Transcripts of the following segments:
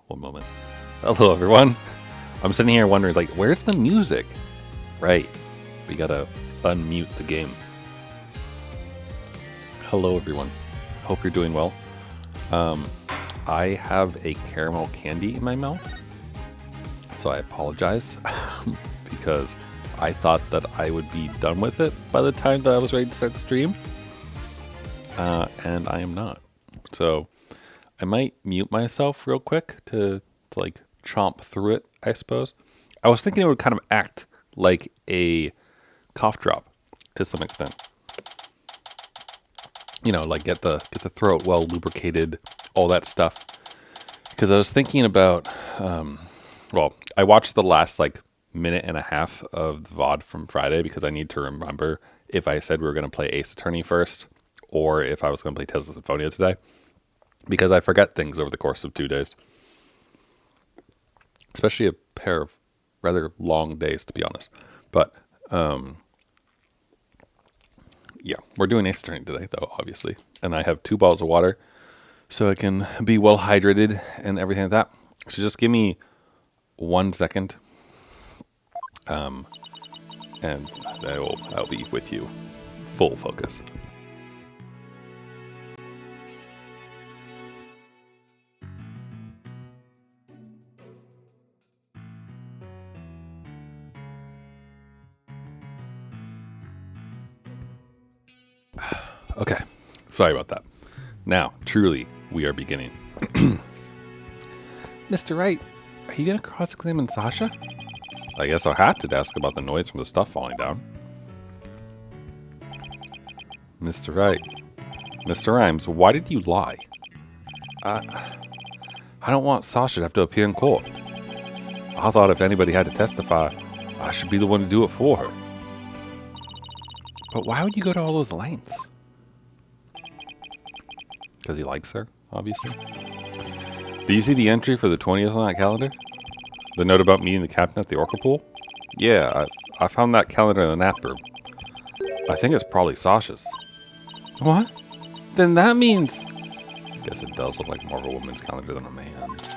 One moment. Hello, everyone. I'm sitting here wondering, like, where's the music? Right. We gotta unmute the game. Hello, everyone. Hope you're doing well. I have a caramel candy in my mouth, so I apologize because I thought that I would be done with it by the time that I was ready to start the stream, and I am not. So I might mute myself real quick to like chomp through it, I suppose. I was thinking it would kind of act like a cough drop to some extent. You know, like get the throat well lubricated, all that stuff. Because I was thinking about, well, I watched the last like minute and a half of the VOD from Friday because I need to remember if I said we were going to play Ace Attorney first or if I was going to play Tales of Symphonia today. Because I forget things over the course of 2 days. Especially a pair of rather long days, to be honest. But, yeah, we're doing Ace Attorney today, though, obviously. And I have 2 bottles of water so I can be well hydrated and everything like that. So just give me 1 second. And I'll be with you. Full focus. Okay, sorry about that. Now, truly, we are beginning. Mr. Wright, are you going to cross-examine Sasha? I guess I'll have to ask about the noise from the stuff falling down. Mr. Wright. Mr. Rhymes, why did you lie? I don't want Sasha to have to appear in court. I thought if anybody had to testify, I should be the one to do it for her. But why would you go to all those lengths? Because he likes her, obviously. Do you see the entry for the 20th on that calendar? The note about meeting the captain at the Orca pool? Yeah, I found that calendar in the nap room. I think it's probably Sasha's. What? Then that means... I guess it does look like more of a woman's calendar than a man's.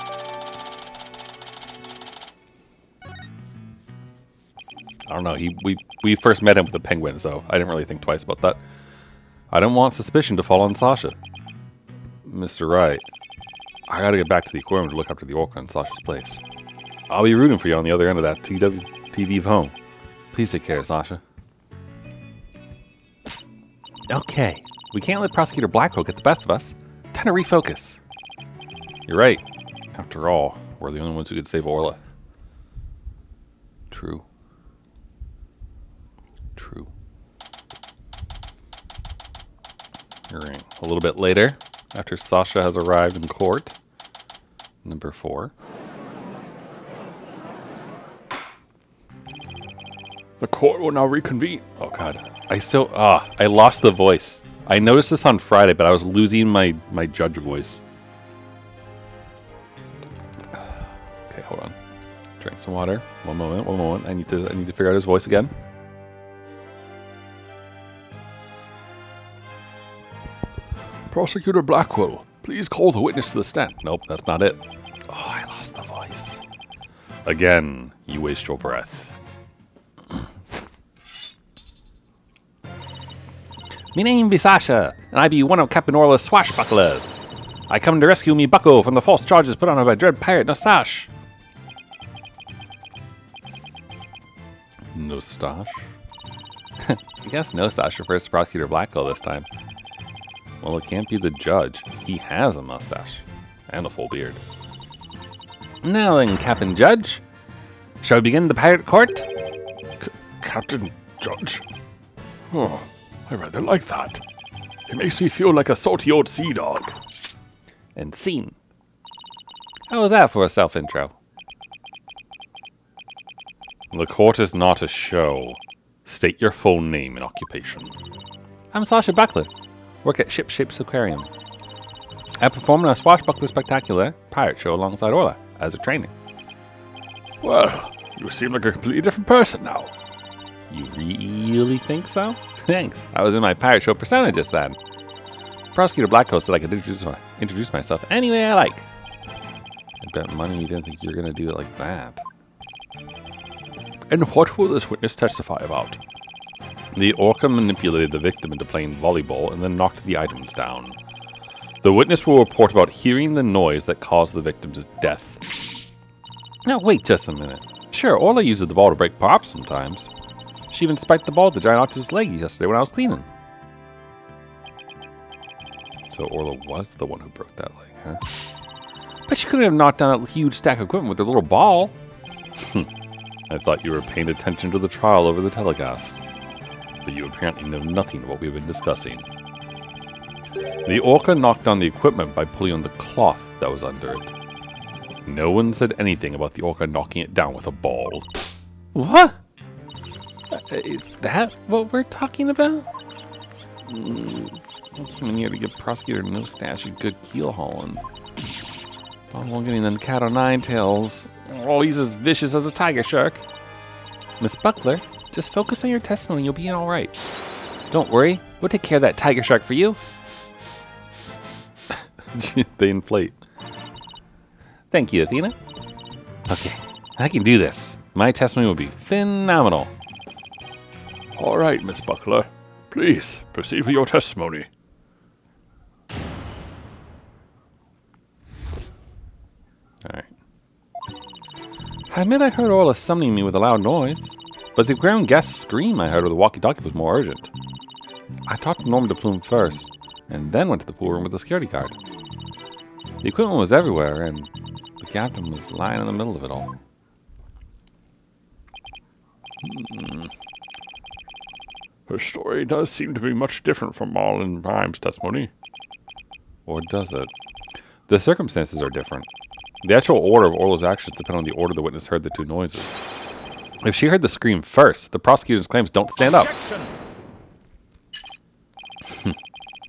I don't know, we first met him with a penguin, so I didn't really think twice about that. I don't want suspicion to fall on Sasha. Mr. Wright, I gotta get back to the aquarium to look after the Orca in Sasha's place. I'll be rooting for you on the other end of that TV phone. Please take care, Sasha. Okay, we can't let Prosecutor Blackquill get the best of us. Time to refocus. You're right. After all, we're the only ones who could save Orla. True. True. Alright, a little bit later, after Sasha has arrived in court. Number 4. The court will now reconvene. Oh god. I lost the voice. I noticed this on Friday, but I was losing my judge voice. Okay, hold on. Drink some water. One moment. I need to figure out his voice again. Prosecutor Blackquill, please call the witness to the stand. Nope, that's not it. Oh, I lost the voice. Again, you waste your breath. Me name be Sasha, and I be one of Captain Orla's swashbucklers. I come to rescue me bucko from the false charges put on her by dread pirate Nostache. Nostache? I guess Nostache refers to Prosecutor Blackquill this time. Well, it can't be the judge. He has a mustache. And a full beard. Now then, Captain Judge. Shall we begin the pirate court? Captain Judge? Oh, I rather like that. It makes me feel like a salty old sea dog. And scene. How was that for a self-intro? The court is not a show. State your full name and occupation. I'm Sasha Buckler. Work at Ship Shapes Aquarium. I perform in a Swashbuckler Spectacular pirate show alongside Orla as a training. Well, you seem like a completely different person now. You really think so? Thanks. I was in my pirate show persona just then. Prosecutor Blackquill said I could introduce myself any way I like. bet money you didn't think you were going to do it like that. And what will this witness testify about? The Orca manipulated the victim into playing volleyball and then knocked the items down. The witness will report about hearing the noise that caused the victim's death. Now wait just a minute. Sure, Orla uses the ball to break pops sometimes. She even spiked the ball at the giant octopus leg yesterday when I was cleaning. So Orla was the one who broke that leg, huh? But she couldn't have knocked down a huge stack of equipment with her little ball. I thought you were paying attention to the trial over the telecast. But you apparently know nothing of what we've been discussing. The Orca knocked down the equipment by pulling on the cloth that was under it. No one said anything about the Orca knocking it down with a ball. What? Is that what we're talking about? I came in here to give Prosecutor No Stash a good keel hauling. While getting them cat o' nine tails. Oh, he's as vicious as a tiger shark. Miss Buckler, just focus on your testimony, you'll be all right. Don't worry, we'll take care of that tiger shark for you. They inflate. Thank you, Athena. Okay, I can do this. My testimony will be phenomenal. All right, Miss Buckler. Please, proceed with your testimony. Alright. I admit I heard Orla summoning me with a loud noise, but the ground gas scream I heard over the walkie-talkie was more urgent. I talked to Norman de Plume first, and then went to the pool room with the security guard. The equipment was everywhere, and the captain was lying in the middle of it all. Her story does seem to be much different from Marlon Prime's testimony. Or does it? The circumstances are different. The actual order of Orla's actions depend on the order the witness heard the two noises. If she heard the scream first, the prosecutor's claims don't stand up.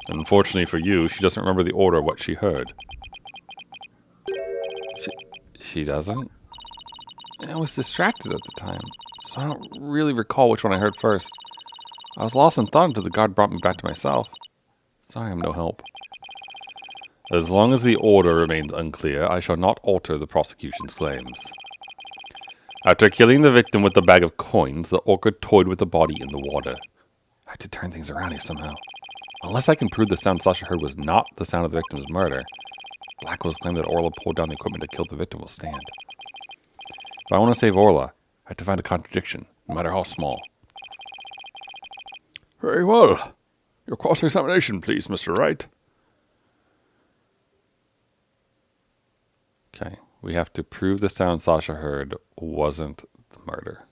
Unfortunately for you, she doesn't remember the order of what she heard. She doesn't? I was distracted at the time, so I don't really recall which one I heard first. I was lost in thought until the guard brought me back to myself. Sorry I'm no help. As long as the order remains unclear, I shall not alter the prosecution's claims. After killing the victim with the bag of coins, the Orca toyed with the body in the water. I had to turn things around here somehow. Unless I can prove the sound Sasha heard was not the sound of the victim's murder, Blackwell's claim that Orla pulled down the equipment to kill the victim will stand. If I want to save Orla, I have to find a contradiction, no matter how small. Very well. Your cross-examination, please, Mr. Wright. Okay, we have to prove the sound Sasha heard wasn't the murder.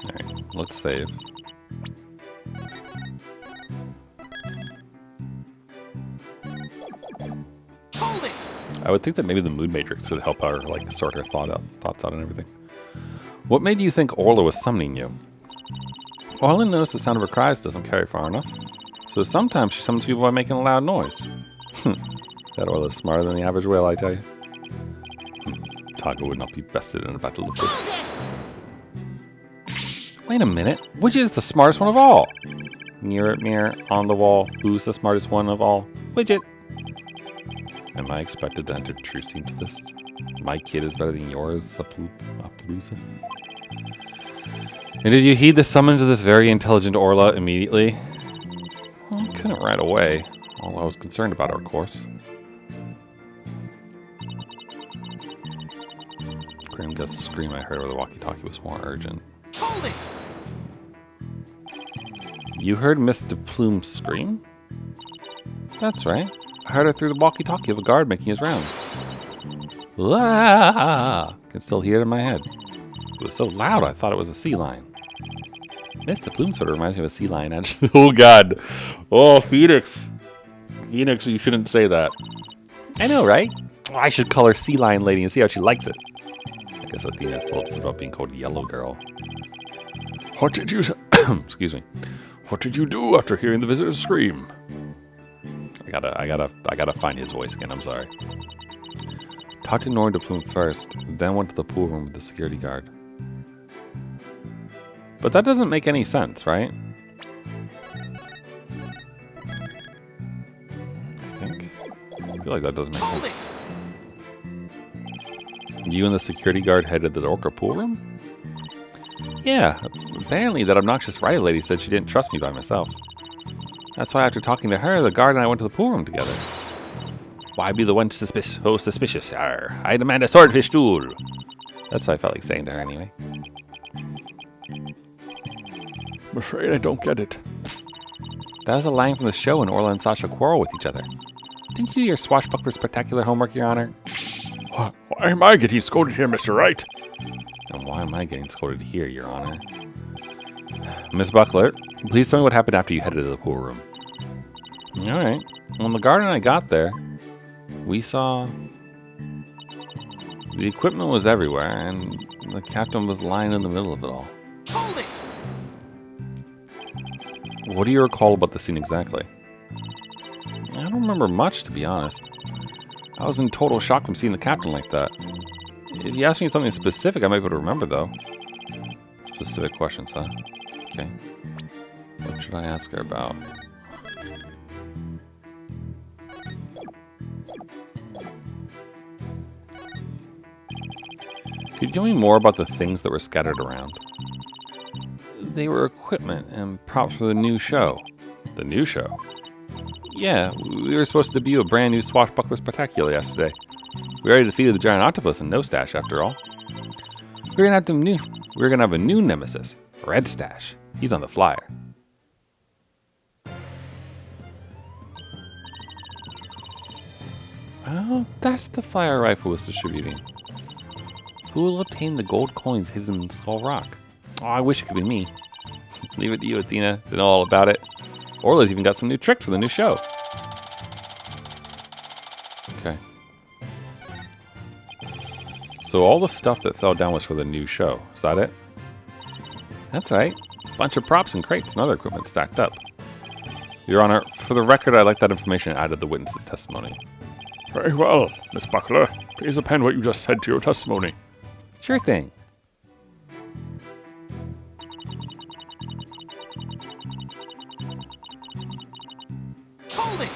Alright, let's save. Hold it! I would think that maybe the mood matrix would help her, like, sort her thoughts out and everything. What made you think Orla was summoning you? Orla knows the sound of her cries doesn't carry far enough, so sometimes she summons people by making a loud noise. That Orla's smarter than the average whale, I tell you. Taga would not be bested in a battle of wits. Wait a minute, which is the smartest one of all? Mirror, mirror, on the wall, who's the smartest one of all? Widget! Am I expected to enter truth into this? My kid is better than yours, Appaloosa? And did you heed the summons of this very intelligent Orla immediately? Well, I couldn't right away. All I was concerned about, of course. Grimgut's scream I heard over the walkie-talkie was more urgent. Hold it! You heard Miss de Plume scream? That's right. I heard her through the walkie-talkie of a guard making his rounds. Ah! I can still hear it in my head. It was so loud I thought it was a sea lion. Miss de Plume sort of reminds me of a sea lion, actually. Oh, God. Oh, Phoenix. Phoenix, you shouldn't say that. I know, right? Oh, I should call her Sea Lion Lady and see how she likes it. I guess Athena's still upset about being called Yellow Girl. What did you... Excuse me. What did you do after hearing the visitor's scream? I gotta find his voice again, I'm sorry. Talked to Norman de Plume first, then went to the pool room with the security guard. But that doesn't make any sense, right? I feel like that doesn't make sense. Holding! You and the security guard headed to the Orca pool room? Yeah, apparently that obnoxious riot lady said she didn't trust me by myself. That's why after talking to her, the guard and I went to the pool room together. Why be the one so suspicious, sir? I demand a swordfish duel. That's what I felt like saying to her anyway. I'm afraid I don't get it. That was a line from the show when Orla and Sasha quarrel with each other. Didn't you do your swashbuckler spectacular homework, Your Honor? Why am I getting scolded here, Mr. Wright? And why am I getting scolded here, Your Honor? Miss Buckler, please tell me what happened after you headed to the pool room. Alright. When the guard and I got there, we saw... the equipment was everywhere, and the captain was lying in the middle of it all. Holding! What do you recall about the scene exactly? I don't remember much, to be honest. I was in total shock from seeing the captain like that. If you ask me something specific, I might be able to remember, though. Specific questions, huh? Okay. What should I ask her about? Could you tell me more about the things that were scattered around? They were equipment and props for the new show. The new show? Yeah, we were supposed to debut a brand new swashbuckler spectacular yesterday. We already defeated the giant octopus in No Stash, after all. We're gonna have a new nemesis, Red Stash. He's on the flyer. Oh, that's the flyer rifle was distributing. Who will obtain the gold coins hidden in Skull Rock? Oh, I wish it could be me. Leave it to you, Athena, to know all about it. Orla's even got some new tricks for the new show. Okay. So all the stuff that fell down was for the new show. Is that it? That's right. Bunch of props and crates and other equipment stacked up. Your Honor, for the record, I'd like that information added to the witness's testimony. Very well, Miss Buckler. Please append what you just said to your testimony. Sure thing. Holding!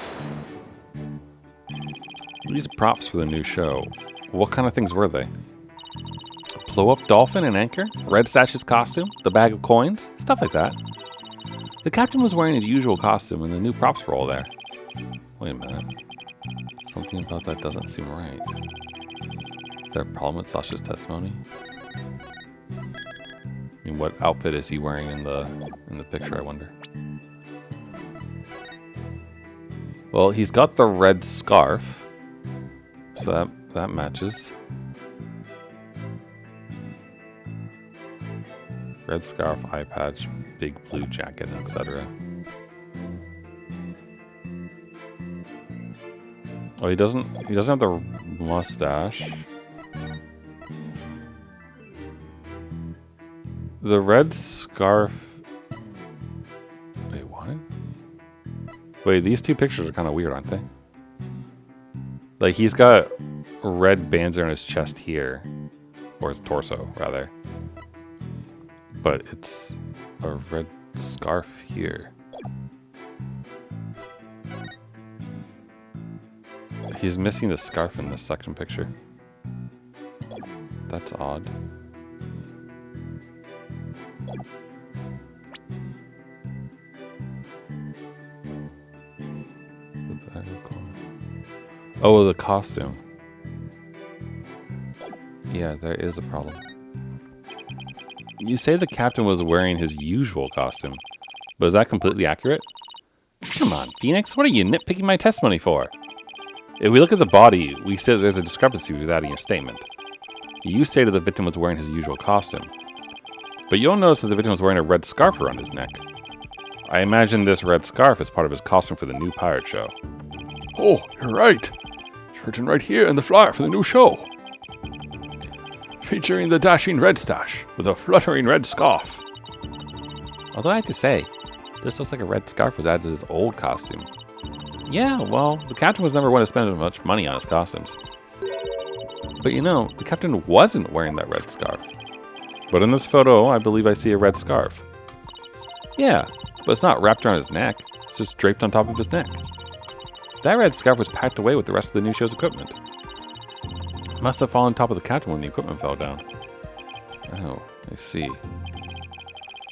These props for the new show, what kind of things were they? A blow-up dolphin and anchor? Red Stash's costume? The bag of coins? Stuff like that. The captain was wearing his usual costume and the new props were all there. Wait a minute. Something about that doesn't seem right. Is there a problem with Sasha's testimony? I mean, what outfit is he wearing in the picture, I wonder? Well, he's got the red scarf, so that matches. Red scarf, eye patch, big blue jacket, etc. Oh, he doesn't have the mustache. The red scarf. Wait, what? Wait, these two pictures are kind of weird, aren't they? Like, he's got red bands on his chest here. Or his torso, rather. But it's a red scarf here. He's missing the scarf in this second picture. That's odd. Oh, the costume. Yeah, there is a problem. You say the captain was wearing his usual costume, but is that completely accurate? Come on, Phoenix, what are you nitpicking my testimony for? If we look at the body, we say that there's a discrepancy with that in your statement. You stated the victim was wearing his usual costume, but you'll notice that the victim was wearing a red scarf around his neck. I imagine this red scarf is part of his costume for the new pirate show. Oh, you're right. It's written right here in the flyer for the new show. Featuring the dashing red stash with a fluttering red scarf. Although I have to say, this looks like a red scarf was added to his old costume. Yeah, well, the captain was never one to spend much money on his costumes. But you know, the captain wasn't wearing that red scarf. But in this photo, I believe I see a red scarf. Yeah, but it's not wrapped around his neck. It's just draped on top of his neck. That red scarf was packed away with the rest of the new show's equipment. It must have fallen on top of the captain when the equipment fell down. Oh, I see.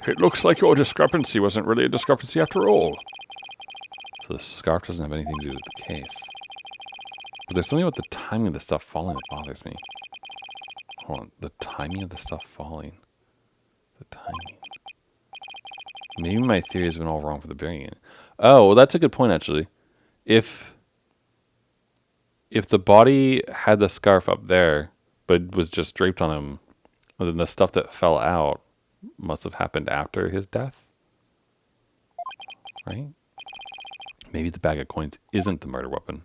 It looks like your discrepancy wasn't really a discrepancy after all. So the scarf doesn't have anything to do with the case. But there's something about the timing of the stuff falling that bothers me. Hold on, the timing of the stuff falling. The timing. Maybe my theory has been all wrong from the beginning. Oh, well, that's a good point, actually. If the body had the scarf up there, but it was just draped on him, then the stuff that fell out must have happened after his death. Right? Maybe the bag of coins isn't the murder weapon.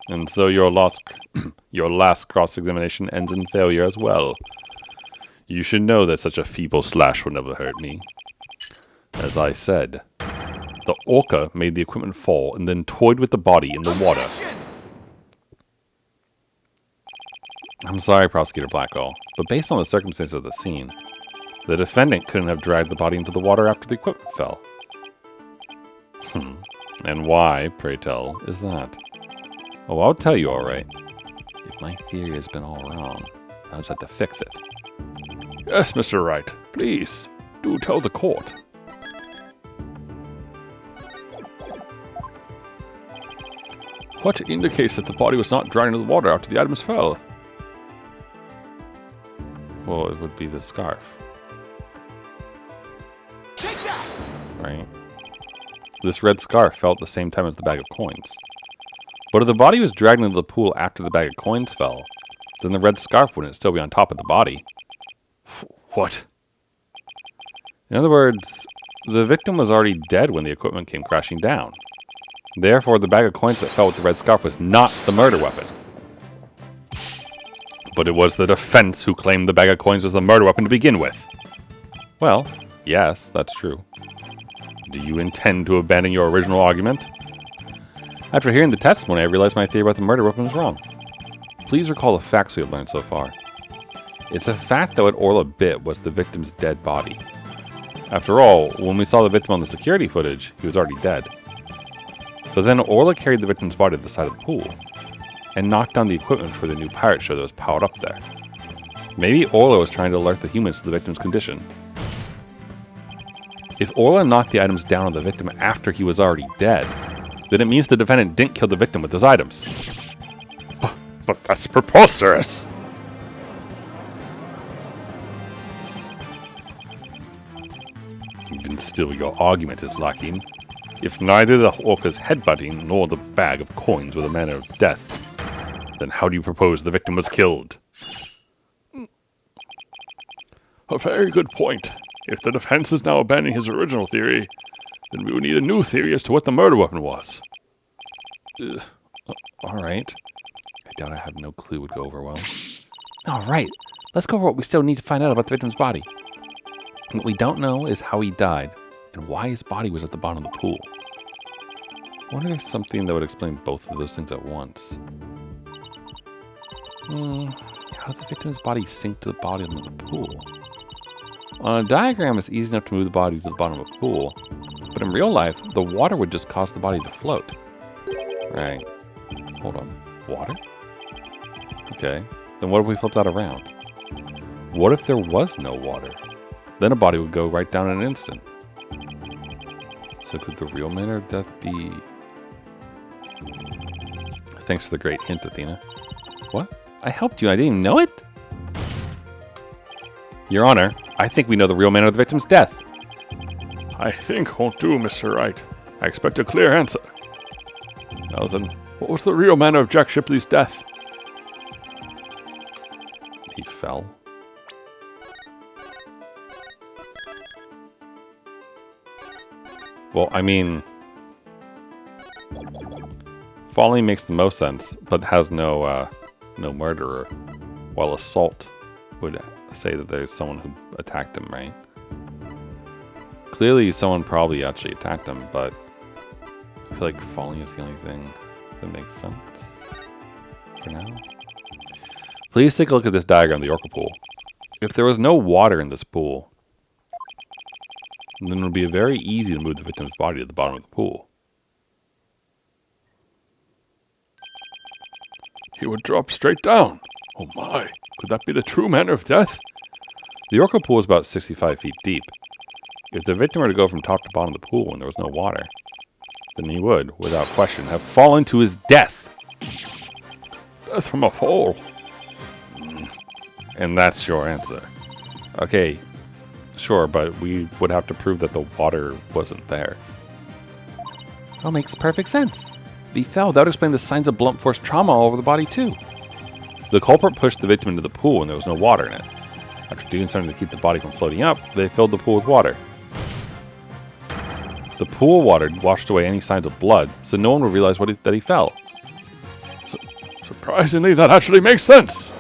And so your last cross-examination ends in failure as well. You should know that such a feeble slash would never hurt me. As I said, the Orca made the equipment fall and then toyed with the body in the water. I'm sorry, Prosecutor Blackquill, but based on the circumstances of the scene, the defendant couldn't have dragged the body into the water after the equipment fell. And why, pray tell, is that? Oh, I'll tell you all right. If my theory has been all wrong, I'll just have to fix it. Yes, Mr. Wright. Please, do tell the court. What indicates that the body was not dragged into the water after the items fell? Well, it would be the scarf. Take that! Right? This red scarf fell at the same time as the bag of coins. But if the body was dragged into the pool after the bag of coins fell, then the red scarf wouldn't still be on top of the body. What? In other words, the victim was already dead when the equipment came crashing down. Therefore, the bag of coins that fell with the red scarf was not the murder weapon. But it was the defense who claimed the bag of coins was the murder weapon to begin with. Well, yes, that's true. Do you intend to abandon your original argument? After hearing the testimony, I realized my theory about the murder weapon was wrong. Please recall the facts we have learned so far. It's a fact that what Orla bit was the victim's dead body. After all, when we saw the victim on the security footage, he was already dead. But then Orla carried the victim's body to the side of the pool and knocked down the equipment for the new pirate show that was piled up there. Maybe Orla was trying to alert the humans to the victim's condition. If Orla knocked the items down on the victim after he was already dead, then it means the defendant didn't kill the victim with those items. But that's preposterous! Even still, your argument is lacking. If neither the Orca's headbutting nor the bag of coins were the manner of death, then how do you propose the victim was killed? A very good point. If the defense is now abandoning his original theory, then we would need a new theory as to what the murder weapon was. Alright. I doubt I have no clue would go over well. Alright, let's go over what we still need to find out about the victim's body. What we don't know is how he died, and why his body was at the bottom of the pool. I wonder if there's something that would explain both of those things at once. How did the victim's body sink to the bottom of the pool? On a diagram, it's easy enough to move the body to the bottom of a pool, but in real life, the water would just cause the body to float. Right. Hold on. Water? Okay. Then what if we flip that around? What if there was no water? Then a body would go right down in an instant. So could the real manner of death be... Thanks for the great hint, Athena. What? I helped you. I didn't even know it? Your Honor, I think we know the real manner of the victim's death. I think won't do, Mr. Wright. I expect a clear answer. Now then, what was the real manner of Jack Shipley's death? He fell. Well, I mean... Falling makes the most sense, but has no murderer. While assault would say that there's someone who attacked him, right? Clearly, someone probably actually attacked him, but I feel like falling is the only thing that makes sense for now. Please take a look at this diagram of the Orca pool. If there was no water in this pool, then it would be very easy to move the victim's body to the bottom of the pool. He would drop straight down. Oh my, could that be the true manner of death? The Orca pool is about 65 feet deep. If the victim were to go from top to bottom of the pool and there was no water, then he would, without question, have fallen to his death. Death from a fall. And that's your answer. Okay, sure, but we would have to prove that the water wasn't there. That makes perfect sense. If he fell, that would explain the signs of blunt force trauma all over the body, too. The culprit pushed the victim into the pool and there was no water in it. After doing something to keep the body from floating up, they filled the pool with water. The pool water washed away any signs of blood, so no one would realize that he fell. Surprisingly, that actually makes sense.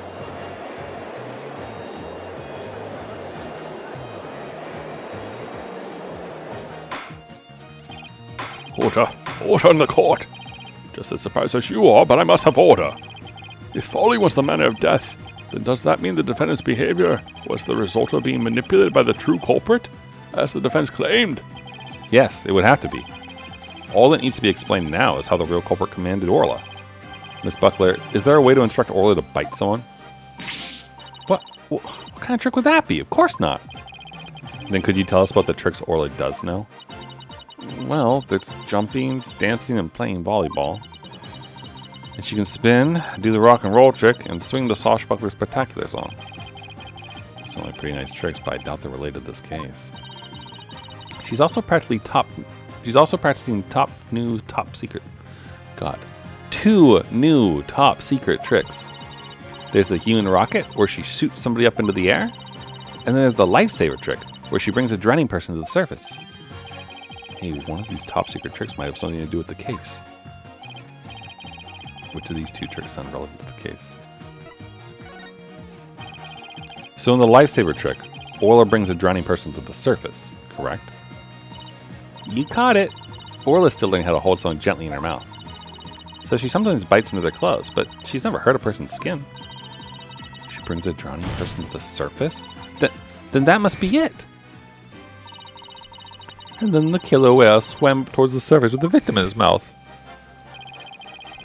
Order in the court. Just as surprised as you are, but I must have order. If falling was the manner of death, then does that mean the defendant's behavior was the result of being manipulated by the true culprit, as the defense claimed? Yes, it would have to be. All that needs to be explained now is how the real culprit commanded Orla. Miss Buckler, is there a way to instruct Orla to bite someone? What kind of trick would that be? Of course not. Then could you tell us about the tricks Orla does know? Well, there's jumping, dancing, and playing volleyball. And she can spin, do the rock and roll trick, and swing the swashbuckler spectacular song. Those are only pretty nice tricks, but I doubt they're related to this case. She's also practicing top secret tricks. There's the human rocket, where she shoots somebody up into the air. And then there's the lifesaver trick, where she brings a drowning person to the surface. Hey, one of these top secret tricks might have something to do with the case. Which of these two tricks sound relevant to the case? So in the lifesaver trick, Orla brings a drowning person to the surface, correct? You caught it! Orla's still learning how to hold someone gently in her mouth. So she sometimes bites into their clothes, but she's never hurt a person's skin. She brings a drowning person to the surface? Then that must be it! And then the killer whale swam towards the surface with the victim in his mouth.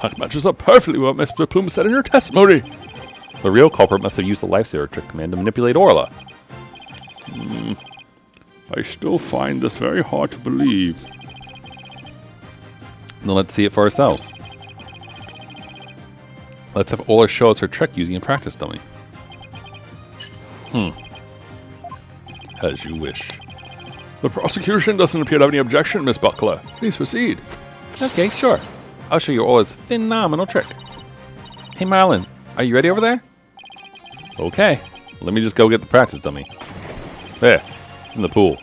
That matches up perfectly with what Mr. Plume said in her testimony. The real culprit must have used the lifesaver trick command to manipulate Orla. I still find this very hard to believe. Then let's see it for ourselves. Let's have Orla show us her trick using a practice dummy. As you wish. The prosecution doesn't appear to have any objection, Miss Buckler. Please proceed. Okay, sure. I'll show you Orla's phenomenal trick. Hey, Marlon, are you ready over there? Okay, let me just go get the practice dummy. There, it's in the pool.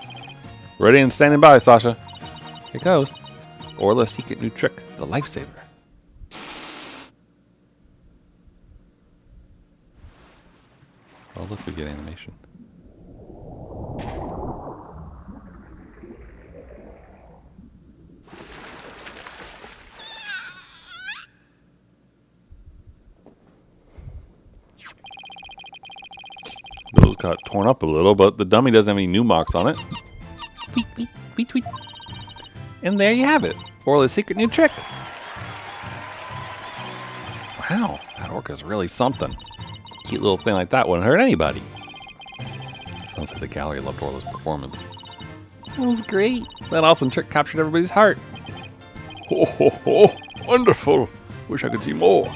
Ready and standing by, Sasha. Here goes. Orla's secret new trick, the lifesaver. Oh, look, we get animation. Those got torn up a little, but the dummy doesn't have any new marks on it. Tweet, tweet, tweet, tweet. And there you have it. Orla's secret new trick. Wow, that Orca's really something. Cute little thing like that wouldn't hurt anybody. Sounds like the gallery loved Orla's performance. That was great. That awesome trick captured everybody's heart. Ho, ho, ho. Wonderful. Wish I could see more.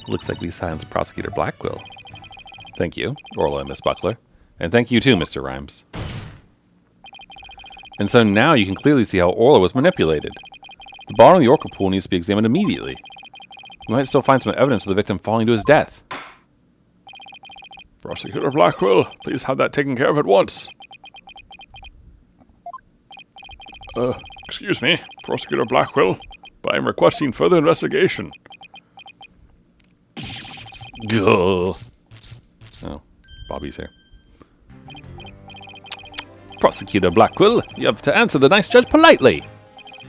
Looks like we silenced Prosecutor Blackquill. Thank you, Orla and Miss Buckler. And thank you too, Mr. Rhymes. And so now you can clearly see how Orla was manipulated. The bottom of the Orca pool needs to be examined immediately. We might still find some evidence of the victim falling to his death. Prosecutor Blackquill, please have that taken care of at once. Excuse me, Prosecutor Blackquill, but I'm requesting further investigation. Gah. Oh, Bobby's here. Prosecutor Blackquill, you have to answer the nice judge politely.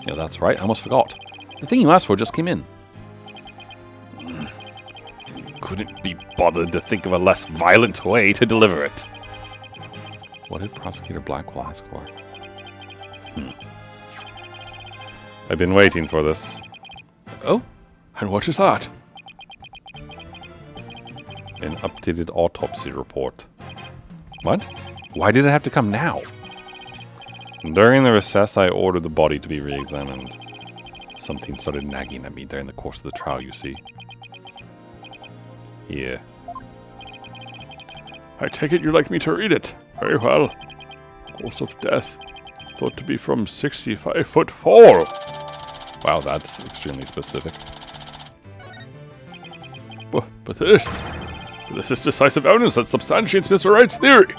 Yeah, that's right, I almost forgot. The thing you asked for just came in. couldn't be bothered to think of a less violent way to deliver it. What did Prosecutor Blackquill ask for? I've been waiting for this. Oh? And what is that? An updated autopsy report. What? Why did it have to come now? During the recess, I ordered the body to be re-examined. Something started nagging at me during the course of the trial, you see. Yeah. I take it you'd like me to read it. Very well. Course of death. Thought to be from 65 foot 4. Wow, that's extremely specific. But this is decisive evidence that substantiates Mr. Wright's theory.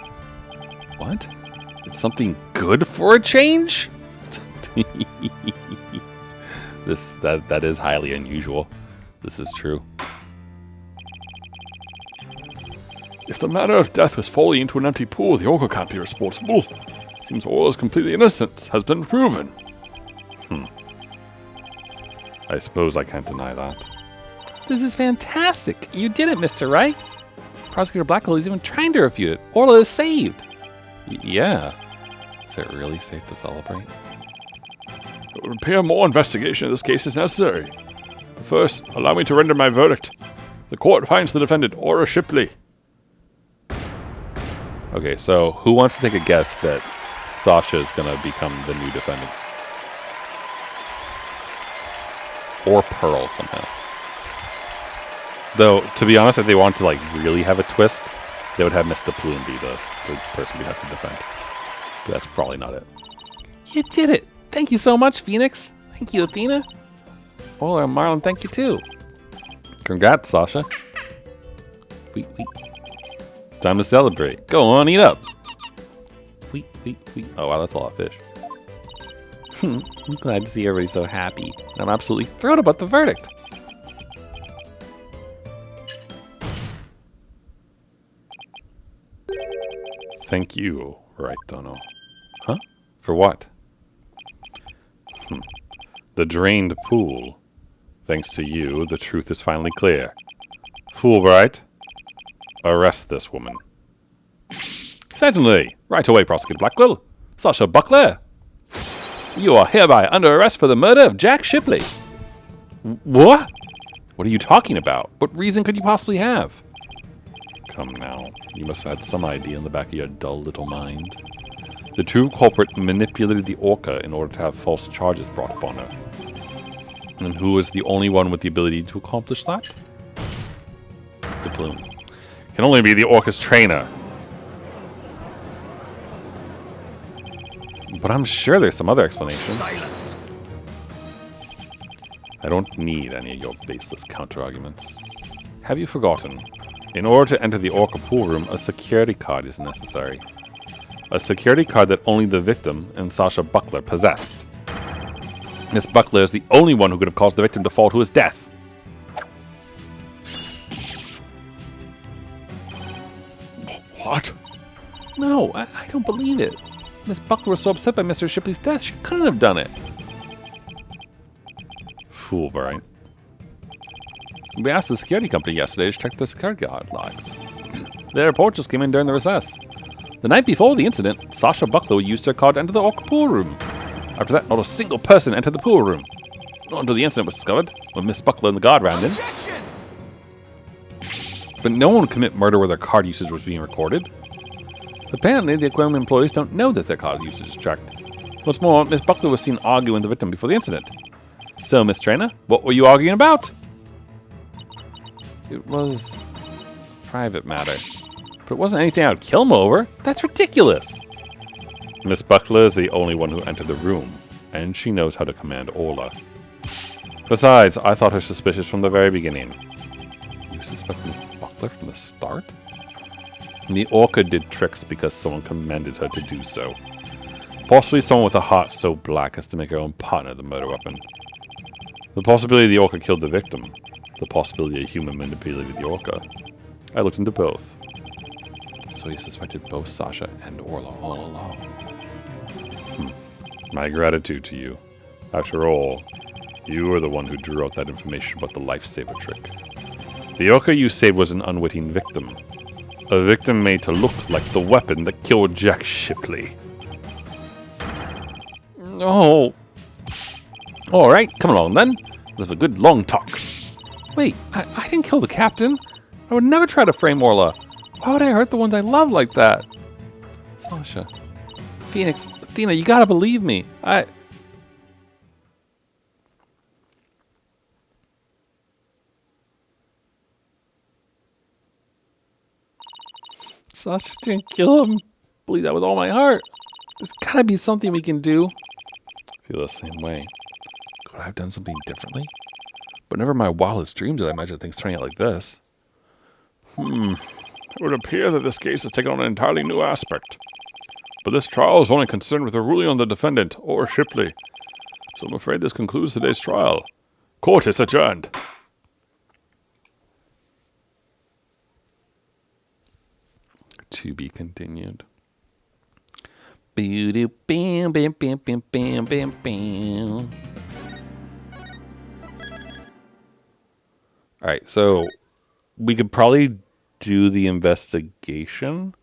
What? It's something good for a change? That is highly unusual. This is true. If the manner of death was falling into an empty pool, the Orca can't be responsible. Seems Orla's completely innocent has been proven. I suppose I can't deny that. This is fantastic. You did it, Mr. Wright. Prosecutor Blackquill is even trying to refute it. Orla is saved. Yeah. Is it really safe to celebrate? It would appear more investigation of this case is necessary. But first, allow me to render my verdict. The court finds the defendant, Orca Shipley. Okay, so who wants to take a guess that Sasha is going to become the new defendant? Or Pearl somehow. Though, to be honest, if they want to like really have a twist, they would have Miss Plume be the person we have to defend. But that's probably not it. You did it. Thank you so much, Phoenix. Thank you, Athena. Orla and Marlon, thank you too. Congrats, Sasha. Wait. Time to celebrate. Go on, eat up. Wait. Oh, wow, that's a lot of fish. I'm glad to see everybody so happy. I'm absolutely thrilled about the verdict. Thank you, right, Dono. Huh? For what? The drained pool. Thanks to you, the truth is finally clear. Fulbright, arrest this woman. Certainly. Right away, Prosecutor Blackquill. Sasha Buckler. You are hereby under arrest for the murder of Jack Shipley. What? What are you talking about? What reason could you possibly have? Come now. You must have had some idea in the back of your dull little mind. The true culprit manipulated the Orca in order to have false charges brought upon her. And who is the only one with the ability to accomplish that? The Plume. Can only be the Orca's trainer. But I'm sure there's some other explanation. Silence. I don't need any of your baseless counter-arguments. Have you forgotten? In order to enter the Orca pool room, a security card is necessary. A security card that only the victim and Sasha Buckler possessed. Miss Buckler is the only one who could have caused the victim to fall to his death. What? No, I don't believe it. Miss Buckler was so upset by Mr. Shipley's death, she couldn't have done it. Fulbright. We asked the security company yesterday to check the security guard logs. Their report just came in during the recess. The night before the incident, Sasha Buckler used her card to enter the Orca pool room. After that, not a single person entered the pool room. Not until the incident was discovered, when Miss Buckler and the guard ran in. Objection! But no one would commit murder where their card usage was being recorded. Apparently, the aquarium employees don't know that their card usage is tracked. What's more, Miss Buckler was seen arguing with the victim before the incident. So, Miss Trainer, what were you arguing about? It was private matter. But it wasn't anything I would kill him over. That's ridiculous. Miss Buckler is the only one who entered the room, and she knows how to command Orla. Besides, I thought her suspicious from the very beginning. You suspect Miss Buckler from the start? The Orca did tricks because someone commanded her to do so. Possibly someone with a heart so black as to make her own partner the murder weapon. The possibility the Orca killed the victim. The possibility a human manipulated the Orca. I looked into both. So he suspected both Sasha and Orla all along. My gratitude to you. After all, you were the one who drew out that information about the lifesaver trick. The Orca you saved was an unwitting victim. A victim made to look like the weapon that killed Jack Shipley. No. All right, come along then. Let's have a good long talk. Wait, I didn't kill the captain. I would never try to frame Orla. Why would I hurt the ones I love like that? Sasha. Phoenix, Athena, you gotta believe me. Sasha didn't kill him. Believe that with all my heart. There's gotta be something we can do. Feel the same way. Could I have done something differently? But never in my wildest dreams did I imagine things turning out like this. It would appear that this case has taken on an entirely new aspect. But this trial is only concerned with a ruling on the defendant, or Shipley. So I'm afraid this concludes today's trial. Court is adjourned. To be continued. Bam, bam, bam, bam, bam, bam, bam. All right, so we could probably do the investigation,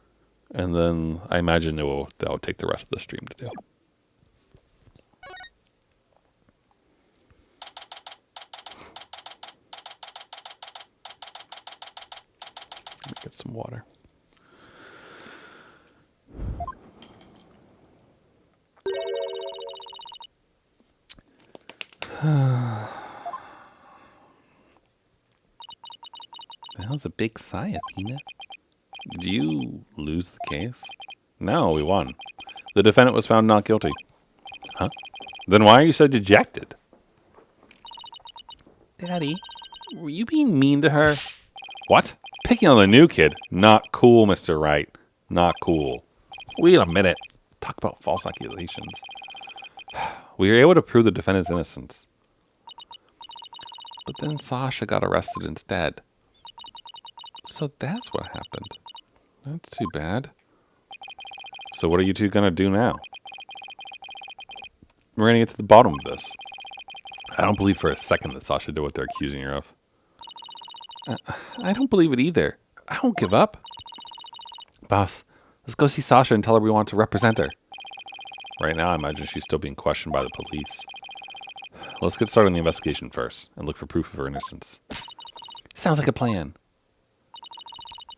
and then I imagine that'll take the rest of the stream to do. Let me get some water. That was a big sigh, Athena. Did you lose the case? No, we won. The defendant was found not guilty. Huh? Then why are you so dejected? Daddy, were you being mean to her? What? Picking on the new kid? Not cool, Mr. Wright. Not cool. Wait a minute. Talk about false accusations. We were able to prove the defendant's innocence. But then Sasha got arrested instead. So that's what happened. That's too bad. So what are you two going to do now? We're going to get to the bottom of this. I don't believe for a second that Sasha did what they're accusing her of. I don't believe it either. I won't give up. Boss, let's go see Sasha and tell her we want to represent her. Right now, I imagine she's still being questioned by the police. Let's get started on the investigation first and look for proof of her innocence. Sounds like a plan.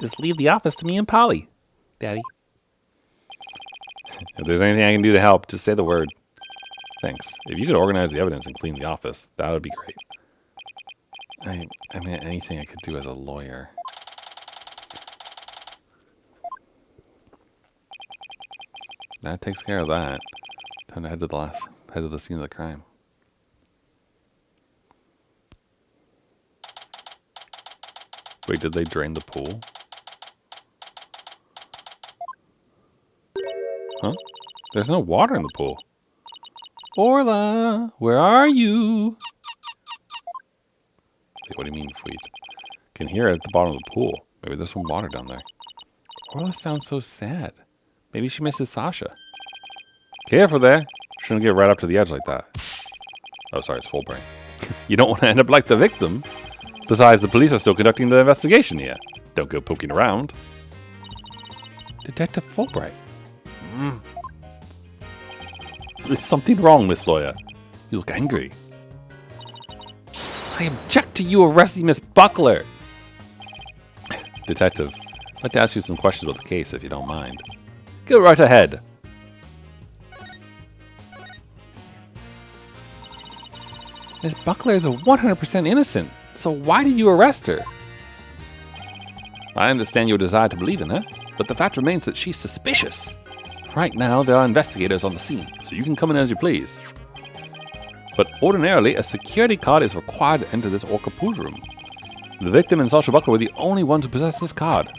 Just leave the office to me and Polly, Daddy. If there's anything I can do to help, just say the word. Thanks. If you could organize the evidence and clean the office, that would be great. I mean, anything I could do as a lawyer. That takes care of that. Time to head to the scene of the crime. Wait, did they drain the pool? Huh? There's no water in the pool. Orla, where are you? Wait, what do you mean, Fweed? Can hear it at the bottom of the pool. Maybe there's some water down there. Orla sounds so sad. Maybe she misses Sasha. Careful there. Shouldn't get right up to the edge like that. Oh, sorry, it's full brain. You don't want to end up like the victim. Besides, the police are still conducting the investigation here. Don't go poking around. Detective Fulbright. There's something wrong, Miss Lawyer. You look angry. I object to you arresting Miss Buckler. Detective, I'd like to ask you some questions about the case, if you don't mind. Go right ahead. Miss Buckler is 100% innocent. So why did you arrest her? I understand your desire to believe in her, but the fact remains that she's suspicious. Right now, there are investigators on the scene, so you can come in as you please. But ordinarily, a security card is required to enter this Orca pool room. The victim and Sasha Buckler were the only ones who possessed this card.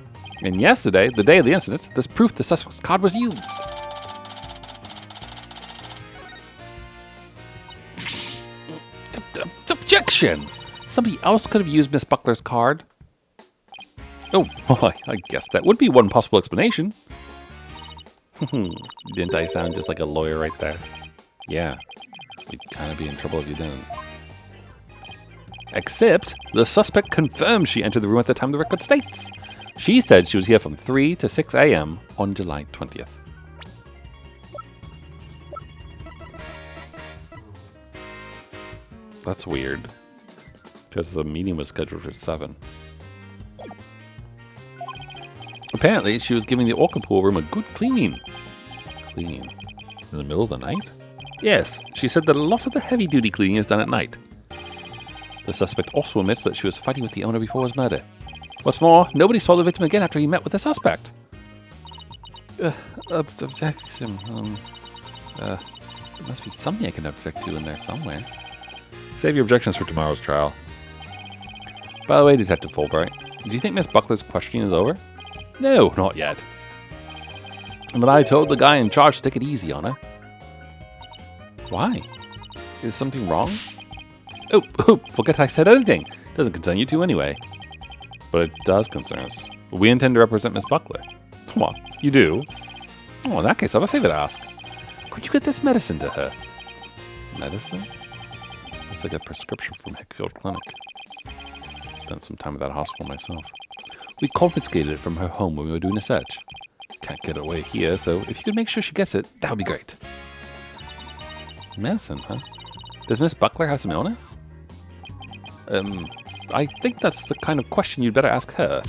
And yesterday, the day of the incident, there's proof the suspect's card was used. Objection! Somebody else could have used Miss Buckler's card. Oh, well, I guess that would be one possible explanation. Didn't I sound just like a lawyer right there? Yeah. We'd kind of be in trouble if you didn't. Except the suspect confirmed she entered the room at the time the record states. She said she was here from 3 to 6 a.m. on July 20th. That's weird. Because the meeting was scheduled for 7. Apparently, she was giving the Orca pool room a good cleaning. Cleaning? In the middle of the night? Yes, she said that a lot of the heavy-duty cleaning is done at night. The suspect also admits that she was fighting with the owner before his murder. What's more, nobody saw the victim again after he met with the suspect. Objection. There must be something I can object to in there somewhere. Save your objections for tomorrow's trial. By the way, Detective Fulbright, do you think Miss Buckler's questioning is over? No, not yet. But I told the guy in charge to take it easy on her. Why? Is something wrong? Oh, forget I said anything. Doesn't concern you two anyway. But it does concern us. We intend to represent Miss Buckler. What? You do? Oh, in that case, I have a favor to ask. Could you get this medicine to her? Medicine? It's like a prescription from Hickfield Clinic. Spent some time at that hospital myself. We confiscated it from her home when we were doing a search. Can't get it away here, so if you could make sure she gets it, that would be great. Medicine, huh? Does Miss Buckler have some illness? I think that's the kind of question you'd better ask her.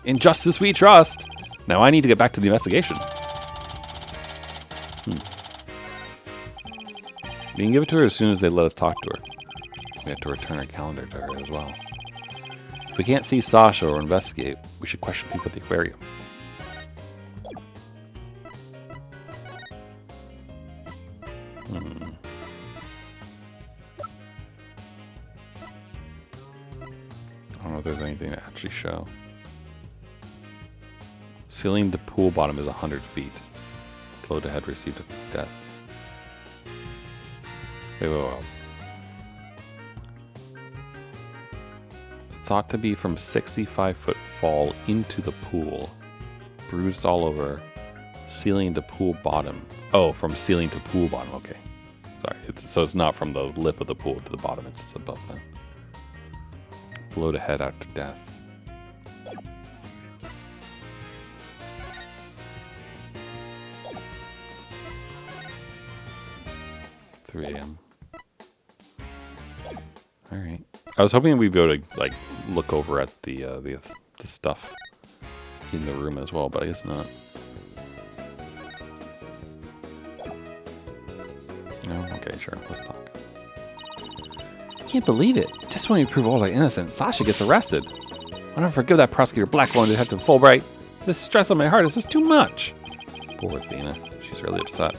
In justice we trust. Now I need to get back to the investigation. We can give it to her as soon as they let us talk to her. We have to return her calendar to her as well. If we can't see Sasha or investigate, we should question people at the aquarium. I don't know if there's anything to actually show. Ceiling to pool bottom is 100 feet. Blow to head received a death. Wait. Thought to be from 65-foot fall into the pool. Bruised all over. Ceiling to pool bottom. Oh, from ceiling to pool bottom. Okay. Sorry. It's not from the lip of the pool to the bottom. It's above that. Blow to head out to death. $3 a.m. All right. I was hoping we'd be able to like look over at the stuff in the room as well, but I guess not. No. Okay, sure. Let's talk. I can't believe it. Just when we prove all our innocence, Sasha gets arrested. I'll never forgive that prosecutor Blackwell and Detective Fulbright. This stress on my heart is just too much. Poor Athena. She's really upset.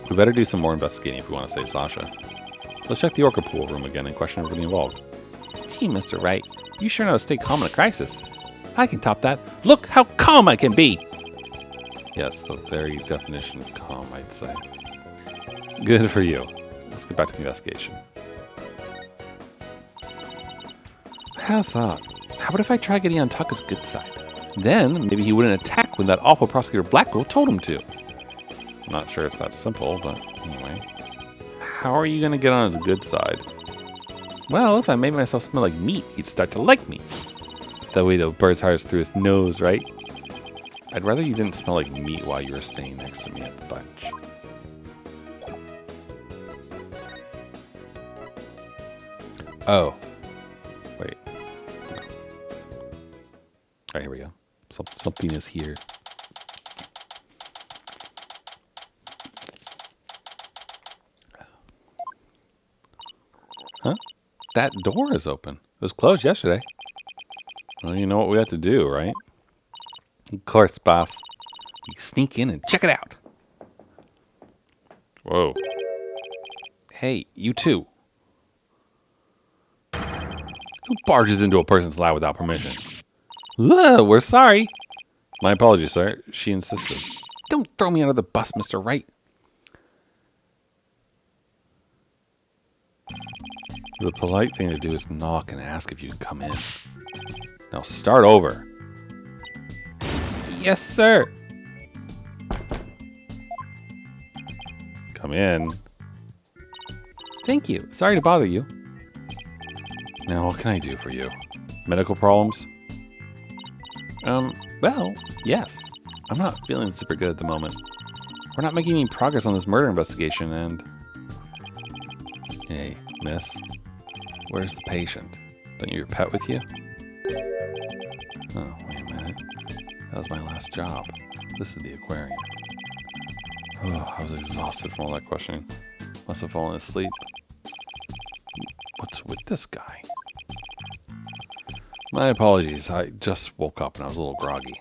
We better do some more investigating if we want to save Sasha. Let's check the Orca pool room again and question everybody involved. Gee, Mr. Wright, you sure know how to stay calm in a crisis. I can top that. Look how calm I can be. Yes, the very definition of calm, I'd say. Good for you. Let's get back to the investigation. I had a thought. How about if I try getting on Tucker's good side? Then maybe he wouldn't attack when that awful prosecutor Blackwell told him to. Not sure it's that simple, but anyway. How are you going to get on his good side? Well, if I made myself smell like meat, he'd start to like me. That way the bird's heart is through his nose, right? I'd rather you didn't smell like meat while you were staying next to me at the bunch. Oh. Wait. No. Alright, here we go. Something is here. Huh? That door is open. It was closed yesterday. Well, you know what we have to do, right? Of course, boss. We sneak in and check it out. Whoa. Hey, you two. Who barges into a person's lab without permission? Ugh, we're sorry. My apologies, sir. She insisted. Don't throw me under the bus, Mr. Wright. The polite thing to do is knock and ask if you can come in. Now start over. Yes, sir. Come in. Thank you. Sorry to bother you. Now, what can I do for you? Medical problems? Well, yes. I'm not feeling super good at the moment. We're not making any progress on this murder investigation, and... Hey, miss. Where's the patient? Don't you have your pet with you? Oh, wait a minute. That was my last job. This is the aquarium. Oh, I was exhausted from all that questioning. Must have fallen asleep. What's with this guy? My apologies. I just woke up and I was a little groggy.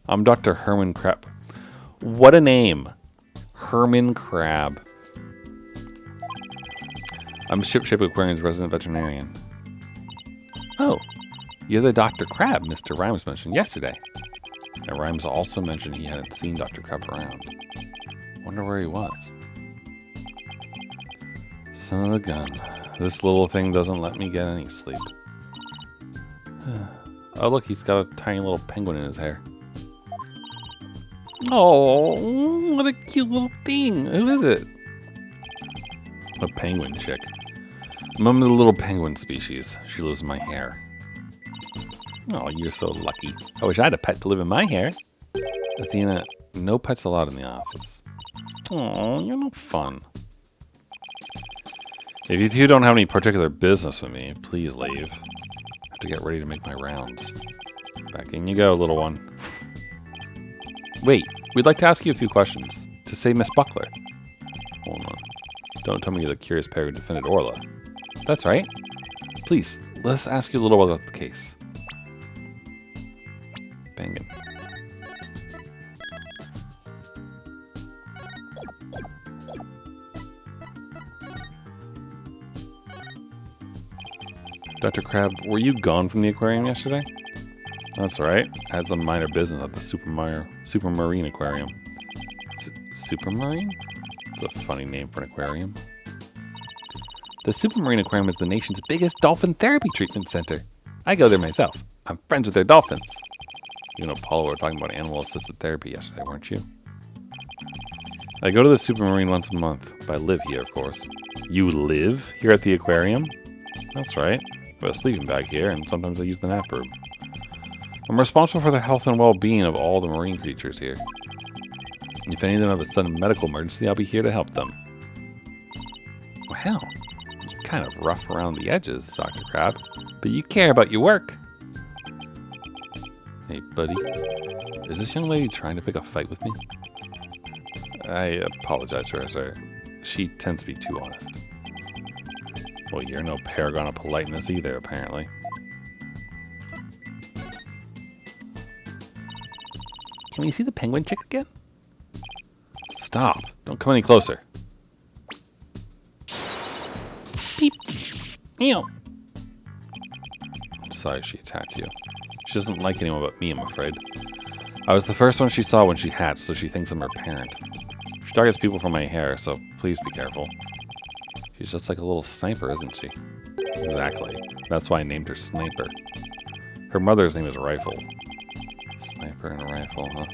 I'm Dr. Herman Crab. What a name. Herman Crab. I'm Ship Shape Aquarium's resident veterinarian. Oh, you're the Dr. Crab Mr. Rhymes mentioned yesterday. And Rhymes also mentioned he hadn't seen Dr. Crab around. Wonder where he was. Son of a gun. This little thing doesn't let me get any sleep. Oh, look, he's got a tiny little penguin in his hair. Oh, what a cute little thing. Who is it? A penguin chick. I'm the little penguin species. She lives in my hair. Oh, you're so lucky. I wish I had a pet to live in my hair. Athena, no pets allowed in the office. Oh, you're no fun. If you two don't have any particular business with me, please leave. I have to get ready to make my rounds. Back in you go, little one. Wait, we'd like to ask you a few questions. To say Miss Buckler. Hold on. Don't tell me you're the curious pair who defended Orla. That's right. Please, let's ask you a little about the case. Bangin'. Dr. Crab, were you gone from the aquarium yesterday? That's right. I had some minor business at the Supermarine Aquarium. Supermarine? It's a funny name for an aquarium. The Supermarine Aquarium is the nation's biggest dolphin therapy treatment center. I go there myself. I'm friends with their dolphins. You and Apollo were talking about animal-assisted therapy yesterday, weren't you? I go to the Supermarine once a month, but I live here, of course. You live here at the aquarium? That's right. I have a sleeping bag here, and sometimes I use the nap room. I'm responsible for the health and well-being of all the marine creatures here. If any of them have a sudden medical emergency, I'll be here to help them. Wow, you're kind of rough around the edges, Dr. Crab, but you care about your work. Hey, buddy, is this young lady trying to pick a fight with me? I apologize for her, sir. She tends to be too honest. Well, you're no paragon of politeness either, apparently. Can we see the penguin chick again? Stop. Don't come any closer. Peep. Ew. I'm sorry she attacked you. She doesn't like anyone but me, I'm afraid. I was the first one she saw when she hatched, so she thinks I'm her parent. She targets people for my hair, so please be careful. She's just like a little sniper, isn't she? Exactly. That's why I named her Sniper. Her mother's name is Rifle. Sniper and a rifle, huh?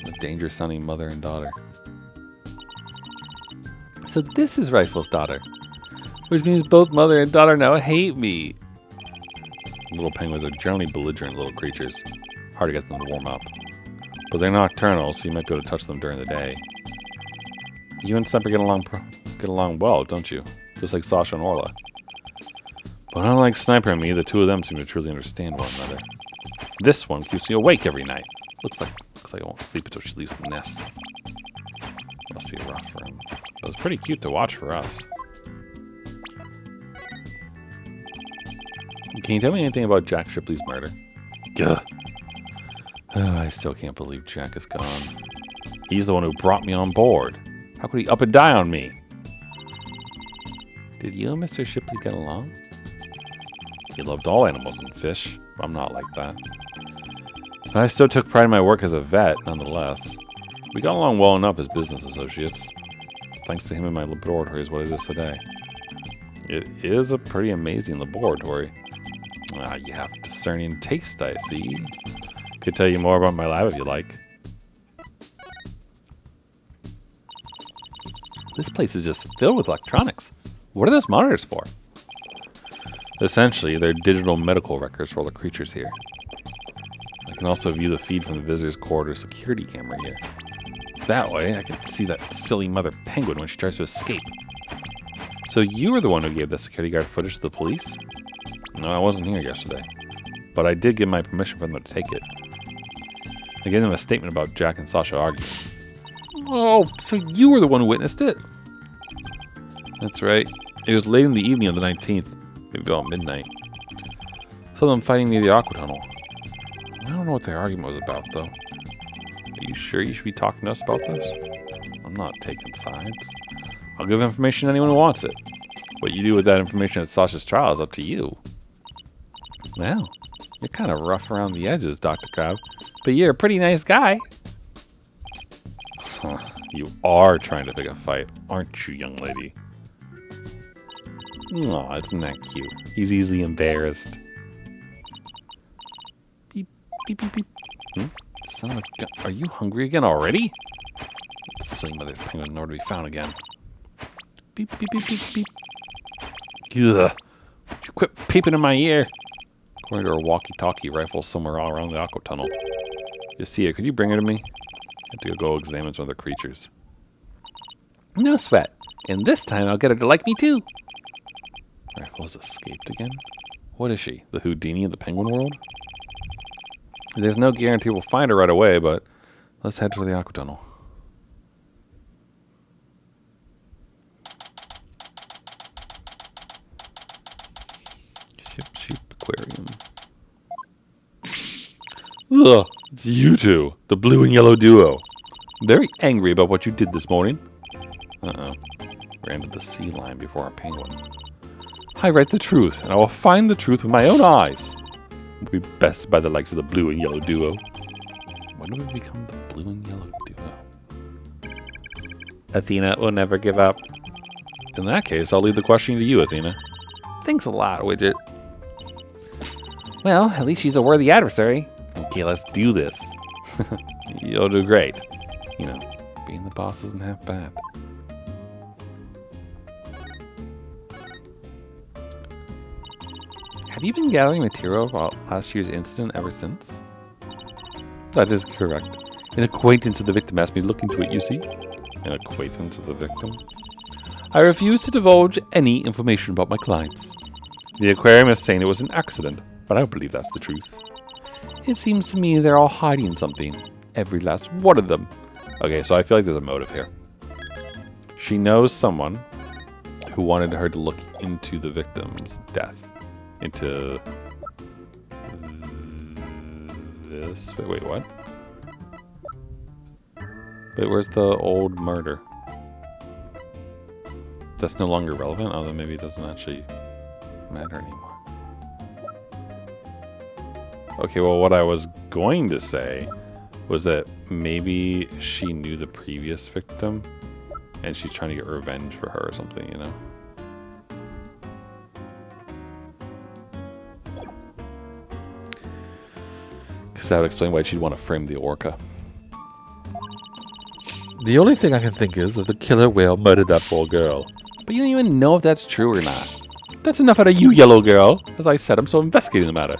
A dangerous-sounding mother and daughter. So this is Rifle's daughter. Which means both mother and daughter now hate me. Little penguins are generally belligerent little creatures. Hard to get them to warm up. But they're nocturnal, so you might be able to touch them during the day. You and Sniper get along well, don't you? Just like Sasha and Orla. But unlike Sniper and me, the two of them seem to truly understand one another. This one keeps me awake every night. Looks like I won't sleep until she leaves the nest. Must be rough for him. But it was pretty cute to watch for us. Can you tell me anything about Jack Shipley's murder? Gah. Oh, I still can't believe Jack is gone. He's the one who brought me on board. How could he up and die on me? Did you and Mr. Shipley get along? He loved all animals and fish. I'm not like that. I still took pride in my work as a vet, nonetheless. We got along well enough as business associates. Thanks to him and my laboratory is what it is today. It is a pretty amazing laboratory. You have discerning taste, I see. Could tell you more about my lab if you like. This place is just filled with electronics. What are those monitors for? Essentially, they're digital medical records for all the creatures here. I can also view the feed from the visitor's quarters security camera here. That way, I can see that silly mother penguin when she tries to escape. So you were the one who gave the security guard footage to the police? No, I wasn't here yesterday. But I did give my permission for them to take it. I gave them a statement about Jack and Sasha arguing. Oh, so you were the one who witnessed it? That's right. It was late in the evening of the 19th. Maybe about midnight. Saw them fighting near the aqua tunnel. I don't know what their argument was about, though. Are you sure you should be talking to us about this? I'm not taking sides. I'll give information to anyone who wants it. What you do with that information at Sasha's trial is up to you. Well, you're kind of rough around the edges, Dr. Crab. But you're a pretty nice guy. You are trying to pick a fight, aren't you, young lady? Aw, isn't that cute? He's easily embarrassed. Beep, beep, beep, beep. Son of a gun. Are you hungry again already? Silly mother penguin nowhere to be found again. Beep, beep, beep, beep, beep. Ugh. Would you quit peeping in my ear? According to her walkie-talkie rifle somewhere all around the aqua tunnel. You see her, could you bring her to me? I have to go examine some other creatures. No sweat. And this time I'll get her to like me too. Rifle's escaped again? What is she? The Houdini of the penguin world? There's no guarantee we'll find her right away, but let's head for the aqua tunnel. Sheep aquarium. Ugh, it's you two, the blue and yellow duo. Very angry about what you did this morning. Uh-oh. Ran to the sea line before our penguin. I write the truth, and I will find the truth with my own eyes. It will be best by the likes of the blue and yellow duo. When do we become the blue and yellow duo? Athena will never give up. In that case, I'll leave the questioning to you, Athena. Thanks a lot, Widget. Well, at least she's a worthy adversary. Okay, let's do this. You'll do great. You know, being the boss isn't half bad. Have you been gathering material about last year's incident ever since? That is correct. An acquaintance of the victim asked me to look into it, you see. An acquaintance of the victim? I refuse to divulge any information about my clients. The aquarium is saying it was an accident, but I don't believe that's the truth. It seems to me they're all hiding something. Every last one of them. Okay, so I feel like there's a motive here. She knows someone who wanted her to look into the victim's death. Into this. Wait, what? Wait, where's the old murder? That's no longer relevant? Oh, then maybe it doesn't actually matter anymore. Okay, well, what I was going to say was that maybe she knew the previous victim and she's trying to get revenge for her or something, you know? Because that would explain why she'd want to frame the orca. The only thing I can think is that the killer whale murdered that poor girl. But you don't even know if that's true or not. That's enough out of you, yellow girl. As I said, I'm still investigating the matter.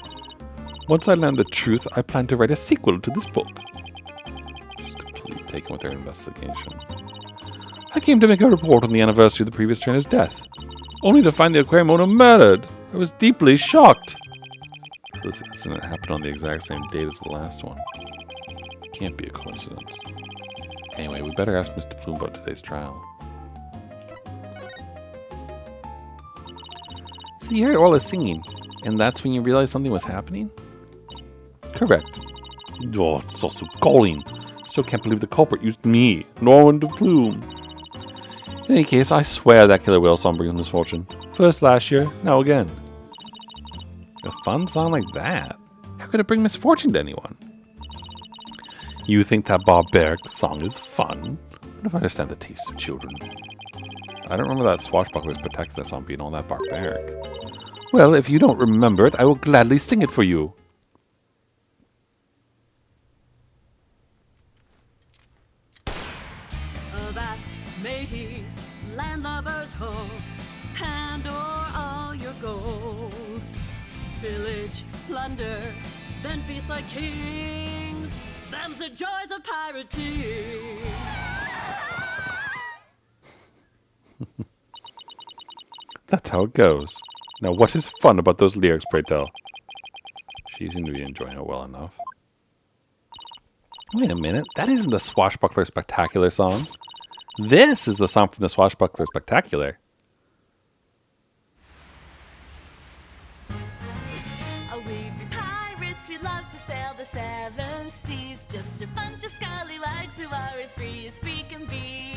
Once I learn the truth, I plan to write a sequel to this book. She's completely taken with her investigation. I came to make a report on the anniversary of the previous trainer's death, only to find the aquarium owner murdered. I was deeply shocked. So this incident happened on the exact same date as the last one. Can't be a coincidence. Anyway, we better ask Mr. Plume about today's trial. So you heard Orla singing, and that's when you realized something was happening? Correct. Oh, it's so galling. Still can't believe the culprit used me, Norman de Plume. In any case, I swear that killer whale song brings misfortune. First last year, now again. A fun song like that? How could it bring misfortune to anyone? You think that barbaric song is fun? What if I understand the taste of children? I don't remember that Swashbuckler's protected us on being all that barbaric. Well, if you don't remember it, I will gladly sing it for you. Avast, mateys, landlubbers ho, hand o'er all your gold. Pillage, plunder, then feast like kings. Them's the joys of pirating. That's how it goes. Now, what is fun about those lyrics, pray tell? She seemed to be enjoying it well enough. Wait a minute, that isn't the Swashbuckler Spectacular song. This is the song from the Swashbuckler Spectacular. Oh, we be pirates, we love to sail the seven seas. Just a bunch of scallywags who are as free can be.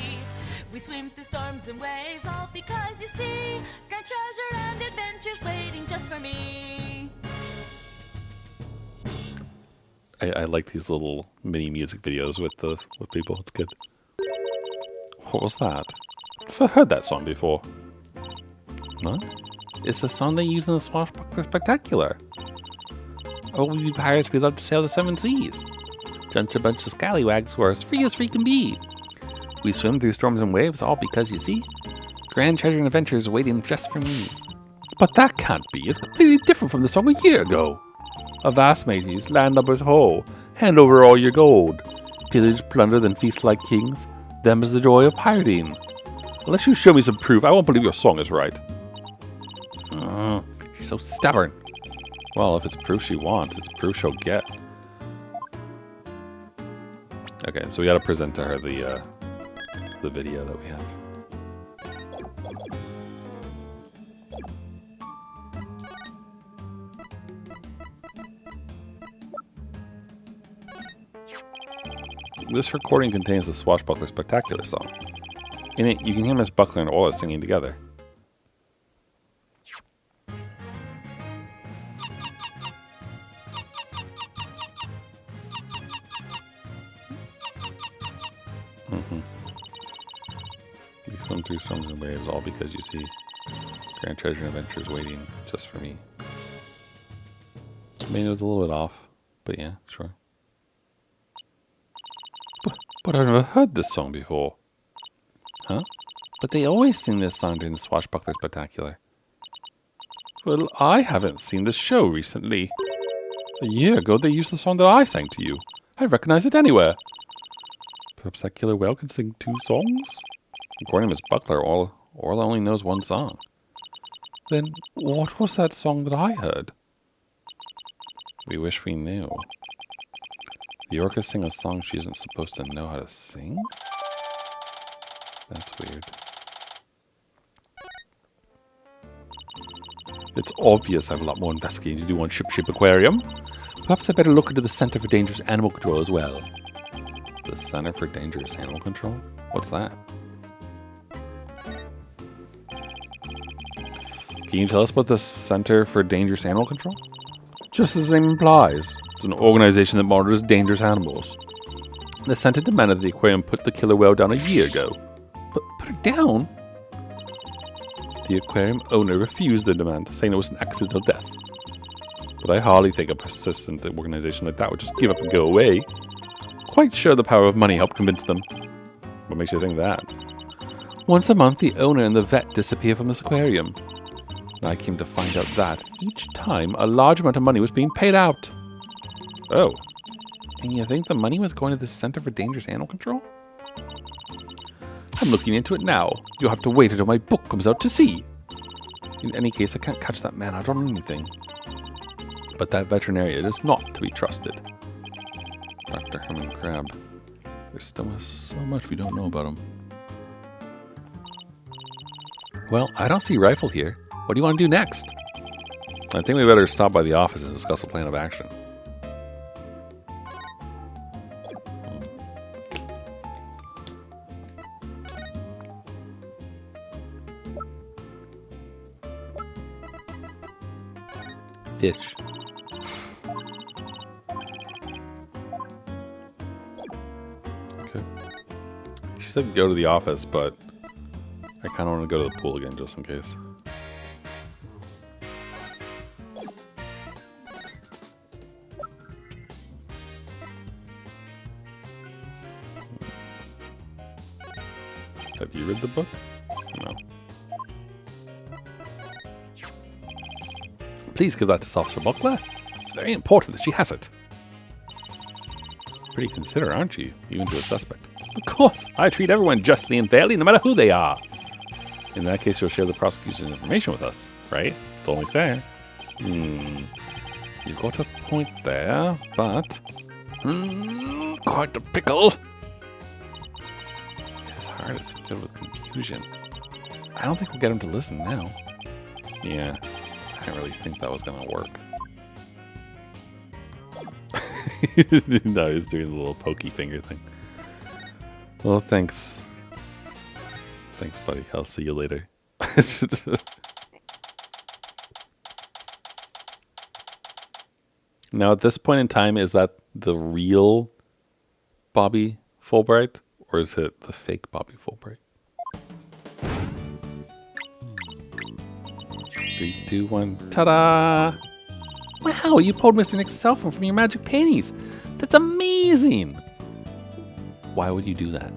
We swim through storms and waves, all because you see grand treasure and adventures waiting just for me. I like these little mini music videos with people. It's good. What was that? I've heard that song before. No? It's the song they use in the Swashbuckler Spectacular. Oh, we be pirates, we love to sail the seven seas. Just a bunch of scallywags who are as free can be. We swim through storms and waves, all because you see grand treasure and adventures waiting just for me. But that can't be. It's completely different from the song a year ago. Avast, mateys, landlubbers ho, hand over all your gold. Pillage, plunder, then feast like kings. Them is the joy of pirating. Unless you show me some proof, I won't believe your song is right. She's so stubborn. Well, if it's proof she wants, it's proof she'll get. Okay, so we gotta present to her the video that we have. This recording contains the Swashbuckler Spectacular song. In it, you can hear Miss Buckler and Orla singing together. We swim through storms and waves, all because you see grand treasure and adventures waiting just for me. I mean, it was a little bit off, but yeah, sure. But I've never heard this song before. Huh? But they always sing this song during the Swashbuckler Spectacular. Well, I haven't seen this show recently. A year ago, they used the song that I sang to you. I recognize it anywhere. Perhaps that killer whale can sing two songs? According to Miss Buckler, Orla only knows one song. Then, what was that song that I heard? We wish we knew. The Orca sing a song she isn't supposed to know how to sing? That's weird. It's obvious I have a lot more investigating to do on Ship Aquarium. Perhaps I better look into the Center for Dangerous Animal Control as well. The Center for Dangerous Animal Control? What's that? Can you tell us about the Center for Dangerous Animal Control? Just as the name implies, it's an organization that monitors dangerous animals. The center demanded the aquarium put the killer whale down a year ago. But put it down? The aquarium owner refused the demand, saying it was an accidental death. But I hardly think a persistent organization like that would just give up and go away. Quite sure the power of money helped convince them. What makes you think that? Once a month, the owner and the vet disappear from this aquarium. And I came to find out that, each time, a large amount of money was being paid out. Oh. And you think the money was going to the Center for Dangerous Animal Control? I'm looking into it now. You'll have to wait until my book comes out to see. In any case, I can't catch that man out on anything. But that veterinarian is not to be trusted. Dr. Herman Crab. There's still so much we don't know about him. Well, I don't see Rifle here. What do you want to do next? I think we better stop by the office and discuss a plan of action. Fish. Okay. She said go to the office, but I kind of want to go to the pool again just in case. Have you read the book? No. Please give that to Sasha Buckler. It's very important that she has it. Pretty considerate, aren't you? Even to a suspect. Of course, I treat everyone justly and fairly, no matter who they are. In that case, you'll share the prosecution's information with us, right? It's only fair. You've got a point there, but... quite a pickle. His heart is filled with confusion. I don't think we'll get him to listen now. Yeah, I didn't really think that was going to work. No, he's doing the little pokey finger thing. Well, thanks. Thanks, buddy. I'll see you later. Now, at this point in time, is that the real Bobby Fulbright, or is it the fake Bobby Fulbright? 3, 2, 1, ta-da! Wow, you pulled Mr. Nick's cell phone from your magic panties. That's amazing! Why would you do that?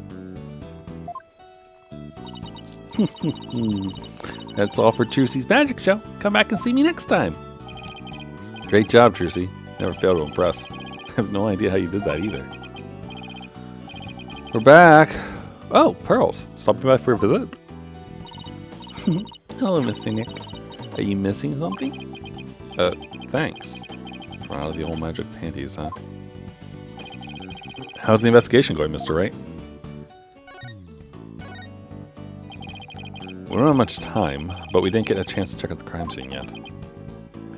That's all for Trucy's Magic Show. Come back and see me next time. Great job, Trucy. Never failed to impress. I have no idea how you did that either. We're back. Oh, Pearls. Stopping by for a visit? Hello, Mr. Nick. Are you missing something? Thanks. We're out of the old magic panties, huh? How's the investigation going, Mr. Wright? We don't have much time, but we didn't get a chance to check out the crime scene yet.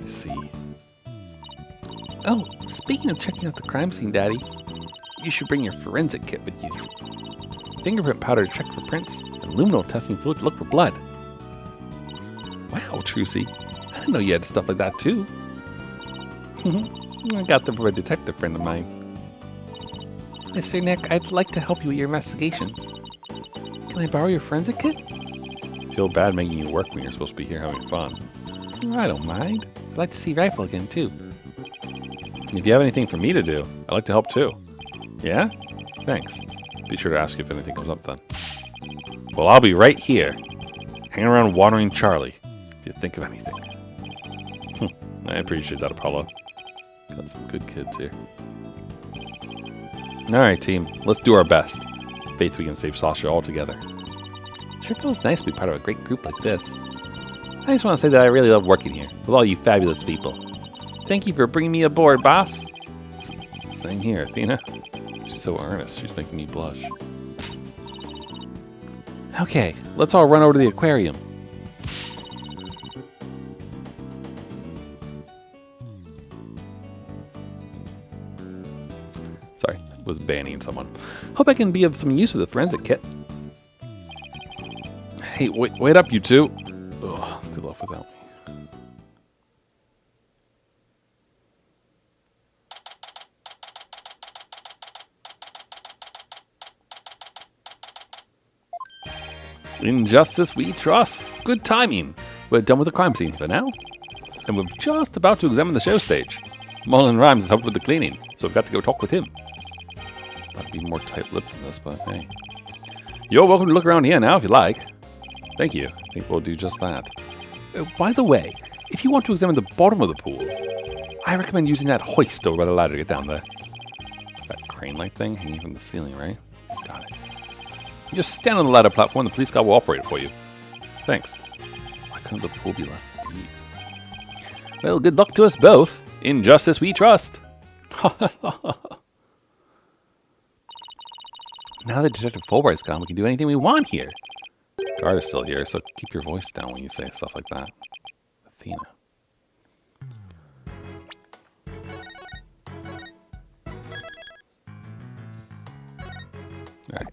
I see. Oh, speaking of checking out the crime scene, Daddy, you should bring your forensic kit with you. Fingerprint powder to check for prints, and luminol testing fluid to look for blood. Wow, Trucy. I didn't know you had stuff like that, too. I got them from a detective friend of mine. Mr. Nick, I'd like to help you with your investigation. Can I borrow your forensic kit? I feel bad making you work when you're supposed to be here having fun. I don't mind. I'd like to see Rifle again, too. If you have anything for me to do, I'd like to help, too. Yeah? Thanks. Be sure to ask if anything comes up then. Well, I'll be right here, hanging around watering Charlie, if you think of anything. I appreciate that, Apollo. Got some good kids here. Alright, team. Let's do our best. Faith we can save Sasha all together. Sure feels nice to be part of a great group like this. I just want to say that I really love working here with all you fabulous people. Thank you for bringing me aboard, boss. Same here, Athena. She's so earnest, she's making me blush. Okay, let's all run over to the aquarium. Sorry, was banning someone. Hope I can be of some use with the forensic kit. Hey, wait up, you two. Ugh, good luck without me. In justice we trust. Good timing. We're done with the crime scene for now. And we're just about to examine the show stage. Mullen Rhymes is helping with the cleaning, so we've got to go talk with him. I'd be more tight-lipped than this, but hey. You're welcome to look around here now if you like. Thank you. I think we'll do just that. By the way, if you want to examine the bottom of the pool, I recommend using that hoist over by the ladder to get down there. That crane-like thing hanging from the ceiling, right? Got it. You just stand on the ladder platform and the police car will operate it for you. Thanks. Why couldn't the pool be less deep? Well, good luck to us both. In justice we trust. Now that Detective Fulbright's gone, we can do anything we want here. Guard is still here, so keep your voice down when you say stuff like that. Athena. Alright.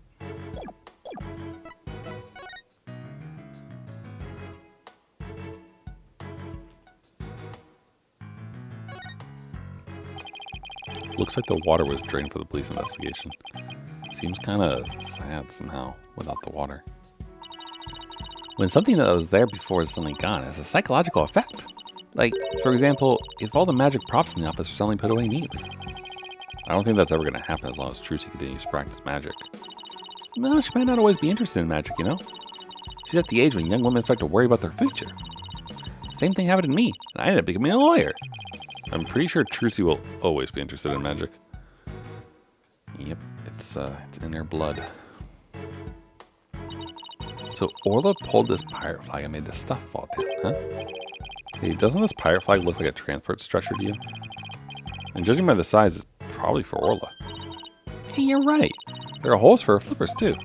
Looks like the water was drained for the police investigation. Seems kind of sad somehow without the water. When something that was there before is suddenly gone, it has a psychological effect. Like, for example, if all the magic props in the office are suddenly put away neatly. I don't think that's ever going to happen as long as Trucy continues to practice magic. No, she might not always be interested in magic, you know? She's at the age when young women start to worry about their future. Same thing happened to me, and I ended up becoming a lawyer. I'm pretty sure Trucy will always be interested in magic. Yep, it's in their blood. So Orla pulled this pirate flag and made the stuff fall down, huh? Hey, doesn't this pirate flag look like a transport stretcher to you? And judging by the size, it's probably for Orla. Hey, you're right. There are holes for her flippers, too.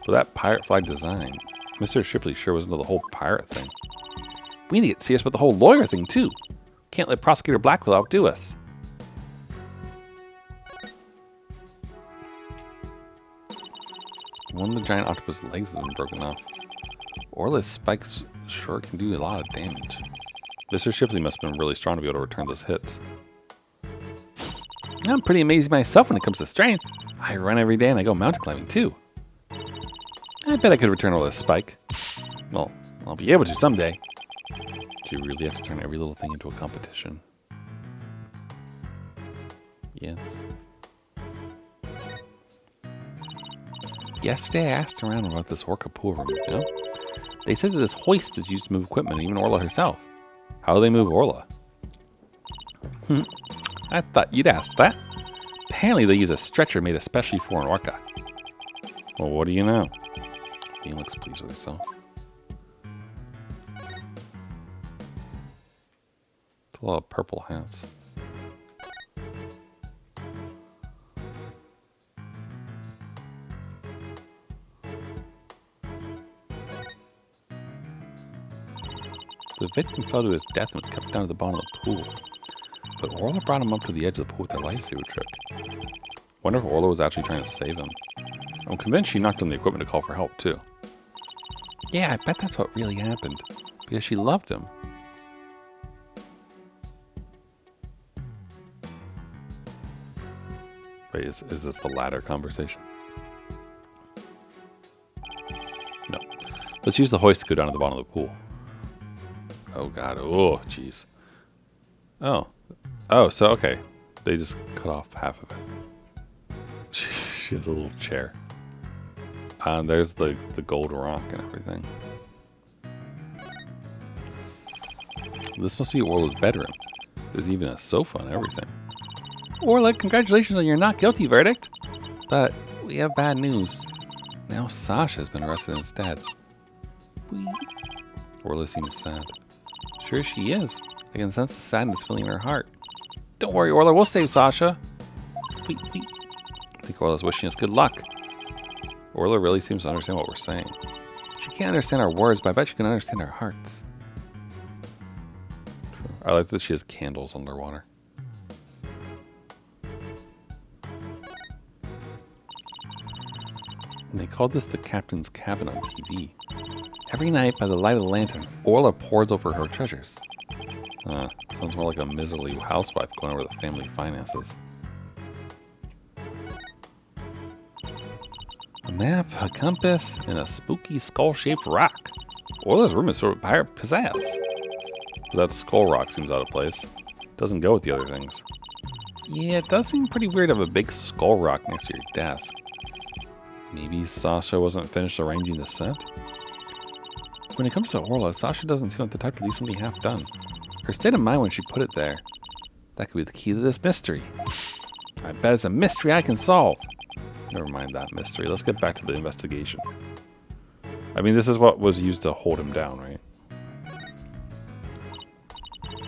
But that pirate flag design, Mr. Shipley sure was into the whole pirate thing. We need to get serious about the whole lawyer thing, too. Can't let Prosecutor Blackquill outdo us. One of the giant octopus legs has been broken off. Orla's spikes sure can do a lot of damage. Mr. Shipley must have been really strong to be able to return those hits. I'm pretty amazing myself when it comes to strength. I run every day and I go mountain climbing too. I bet I could return Orla's spike. Well, I'll be able to someday. Do you really have to turn every little thing into a competition? Yes. Yesterday I asked around about this Orca pool room, you know? They said that this hoist is used to move equipment, even Orla herself. How do they move Orla? I thought you'd ask that. Apparently they use a stretcher made especially for an orca. Well, what do you know? Dean looks pleased with herself. A lot of purple hats. The victim fell to his death and was kept down to the bottom of the pool. But Orla brought him up to the edge of the pool with her lifesaver trick. Wonder if Orla was actually trying to save him. I'm convinced she knocked on the equipment to call for help, too. Yeah, I bet that's what really happened. Because she loved him. Wait, is this the latter conversation? No. Let's use the hoist to go down to the bottom of the pool. Oh, God. Oh, jeez. Oh. Oh, so, okay. They just cut off half of it. She has a little chair. There's the gold rock and everything. This must be Orla's bedroom. There's even a sofa and everything. Orla, congratulations on your not guilty verdict. But we have bad news. Now Sasha's been arrested instead. Orla seems sad. Sure she is. I can sense the sadness filling in her heart. Don't worry, Orla, we'll save Sasha. I think Orla's wishing us good luck. Orla really seems to understand what we're saying. She can't understand our words, but I bet she can understand our hearts. True. I like that she has candles underwater. And they called this the captain's cabin on TV. Every night, by the light of the lantern, Orla pours over her treasures. Sounds more like a miserly housewife going over the family finances. A map, a compass, and a spooky skull-shaped rock. Orla's room is sort of pirate pizzazz. But that skull rock seems out of place. Doesn't go with the other things. Yeah, it does seem pretty weird to have a big skull rock next to your desk. Maybe Sasha wasn't finished arranging the set? When it comes to Orla, Sasha doesn't seem like the type to leave something half done. Her state of mind when she put it there. That could be the key to this mystery. I bet it's a mystery I can solve. Never mind that mystery. Let's get back to the investigation. I mean, this is what was used to hold him down, right?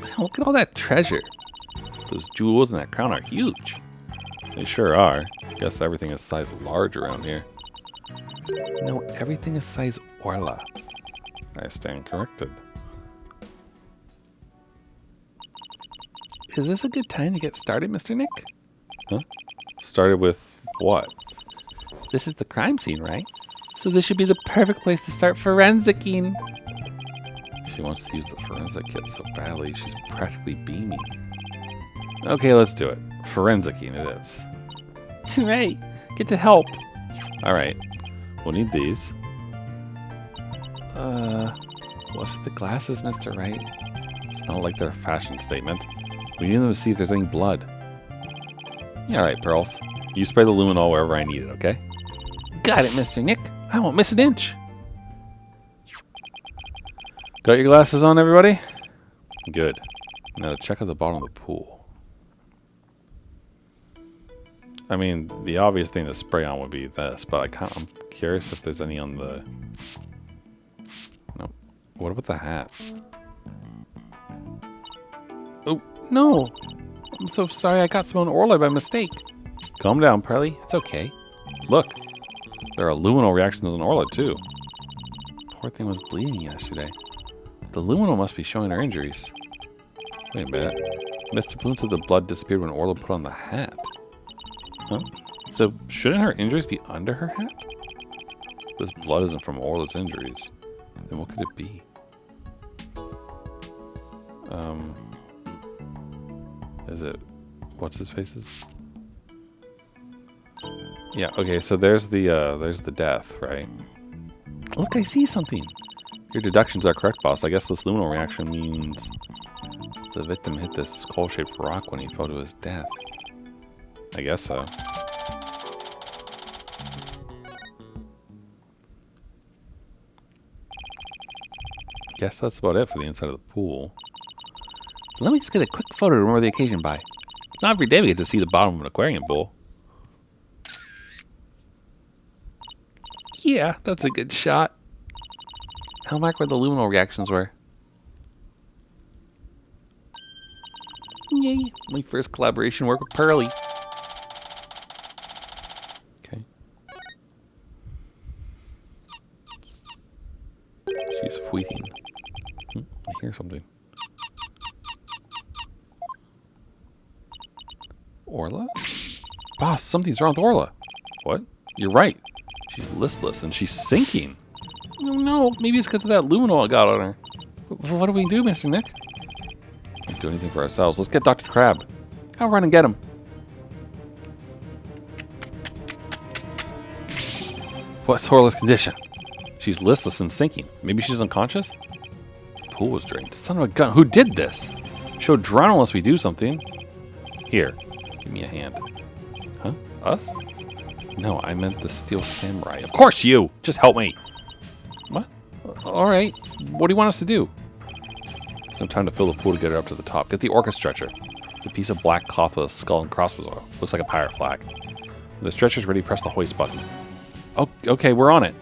Man, look at all that treasure. Those jewels and that crown are huge. They sure are. Guess everything is size large around here. No, everything is size Orla. I stand corrected. Is this a good time to get started, Mr. Nick? Huh? Started with what? This is the crime scene, right? So this should be the perfect place to start forensicing. She wants to use the forensic kit so badly, she's practically beaming. Okay, let's do it. Forensicing it is. Right, get to help. Alright, we'll need these. What's with the glasses, Mr. Wright? It's not like they're a fashion statement. We need them to see if there's any blood. Yeah, alright, Pearls. You spray the luminol wherever I need it, okay? Got it, Mr. Nick. I won't miss an inch. Got your glasses on, everybody? Good. Now check out the bottom of the pool. I mean, the obvious thing to spray on would be this, but I'm curious if there's any on the... No. What about the hat? Oh, no! I'm so sorry, I got some on Orla by mistake. Calm down, Pearly. It's okay. Look, there are luminal reactions on Orla, too. Poor thing was bleeding yesterday. The luminal must be showing her injuries. Wait a minute. Mr. Bloom said the blood disappeared when Orla put on the hat. Huh? So, shouldn't her injuries be under her hat? This blood isn't from Orla's injuries. Then what could it be? Is it... What's his face's? Yeah, okay, so there's the death, right? Look, I see something! Your deductions are correct, boss. I guess this luminal reaction means the victim hit this skull-shaped rock when he fell to his death. I guess so. Guess that's about it for the inside of the pool. Let me just get a quick photo to remember the occasion by. It's not every day we get to see the bottom of an aquarium bowl. Yeah, that's a good shot. How back where the luminal reactions were. Yay, my first collaboration work with Pearly. Okay. She's fleeting. I hear something. Orla? Boss, something's wrong with Orla. What? You're right. She's listless and she's sinking. Oh no, maybe it's because of that luminol I got on her. What do we do, Mr. Nick? Can't do anything for ourselves. Let's get Dr. Crab. I'll run and get him. What's Orla's condition? She's listless and sinking. Maybe she's unconscious? The pool was drained. Son of a gun. Who did this? She'll drown unless we do something. Here, give me a hand. Huh? Us? No, I meant the Steel Samurai. Of course you! Just help me. What? Alright. What do you want us to do? There's no time to fill the pool to get her up to the top. Get the Orca stretcher. It's a piece of black cloth with a skull and crossbones on it. Looks like a pirate flag. When the stretcher's ready, press the hoist button. Oh, okay, we're on it.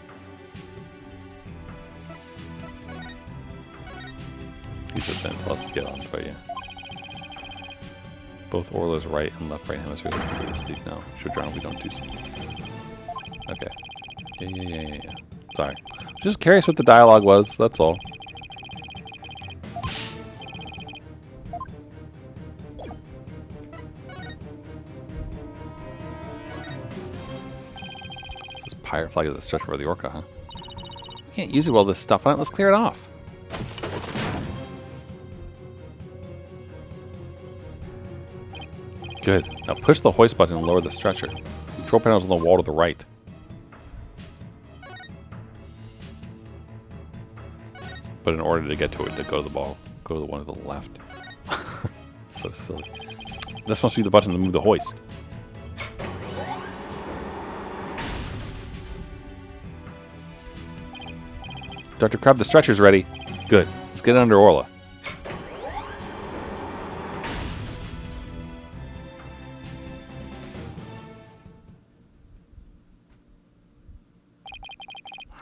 He's just gonna tell us to get on, but yeah. Both Orla's right and left hemispheres are completely asleep now. Should drown if we don't do something. Okay. Yeah. Sorry. Just curious what the dialogue was, that's all. This pirate flag is a stretcher for the Orca, huh? We can't use it with all this stuff on it. Let's clear it off. Good. Now push the hoist button and lower the stretcher. Control panel's on the wall to the right. But in order to get to it, to go to the ball, go to the one to the left. So silly. This must be the button to move the hoist. Dr. Crab, the stretcher's ready. Good. Let's get it under Orla.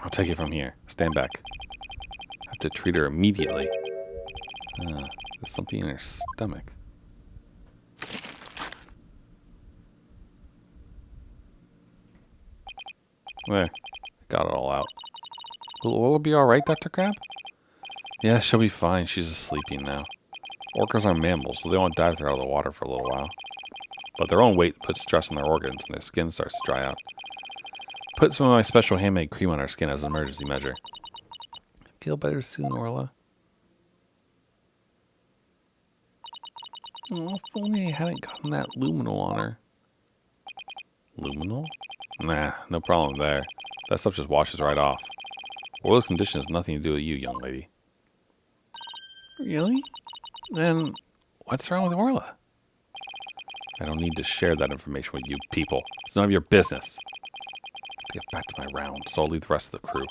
I'll take it from here. Stand back. I have to treat her immediately. There's something in her stomach. There. Got it all out. Will Orla be alright, Dr. Crab? Yeah, she'll be fine. She's just sleeping now. Orcas are mammals, so they won't die if they're out of the water for a little while. But their own weight puts stress on their organs, and their skin starts to dry out. Put some of my special handmade cream on her skin as an emergency measure. Feel better soon, Orla. Oh, if only I hadn't gotten that luminol on her. Luminol? Nah, no problem there. That stuff just washes right off. Orla's condition has nothing to do with you, young lady. Really? Then what's wrong with Orla? I don't need to share that information with you people. It's none of your business. Get back to my round, so I'll leave the rest of the crew.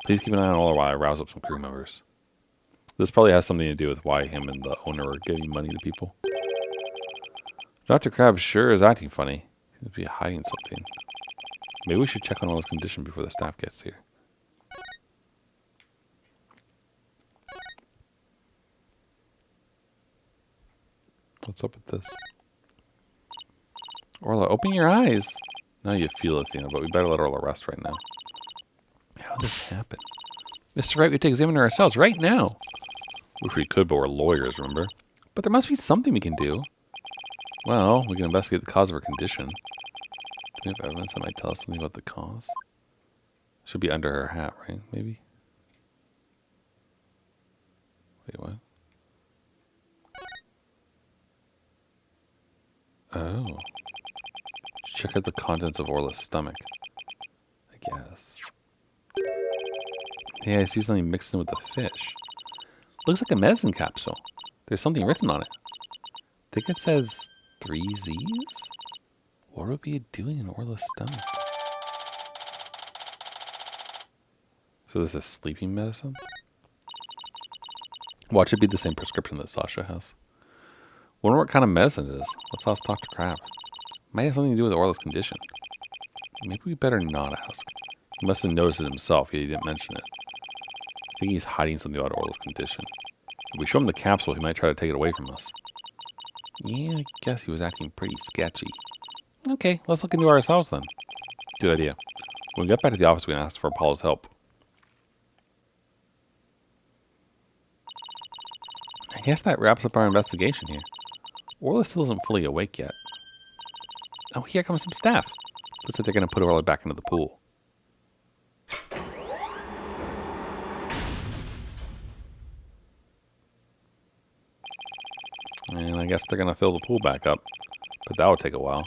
Please keep an eye on Orla while I rouse up some crew members. This probably has something to do with why him and the owner are giving money to people. Dr. Crab sure is acting funny. He seems to be hiding something. Maybe we should check on all his condition before the staff gets here. What's up with this? Orla, open your eyes. Now you feel Athena, but we better let Orla rest right now. How did this happen? Mr. Wright, we have to examine her ourselves right now. Wish we could, but we're lawyers, remember? But there must be something we can do. Well, we can investigate the cause of her condition. Do we have evidence that might tell us something about the cause? Should be under her hat, right? Maybe? Wait, what? Oh. Check out the contents of Orla's stomach. I guess. Yeah, I see something mixed in with the fish. Looks like a medicine capsule. There's something written on it. I think it says 3 Z's? What would it be doing in Orla's stomach? So this is sleeping medicine? Watch it be the same prescription that Sasha has. Wonder what kind of medicine it is. Let's ask Dr. Crab. Might have something to do with Orla's condition. Maybe we better not ask. He must have noticed it himself, yet he didn't mention it. I think he's hiding something about Orla's condition. If we show him the capsule, he might try to take it away from us. Yeah, I guess he was acting pretty sketchy. Okay, let's look into it ourselves then. Good idea. When we get back to the office, we can ask for Apollo's help. I guess that wraps up our investigation here. Orla still isn't fully awake yet. Oh, here comes some staff. Looks like they're going to put Orla back into the pool. And I guess they're going to fill the pool back up. But that would take a while.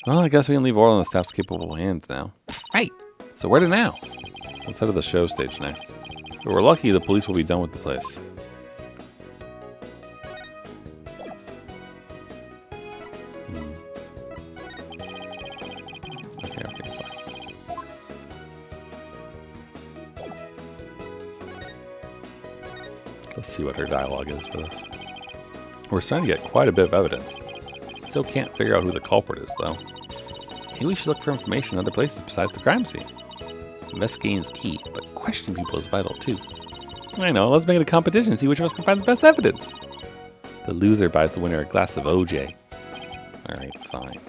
Well, I guess we can leave Orla in the staff's capable hands now. Right. So where to now? Let's head to the show stage next. If we're lucky, the police will be done with the place. Let's see what her dialogue is for this. We're starting to get quite a bit of evidence. Still can't figure out who the culprit is, though. Maybe we should look for information in other places besides the crime scene. Investigating is key, but questioning people is vital, too. I know, let's make it a competition and see which of us can find the best evidence. The loser buys the winner a glass of OJ. Alright, fine.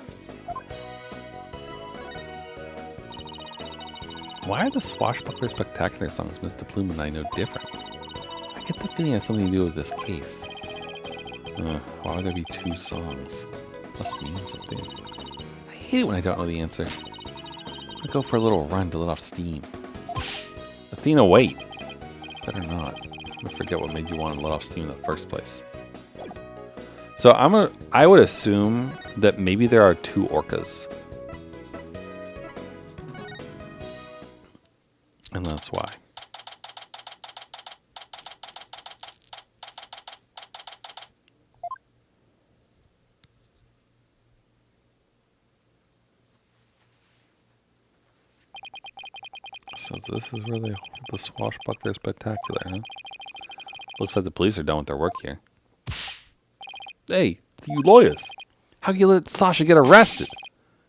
Why are the Swashbuckler Spectacular songs Mr. Plume and I know different? I get the feeling it has something to do with this case. Why would there be 2 songs? Must mean something. I hate it when I don't know the answer. I go for a little run to let off steam. Athena, wait! Better not. I'm gonna forget what made you want to let off steam in the first place. So I would assume that maybe there are 2 orcas. And that's why. So this is where they hold the Swashbuckler Spectacular, huh? Looks like the police are done with their work here. Hey, it's you lawyers. How can you let Sasha get arrested?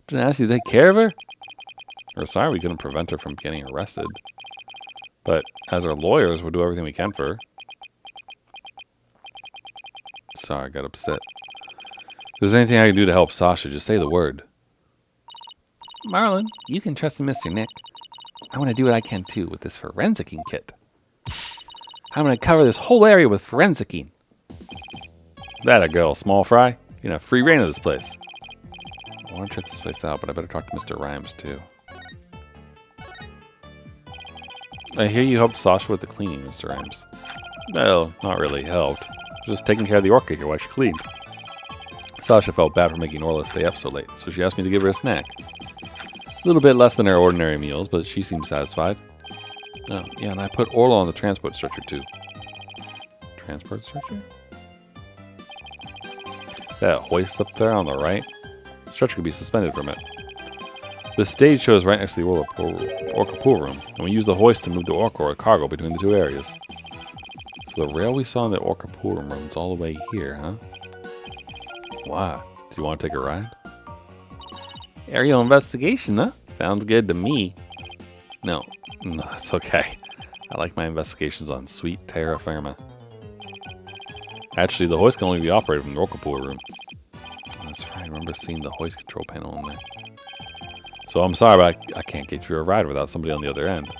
Didn't I ask you to take care of her? We're sorry we couldn't prevent her from getting arrested. But as our lawyers, we'll do everything we can for her. Sorry, I got upset. If there's anything I can do to help Sasha, just say the word. Marlon, you can trust in Mr. Nick. I'm going to do what I can too with this forensicing kit. I'm going to cover this whole area with forensicing. That a girl, small fry. You're going to have free reign of this place. I want to check this place out, but I better talk to Mr. Rhymes too. I hear you helped Sasha with the cleaning, Mr. Rhymes. Well, not really helped. Just taking care of the orca here while she cleaned. Sasha felt bad for making Orla stay up so late, so she asked me to give her a snack. A little bit less than her ordinary meals, but she seemed satisfied. Oh, yeah, and I put Orla on the transport stretcher too. Transport stretcher? That hoist up there on the right? The stretcher could be suspended for a minute. The stage show is right next to the Orca pool room, and we use the hoist to move the orca or cargo between the 2 areas. So the rail we saw in the Orca pool room runs all the way here, huh? Why? Do you want to take a ride? Aerial investigation, huh? Sounds good to me. No, that's okay. I like my investigations on sweet terra firma. Actually, the hoist can only be operated from the Orca pool room. That's right, I remember seeing the hoist control panel in there. So I'm sorry, but I can't get you a ride without somebody on the other end.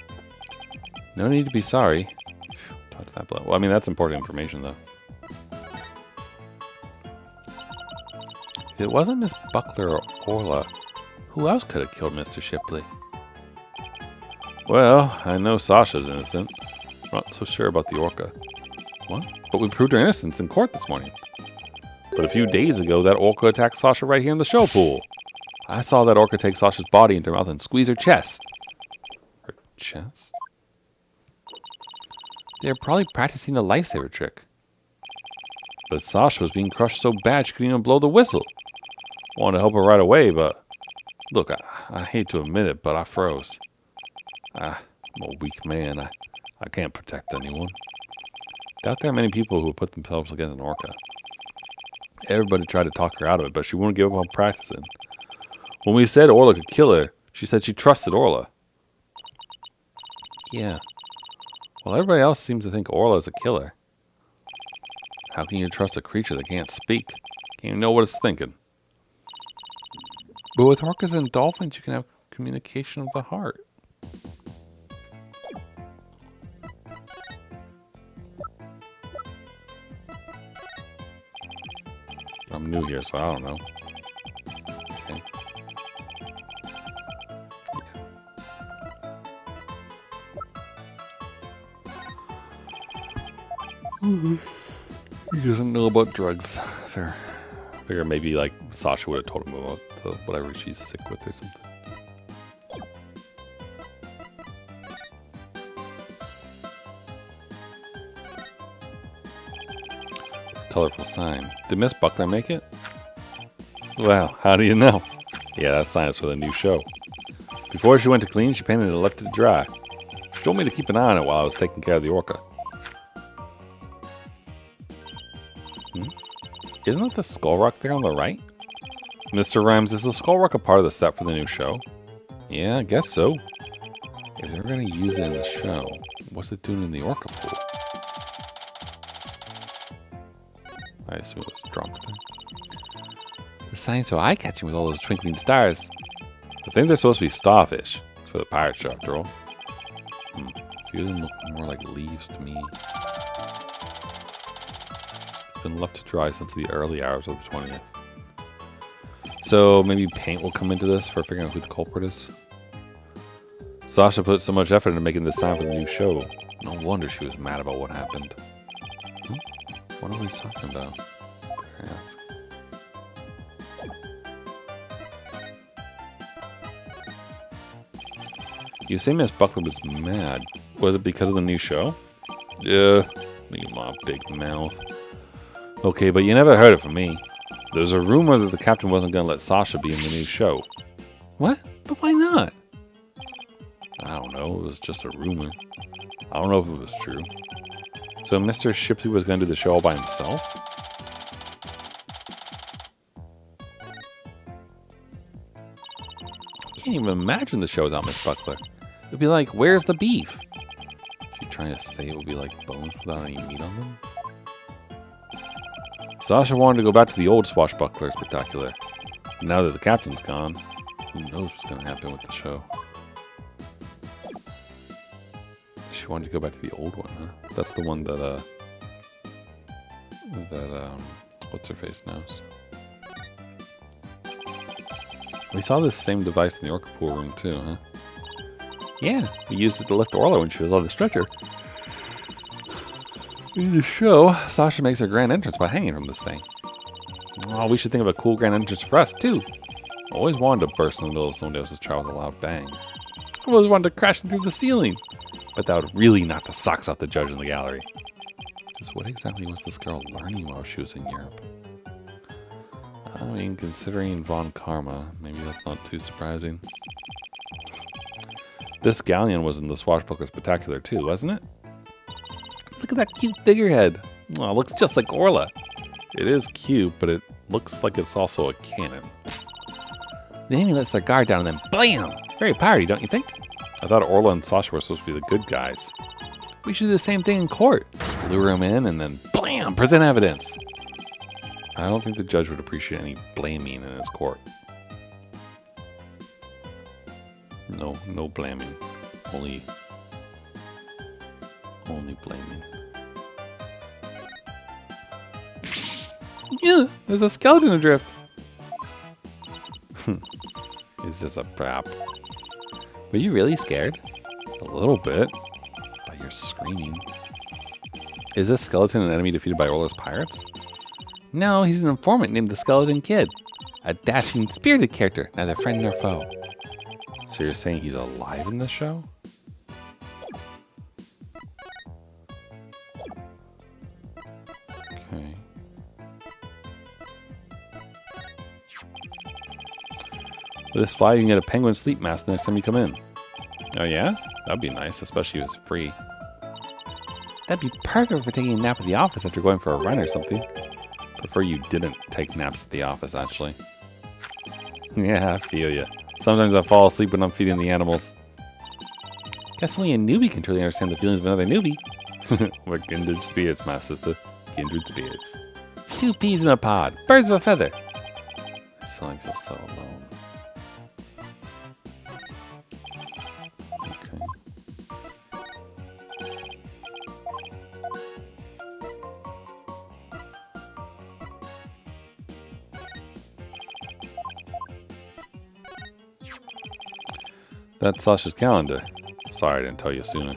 No need to be sorry. Phew, talk to that blow. Well, I mean, that's important information, though. If it wasn't Miss Buckler or Orla, who else could have killed Mr. Shipley? Well, I know Sasha's innocent. I'm not so sure about the Orca. What? But we proved her innocence in court this morning. But a few days ago, that Orca attacked Sasha right here in the show pool. I saw that Orca take Sasha's body into her mouth and squeeze her chest. Her chest? They're probably practicing the lifesaver trick. But Sasha was being crushed so bad she couldn't even blow the whistle. Wanted to help her right away, but... Look, I hate to admit it, but I froze. I'm a weak man. I can't protect anyone. Doubt there are many people who would put themselves against an Orca. Everybody tried to talk her out of it, but she wouldn't give up on practicing. When we said Orla could kill her, she said she trusted Orla. Yeah. Well, everybody else seems to think Orla is a killer. How can you trust a creature that can't speak? Can't even know what it's thinking. But with orcas and dolphins, you can have communication of the heart. I'm new here, so I don't know. Okay. He doesn't know about drugs. Fair. Figure maybe like Sasha would have told him about whatever she's sick with or something. Colorful sign. Did Miss Buckler make it? Well, how do you know? Yeah, that sign is for the new show. Before she went to clean, she painted it and left it to dry. She told me to keep an eye on it while I was taking care of the Orca. Isn't it the skull rock there on the right? Mr. Rhymes, is the skull rock a part of the set for the new show? Yeah, I guess so. If they're going to use it in the show, what's it doing in the Orca pool? I assume it was drunk then. The sign's so eye-catching with all those twinkling stars. I think they're supposed to be starfish. It's for the pirate show, after all. A few of them look more like leaves to me. It's been left to dry since the early hours of the 20th. So maybe paint will come into this for figuring out who the culprit is. Sasha put so much effort into making this sign for the new show. No wonder she was mad about what happened. What are we talking about? Yes. You say Miss Buckler was mad. Was it because of the new show? Yeah, look at my big mouth. Okay, but you never heard it from me. There's a rumor that the captain wasn't going to let Sasha be in the new show. What? But why not? I don't know. It was just a rumor. I don't know if it was true. So Mr. Shipley was going to do the show all by himself? I can't even imagine the show without Miss Buckler. It'd be like, where's the beef? She trying to say it would be like bones without any meat on them? Sasha wanted to go back to the old Swashbuckler Spectacular. But now that the captain's gone, who knows what's going to happen with the show? She wanted to go back to the old one, huh? That's the one that, what's-her-face knows. We saw this same device in the Orca pool room, too, huh? Yeah, we used it to lift Orla when she was on the stretcher. In the show, Sasha makes her grand entrance by hanging from this thing. Oh, we should think of a cool grand entrance for us, too. Always wanted to burst in the middle of somebody else's child with a loud bang. I always wanted to crash through the ceiling. But that would really knock the socks off the judge in the gallery. Just what exactly was this girl learning while she was in Europe? I mean, considering Von Karma, maybe that's not too surprising. This galleon was in the Swashbuckler Spectacular too, wasn't it? Look at that cute figurehead. Oh, it looks just like Orla. It is cute, but it looks like it's also a cannon. The enemy lets their guard down and then blam! Very piratey, don't you think? I thought Orla and Sasha were supposed to be the good guys. We should do the same thing in court. Lure him in and then blam! Present evidence. I don't think the judge would appreciate any blaming in his court. No blaming. Only blaming. Yeah, there's a skeleton adrift. It's just a prop. Were you really scared? A little bit. But you're screaming. Is this skeleton an enemy defeated by Orla's pirates? No, he's an informant named the Skeleton Kid. A dashing, spirited character, neither friend nor foe. So you're saying he's alive in this show? Okay. With this fly, you can get a penguin sleep mask the next time you come in. Oh yeah? That'd be nice, especially if it's free. That'd be perfect for taking a nap at the office after going for a run or something. Prefer you didn't take naps at the office, actually. Yeah, I feel ya. Sometimes I fall asleep when I'm feeding the animals. Guess only a newbie can truly understand the feelings of another newbie. We're kindred spirits, my sister. Kindred spirits. 2 peas in a pod, birds of a feather. I suddenly feel so alone. Okay. That's Sasha's calendar. Sorry I didn't tell you sooner.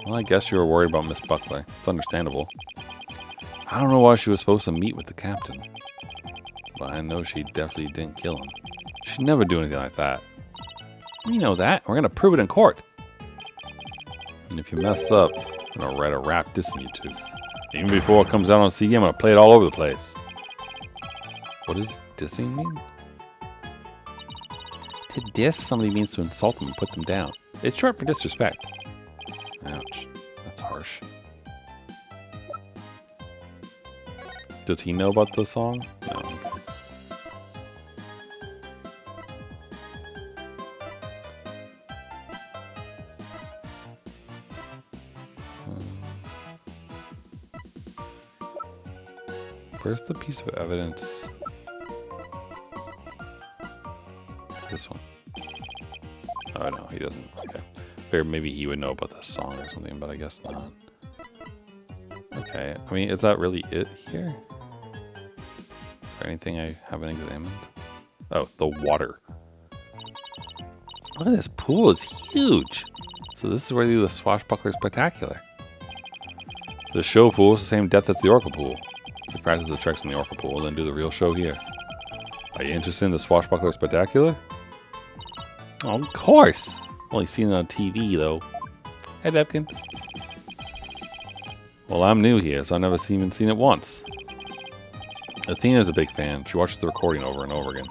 Well, I guess you were worried about Miss Buckler. It's understandable. I don't know why she was supposed to meet with the captain. But I know she definitely didn't kill him. She'd never do anything like that. We know that. We're going to prove it in court. And if you mess up, I'm going to write a rap dissing you two. Even before it comes out on CD, I'm going to play it all over the place. What does dissing mean? To diss somebody means to insult them and put them down. It's short for disrespect. Ouch. That's harsh. Does he know about the song? No. Okay. Where's the piece of evidence? This one. Oh no, he doesn't. Okay. Figured maybe he would know about the song or something, but I guess not. Okay. I mean, is that really it here? Is there anything I haven't examined? Oh, the water. Look at this pool. It's huge. So this is where they do the Swashbuckler Spectacular. The show pool is the same depth as the Orca pool. We practice the tricks in the Orca pool, then do the real show here. Are you interested in the Swashbuckler Spectacular? Oh, of course. Only seen it on TV, though. Hey, Debkin. Well, I'm new here, so I've never even seen it once. Athena's a big fan. She watches the recording over and over again.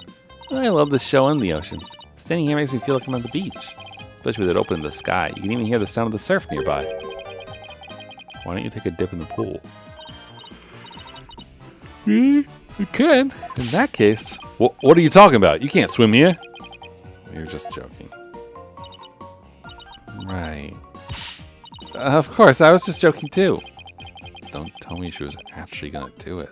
I love this show and the ocean. Standing here makes me feel like I'm on the beach. Especially with it open in the sky. You can even hear the sound of the surf nearby. Why don't you take a dip in the pool? You can. In that case. What are you talking about? You can't swim here. You're just joking. Right. Of course, I was just joking too. Don't tell me she was actually gonna do it.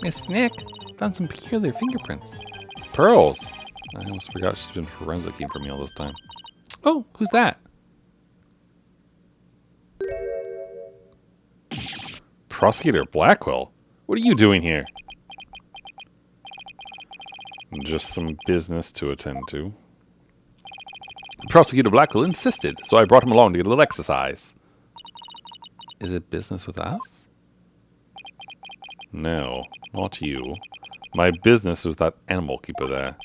Miss Nick found some peculiar fingerprints. Pearls! I almost forgot she's been forensicing for me all this time. Oh, who's that? Prosecutor Blackquill? What are you doing here? Just some business to attend to. Prosecutor Blackquill insisted, so I brought him along to get a little exercise. Is it business with us? No, not you. My business is with that animal keeper there.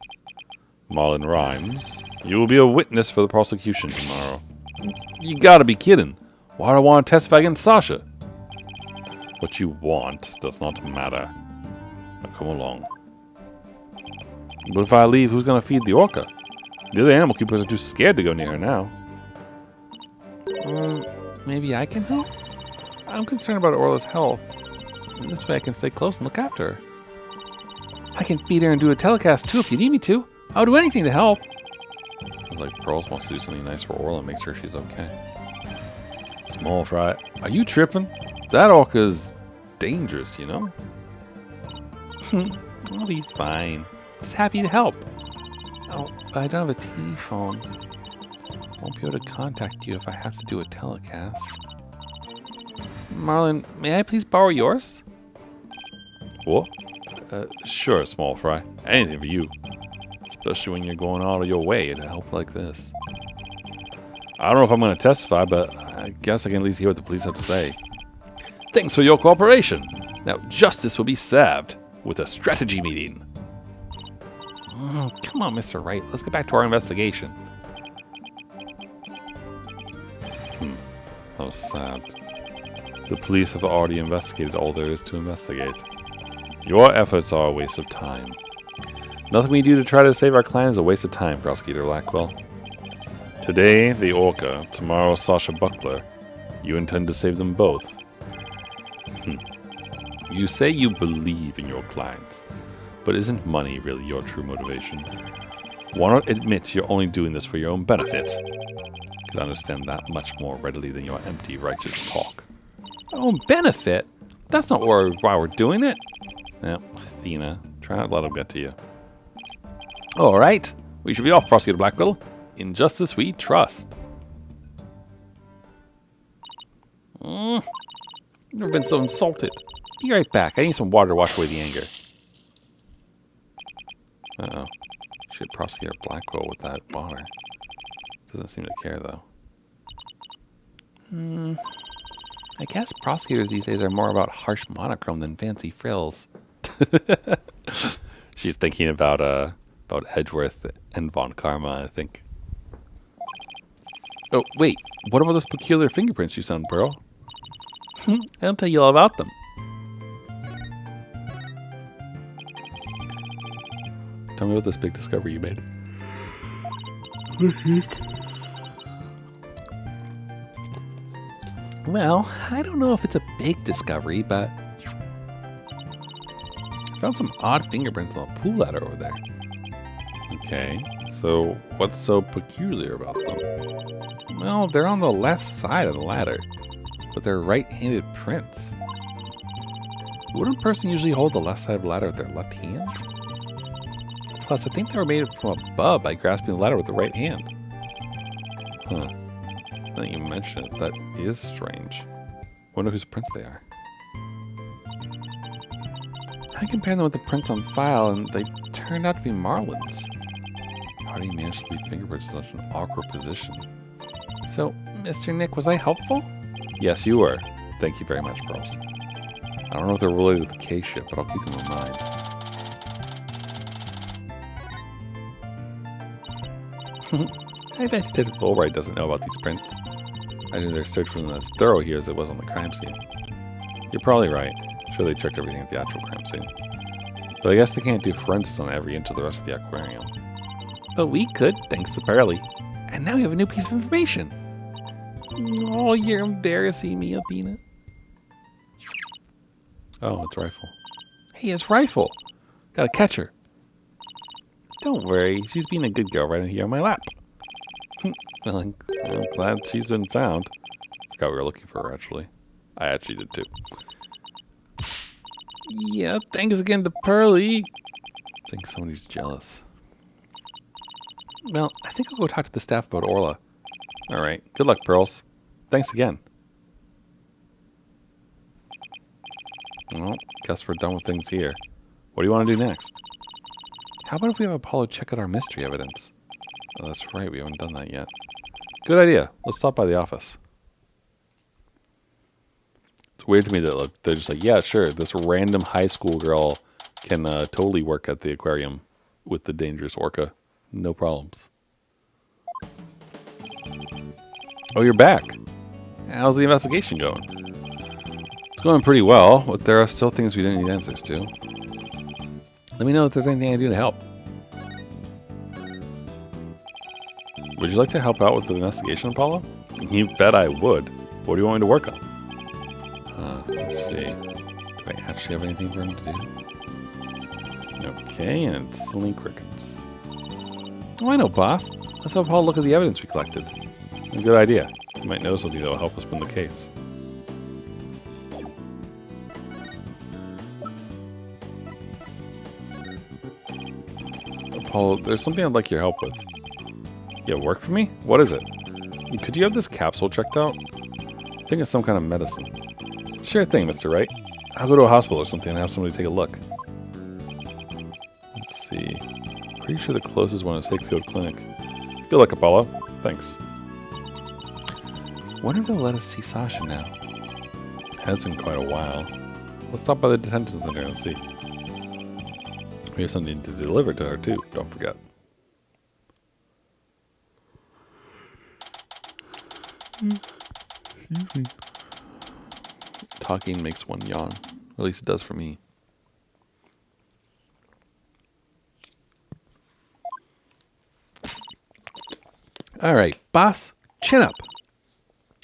Marlon Rhymes. You will be a witness for the prosecution tomorrow. You gotta be kidding. Why do I want to testify against Sasha? What you want does not matter. Now come along. But if I leave, who's gonna feed the orca? The other animal keepers are too scared to go near her now. maybe I can help? I'm concerned about Orla's health. And this way I can stay close and look after her. I can feed her and do a telecast too if you need me to. I'll do anything to help. Sounds like Pearls wants to do something nice for Orla and make sure she's okay. Small Fry, are you tripping? That Orca's dangerous, you know? I'll be fine. Just happy to help. Oh, but I don't have a telephone. Won't be able to contact you if I have to do a telecast. Marlin, may I please borrow yours? What? Sure, Small Fry. Anything for you. Especially when you're going out of your way to help like this. I don't know if I'm going to testify, but I guess I can at least hear what the police have to say. Thanks for your cooperation. Now justice will be served with a strategy meeting. Come on, Mr. Wright. Let's get back to our investigation. That was sad. The police have already investigated all there is to investigate. Your efforts are a waste of time. Nothing we do to try to save our client is a waste of time, Prosecutor Blackwell. Today, the Orca. Tomorrow, Sasha Buckler. You intend to save them both. You say you believe in your clients, but isn't money really your true motivation? Why not admit you're only doing this for your own benefit? Could understand that much more readily than your empty, righteous talk. Oh, benefit? That's not why we're doing it. Now, Athena, try not to let them get to you. All right. We should be off, Prosecutor Blackwell. In justice we trust. Never been so insulted. Be right back. I need some water to wash away the anger. Uh-oh. Should prosecute Blackwell with that water. Doesn't seem to care, though. I guess prosecutors these days are more about harsh monochrome than fancy frills. She's thinking about Edgeworth and Von Karma, I think. Oh, wait. What about those peculiar fingerprints you sent, Pearl? I'll tell you all about them. Tell me about this big discovery you made. Well, I don't know if it's a big discovery, but I found some odd fingerprints on the pool ladder over there. Okay, so what's so peculiar about them? Well, they're on the left side of the ladder, but they're right-handed prints. Wouldn't a person usually hold the left side of the ladder with their left hand? Plus, I think they were made from above by grasping the ladder with the right hand. Huh. Now that you mention it, that is strange. Wonder whose prints they are. I compared them with the prints on file, and they turned out to be Marlin's. How do you manage to leave fingerprints in such an awkward position? So, Mr. Nick, was I helpful? Yes, you were. Thank you very much, Pearls. I don't know if they're related to the case ship, but I'll keep them in mind. I bet Detective Fulbright doesn't know about these prints. I knew their search wasn't as thorough here as it was on the crime scene. You're probably right. Sure, they checked everything at the actual crime scene. But I guess they can't do forensics on every inch of the rest of the aquarium. But we could, thanks to Pearly. And now we have a new piece of information. Oh, you're embarrassing me, Athena. Oh, it's Rifle. Hey, it's Rifle. Gotta catch her. Don't worry, she's being a good girl right in here on my lap. Well, I'm glad she's been found. Forgot we were looking for her, actually. I actually did, too. Yeah, thanks again to Pearly. I think somebody's jealous. Well, I think I'll go talk to the staff about Orla. Alright, good luck, Pearls. Thanks again. Well, guess we're done with things here. What do you want to do next? How about if we have Apollo check out our mystery evidence? Oh, that's right, we haven't done that yet. Good idea. Let's stop by the office. It's weird to me that they're just like, yeah, sure, this random high school girl can totally work at the aquarium with the dangerous orca. No problems. Oh, you're back. How's the investigation going? It's going pretty well, but there are still things we didn't need answers to. Let me know if there's anything I can do to help. Would you like to help out with the investigation, Apollo? You bet I would. What do you want me to work on? Let's see. Do I actually have anything for him to do? Okay, and it's selling crickets. Oh, I know, boss. Let's have Paul look at the evidence we collected. A good idea. You might know something that will help us win the case. Paul, there's something I'd like your help with. You have work for me? What is it? Could you have this capsule checked out? I think it's some kind of medicine. Sure thing, Mr. Wright. I'll go to a hospital or something and have somebody take a look. Let's see. Pretty sure the closest one is Hakefield Clinic. Good luck, Apollo. Thanks. Wonder if they'll let us see Sasha now. Has been quite a while. Let's stop by the detention center and see. We have something to deliver to her too, don't forget. Excuse me. Talking makes one yawn. At least it does for me. Alright, boss, chin up.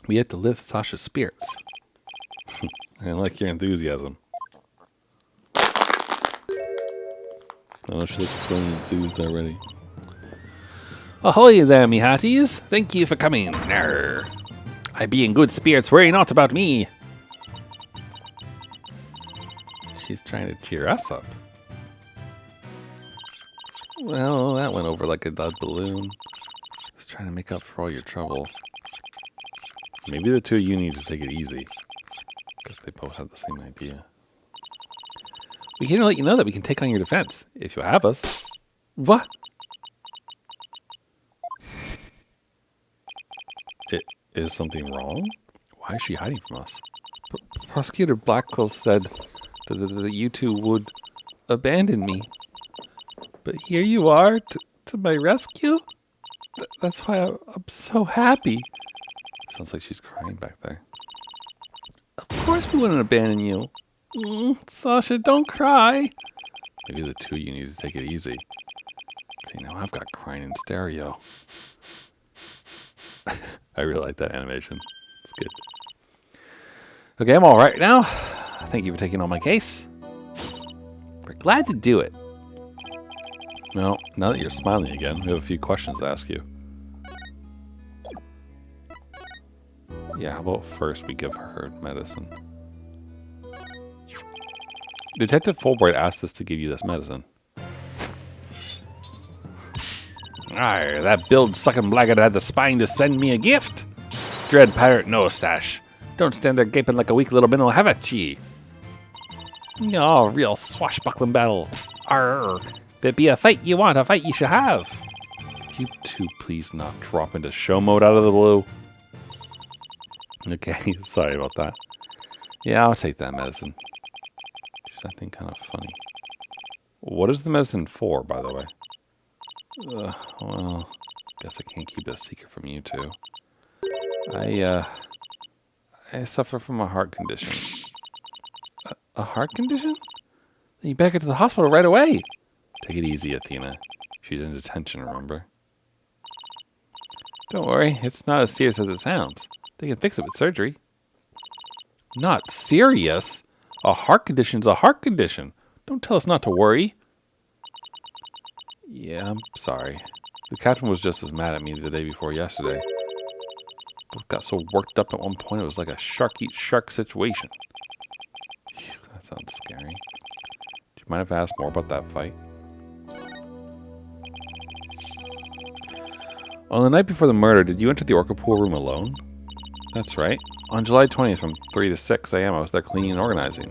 We have to lift Sasha's spirits. I like your enthusiasm. Oh, she looks really enthused already. Ahoy there, me hearties. Thank you for coming. Arr. I be in good spirits, worry not about me. She's trying to cheer us up. Well, that went over like a dud balloon. Just trying to make up for all your trouble. Maybe the two of you need to take it easy. Guess they both have the same idea. We came to let you know that we can take on your defense, if you have us. What? Is something wrong? Why is she hiding from us? Prosecutor Blackquill said that you two would abandon me. But here you are, to my rescue? That's why I'm so happy. Sounds like she's crying back there. Of course we wouldn't abandon you. Sasha, don't cry. Maybe the two of you need to take it easy. Okay, now I've got crying in stereo. I really like that animation. It's good. Okay, I'm all right now. Thank you for taking on my case. We're glad to do it. Well, now that you're smiling again, we have a few questions to ask you. Yeah, how about first we give her medicine? Detective Fulbright asked us to give you this medicine. Arr, that bilge-sucking blackguard had the spine to send me a gift. Dread pirate no sash. Don't stand there gaping like a weak little minnow, have it, ye? No, real swashbuckling battle. Arr, if it be a fight you want, a fight you shall have. You two please not drop into show mode out of the blue. Okay, sorry about that. Yeah, I'll take that medicine. She's acting kind of funny. What is the medicine for, by the way? Well, guess I can't keep it a secret from you two. I suffer from a heart condition. A heart condition? Then you better get to the hospital right away. Take it easy, Athena. She's in detention, remember? Don't worry, it's not as serious as it sounds. They can fix it with surgery. Not serious? A heart condition's a heart condition. Don't tell us not to worry. Yeah, I'm sorry. The captain was just as mad at me the day before yesterday. Both got so worked up at one point it was like a shark eat shark situation. Phew, that sounds scary. Do you mind if I ask more about that fight? On the night before the murder, did you enter the Orca pool room alone? That's right. On July 20th from 3 to 6 a.m. I was there cleaning and organizing.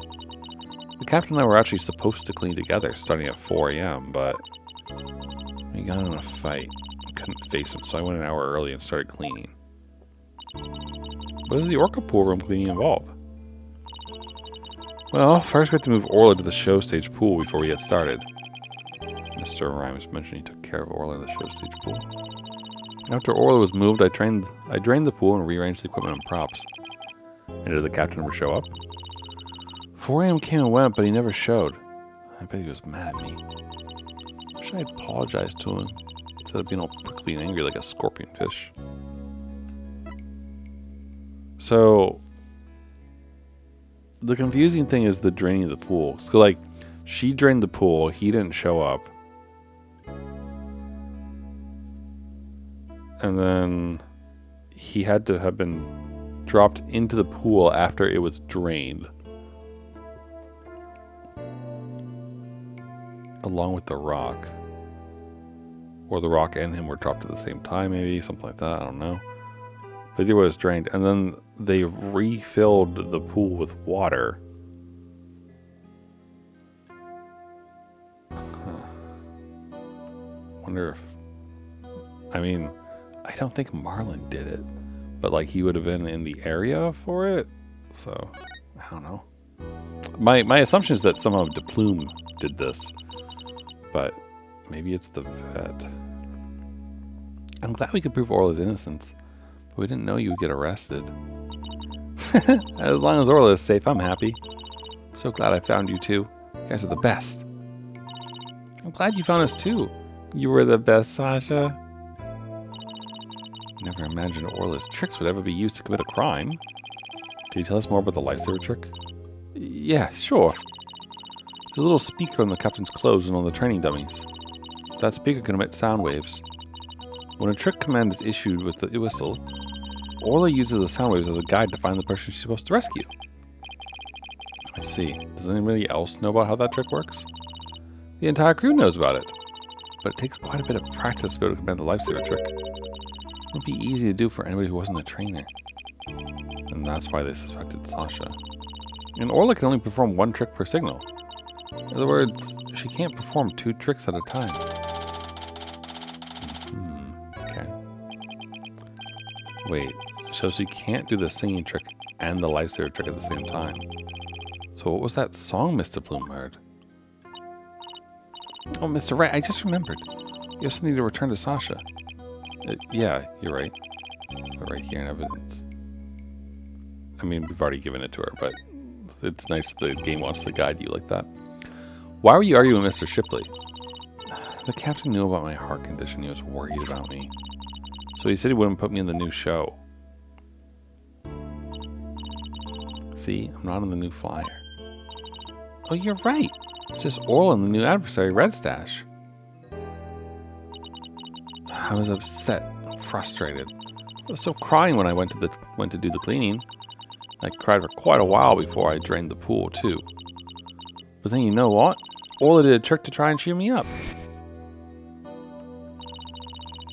The captain and I were actually supposed to clean together starting at 4 a.m., but we got in a fight. I couldn't face him, so I went an hour early and started cleaning. What does the Orca pool room cleaning involve? Well, first we have to move Orla to the show stage pool before we get started. Mr. Rhymes mentioned he took care of Orla in the show stage pool. After Orla was moved, I drained the pool and rearranged the equipment and props. And did the captain ever show up? 4 a.m. came and went, but he never showed. I bet he was mad at me. Wish I had apologized to him instead of being all prickly and angry like a scorpion fish. So the confusing thing is the draining of the pool. So like, she drained the pool, he didn't show up. And then he had to have been dropped into the pool after it was drained. Along with the rock. Or the rock and him were dropped at the same time, maybe, something like that, I don't know. But either way, it was drained. And then they refilled the pool with water. Wonder if... I mean, I don't think Marlon did it. But, like, he would have been in the area for it. So, I don't know. My assumption is that somehow DePlume did this. But maybe it's the vet. I'm glad we could prove Orla's innocence. But we didn't know you would get arrested. As long as Orla is safe, I'm happy. So glad I found you too. You guys are the best. I'm glad you found us too. You were the best, Sasha. Never imagined Orla's tricks would ever be used to commit a crime. Can you tell us more about the lifesaver trick? Yeah, sure. There's a little speaker on the captain's clothes and on the training dummies. That speaker can emit sound waves. When a trick command is issued with the whistle, Orla uses the sound waves as a guide to find the person she's supposed to rescue. I see. Does anybody else know about how that trick works? The entire crew knows about it. But it takes quite a bit of practice to be able to command the lifesaver trick. It would be easy to do for anybody who wasn't a trainer. And that's why they suspected Sasha. And Orla can only perform one trick per signal. In other words, she can't perform 2 tricks at a time. Okay. Wait, so she can't do the singing trick and the lifesaver trick at the same time. So what was that song Mr. Plume heard? Oh, Mr. Wright, I just remembered. You also need to return to Sasha. Yeah, you're right. But right here in evidence. I mean, we've already given it to her, but it's nice the game wants to guide you like that. Why were you arguing with Mr. Shipley? The captain knew about my heart condition. He was worried about me. So he said he wouldn't put me in the new show. See, I'm not on the new flyer. Oh, you're right. It's just Orla and the new adversary, Red Stash. I was upset and frustrated. I was still crying when I went to do the cleaning. I cried for quite a while before I drained the pool, too. But then you know what? Orla did a trick to try and cheer me up.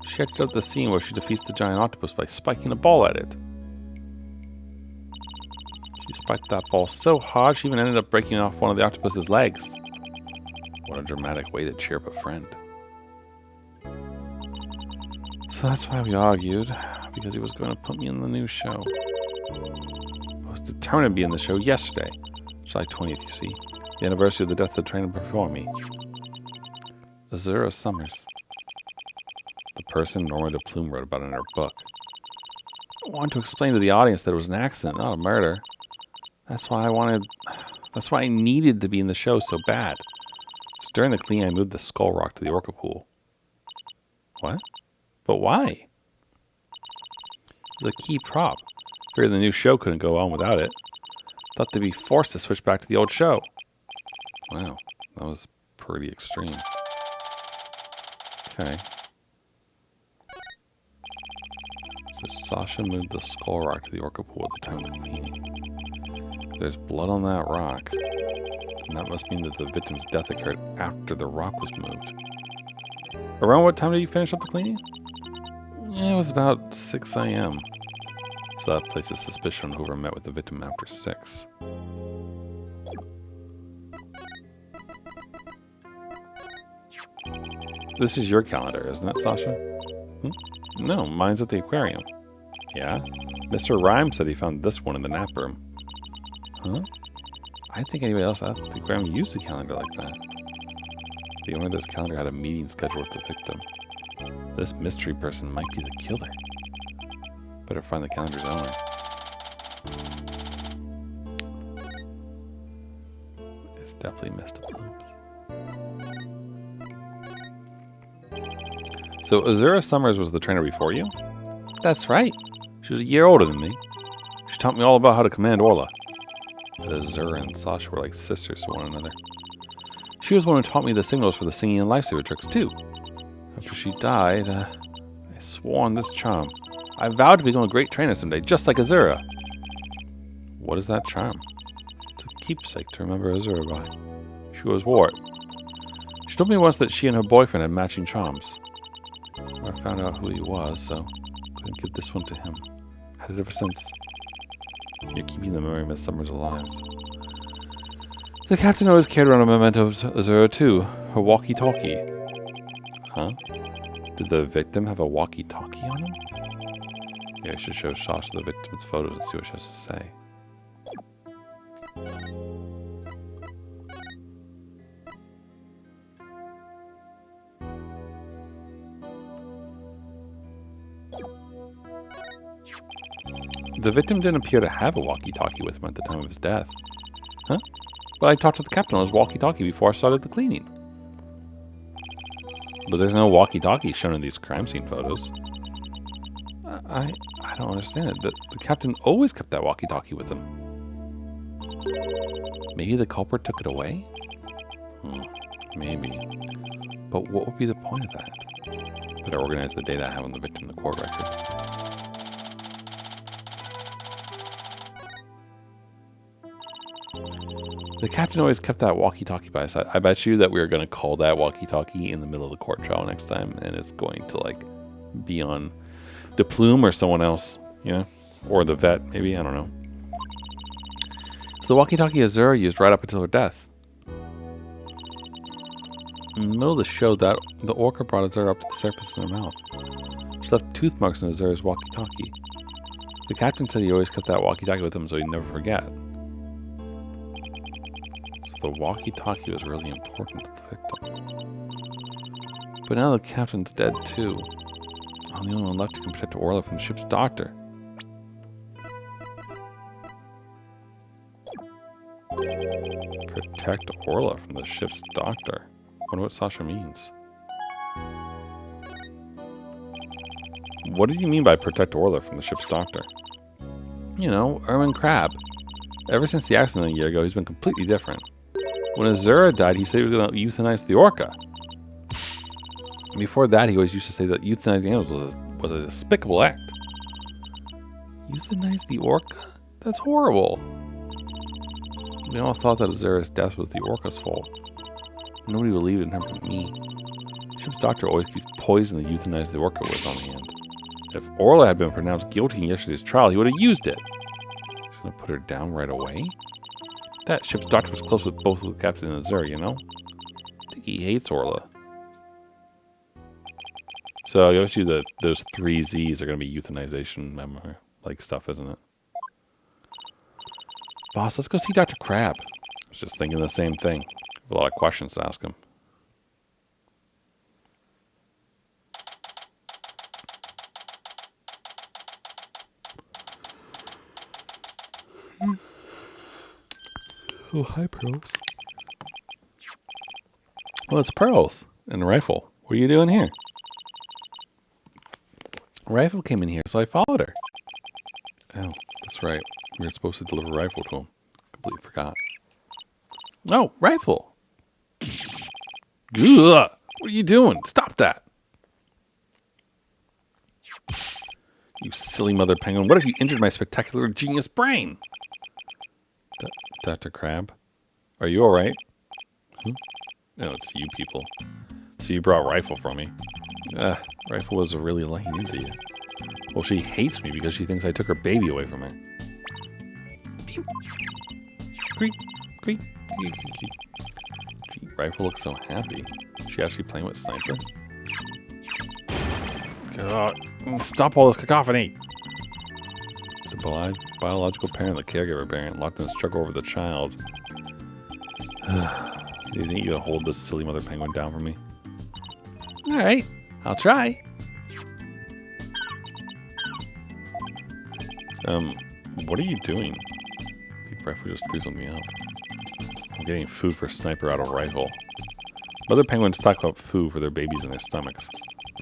She acted out the scene where she defeats the giant octopus by spiking a ball at it. She spiked that ball so hard she even ended up breaking off one of the octopus's legs. What a dramatic way to cheer up a friend. So that's why we argued, because he was going to put me in the new show. I was determined to be in the show yesterday, July 20th, you see. The anniversary of the death of the trainer before me. Azura Summers. The person Norma de Plume wrote about in her book. I wanted to explain to the audience that it was an accident, not a murder. That's why I needed to be in the show so bad. So during the clean, I moved the skull rock to the Orca pool. What? But why? It was a key prop. Figured the new show couldn't go on without it. Thought they'd be forced to switch back to the old show. Wow, that was pretty extreme. Okay. So Sasha moved the skull rock to the Orca pool at the time of the cleaning. There's blood on that rock. And that must mean that the victim's death occurred after the rock was moved. Around what time did you finish up the cleaning? Yeah, it was about 6 a.m. So that places suspicion on whoever met with the victim after 6. This is your calendar, isn't it, Sasha? No, mine's at the aquarium. Yeah? Mr. Rhyme said he found this one in the nap room. Huh? I think anybody else at the aquarium used a calendar like that. The owner of this calendar had a meeting scheduled with the victim. This mystery person might be the killer. Better find the calendar's owner. It's definitely Mr. Plumes. So Azura Summers was the trainer before you? That's right. She was a year older than me. She She taught me all about how to command Orla. Azura and Sasha were like sisters to one another. She was the one who taught me the signals for the singing and lifesaver tricks, too. After she died, I swore on this charm. I vowed to become a great trainer someday, just like Azura. What is that charm? It's a keepsake to remember Azura by. She was wore it. She told me once that she and her boyfriend had matching charms. I found out who he was, so I couldn't give this one to him. Had it ever since. You're keeping the memory of Miss Summers alive. The captain always carried around a memento of Azura too, her walkie-talkie. Huh? Did the victim have a walkie-talkie on him? Yeah, I should show Sasha the victim's photos and see what she has to say. The victim didn't appear to have a walkie-talkie with him at the time of his death. Huh? But I talked to the captain on his walkie-talkie before I started the cleaning. But there's no walkie-talkie shown in these crime scene photos. I don't understand it. The captain always kept that walkie-talkie with him. Maybe the culprit took it away? Maybe. But what would be the point of that? Better organize the data I have on the victim in the court record. The captain always kept that walkie-talkie by his side. I bet you that we are going to call that walkie-talkie in the middle of the court trial next time, and it's going to, like, be on De Plume or someone else, you know? Or the vet, maybe, I don't know. So the walkie-talkie Azura used right up until her death. In the middle of the show, that the Orca brought Azura up to the surface in her mouth. She left tooth marks in Azura's walkie-talkie. The captain said he always kept that walkie-talkie with him so he'd never forget. The walkie-talkie was really important to the victim. But now the captain's dead too. I'm the only one left who can protect Orla from the ship's doctor. Protect Orla from the ship's doctor? I wonder what Sasha means. What did you mean by protect Orla from the ship's doctor? You know, Erwin Crabbe. Ever since the accident a year ago, he's been completely different. When Azura died, he said he was going to euthanize the Orca. And before that, he always used to say that euthanizing animals was a despicable act. Euthanize the Orca? That's horrible. They all thought that Azura's death was the Orca's fault. Nobody believed in her but me. The ship's doctor always keeps poison to euthanize the Orca with on hand. If Orla had been pronounced guilty in yesterday's trial, he would have used it. He's going to put her down right away? That ship's doctor was close with both the captain and Azura, you know? I think he hates Orla. So I guess you that those 3 Z's are going to be euthanization memory like stuff, isn't it? Boss, let's go see Dr. Crabbe. I was just thinking the same thing. I have a lot of questions to ask him. Oh, hi, Pearls. Well, it's Pearls and a rifle. What are you doing here? Rifle came in here, so I followed her. Oh, that's right. We were supposed to deliver a rifle to him. Completely forgot. Oh, rifle! Ugh! What are you doing? Stop that! You silly mother penguin. What if you injured my spectacular genius brain? Dr. Crabbe, are you alright? No, it's you people. So you brought Rifle for me. Rifle was really laying into you. Well, she hates me because she thinks I took her baby away from her. Pew. Creep, creep, creep, creep. Gee, Rifle looks so happy. Is she actually playing with Sniper? God, stop all this cacophony! The biological parent and the caregiver parent locked in a struggle over the child. Do you think you can hold this silly mother penguin down for me? Alright, I'll try. What are you doing? I think Rifle just threw something up. I'm getting food for Sniper out of Rifle. Mother penguins stock up food for their babies in their stomachs.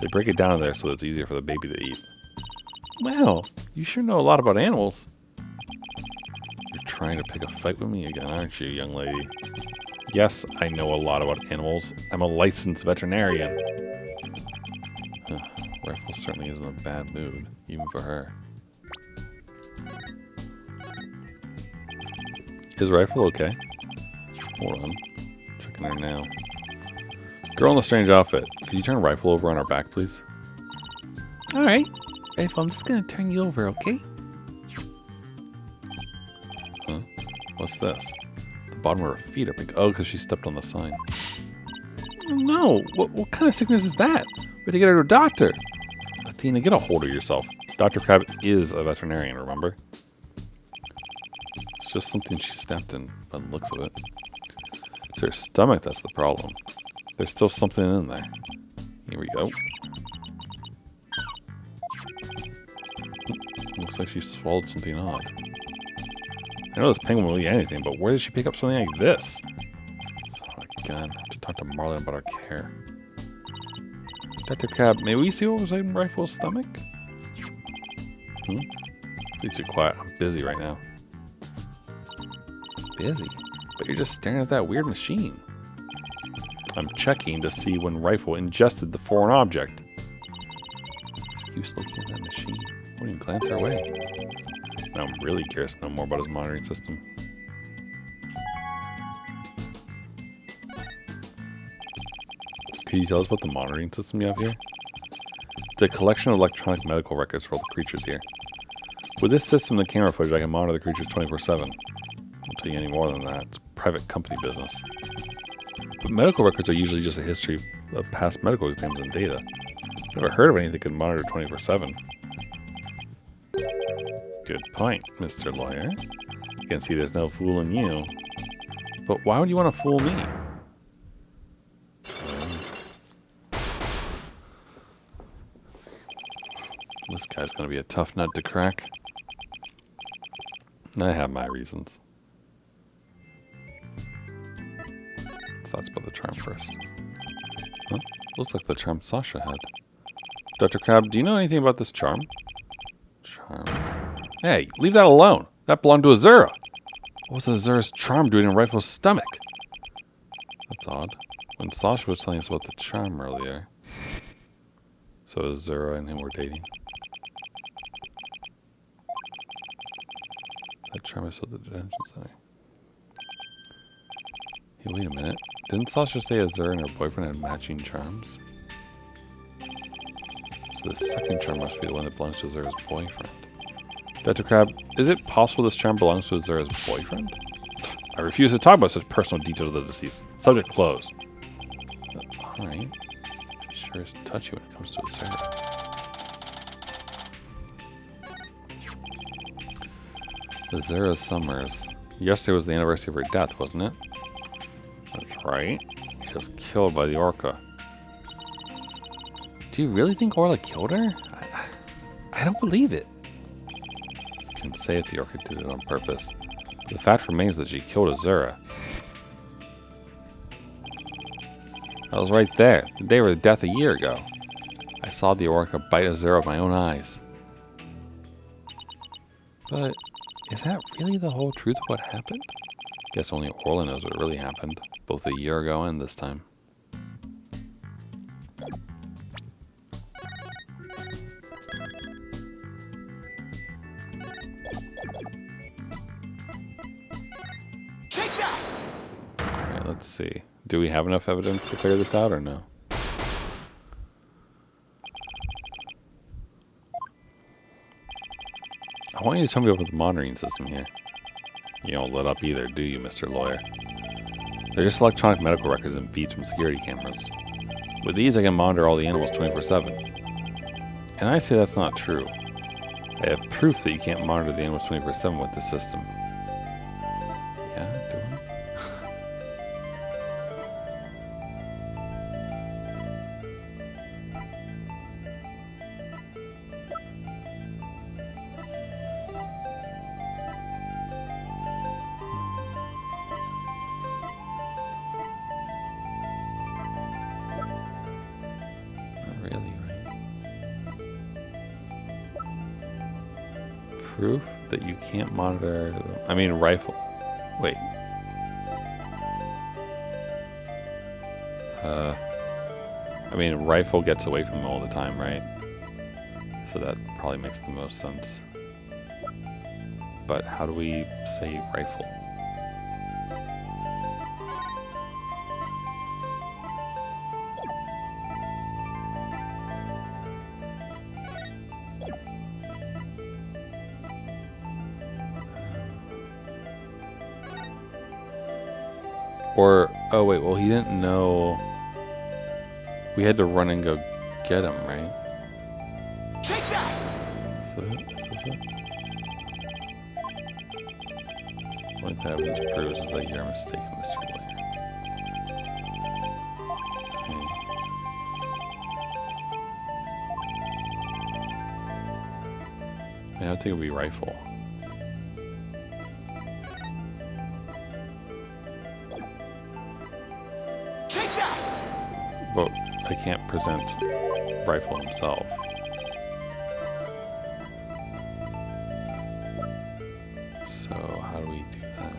They break it down in there so that it's easier for the baby to eat. Well, you sure know a lot about animals. trying to pick a fight with me again, aren't you, young lady? Yes, I know a lot about animals. I'm a licensed veterinarian. Rifle certainly isn't in a bad mood, even for her. Is Rifle okay? Hold on. Checking her now. Girl in the strange outfit. Could you turn Rifle over on our back, please? Alright. Rifle, I'm just gonna turn you over, okay? Huh? What's this? The bottom of her feet are pink. Oh, because she stepped on the sign. Oh, no. What kind of sickness is that? We had to get her to a doctor. Athena, get a hold of yourself. Dr. Crab is a veterinarian, remember? It's just something she stepped in, by the looks of it. It's her stomach that's the problem. There's still something in there. Here we go. Looks like she swallowed something odd. I know this penguin will eat anything, but where did she pick up something like this? Oh, again, I have to talk to Marlon about our care. Dr. Crab, may we see what was in Rifle's stomach? Please be quiet. I'm busy right now. Busy? But you're just staring at that weird machine. I'm checking to see when Rifle ingested the foreign object. Just keeps looking at that machine. Won't even glance our way. Now I'm really curious to know more about his monitoring system. Can you tell us about the monitoring system you have here? The collection of electronic medical records for all the creatures here. With this system and the camera footage, I can monitor the creatures 24/7. I won't tell you any more than that. It's private company business. But medical records are usually just a history of past medical exams and data. I've never heard of anything that can monitor 24/7. Good point, Mr. Lawyer. You can see there's no fooling you. But why would you want to fool me? This guy's going to be a tough nut to crack. I have my reasons. So let's put the charm first. Huh? Looks like the charm Sasha had. Dr. Crab, do you know anything about this charm? Charm? Hey, leave that alone. That belonged to Azura. What was Azura's charm doing in Rifle's stomach? That's odd. When Sasha was telling us about the charm earlier. So Azura and him were dating. That charm is with the detention center. Hey, wait a minute. Didn't Sasha say Azura and her boyfriend had matching charms? So the second charm must be the one that belongs to Azura's boyfriend. Dr. Crab, is it possible this charm belongs to Azura's boyfriend? I refuse to talk about such personal details of the deceased. Subject closed. Alright. She sure is touchy when it comes to Azura. Azura Summers. Yesterday was the anniversary of her death, wasn't it? That's right. She was killed by the Orca. Do you really think Orla killed her? I don't believe it. You can say if the Orca did it on purpose. The fact remains that she killed Azura. I was right there, the day of her death a year ago. I saw the Orca bite Azura with my own eyes. But is that really the whole truth of what happened? Guess only Orla knows what really happened, both a year ago and this time. Take that! Alright, let's see. Do we have enough evidence to clear this out or no? I want you to tell me about the monitoring system here. You don't let up either, do you, Mr. Lawyer? They're just electronic medical records and feeds from security cameras. With these, I can monitor all the animals 24/7. And I say that's not true. I have proof that you can't monitor the animals 24/7 with this system. Yeah, do I? Proof that you can't monitor them. I mean, Rifle. Wait. I mean, rifle gets away from him all the time, right? So that probably makes the most sense. But how do we say rifle? Or, oh wait, well he didn't know we had to run and go get him, right? Take that! Is this it? What the evidence proves is that you're mistaken, Mr. Lawyer. Okay. I think it would be rifle. Take that! But I can't present rifle himself. So how do we do that?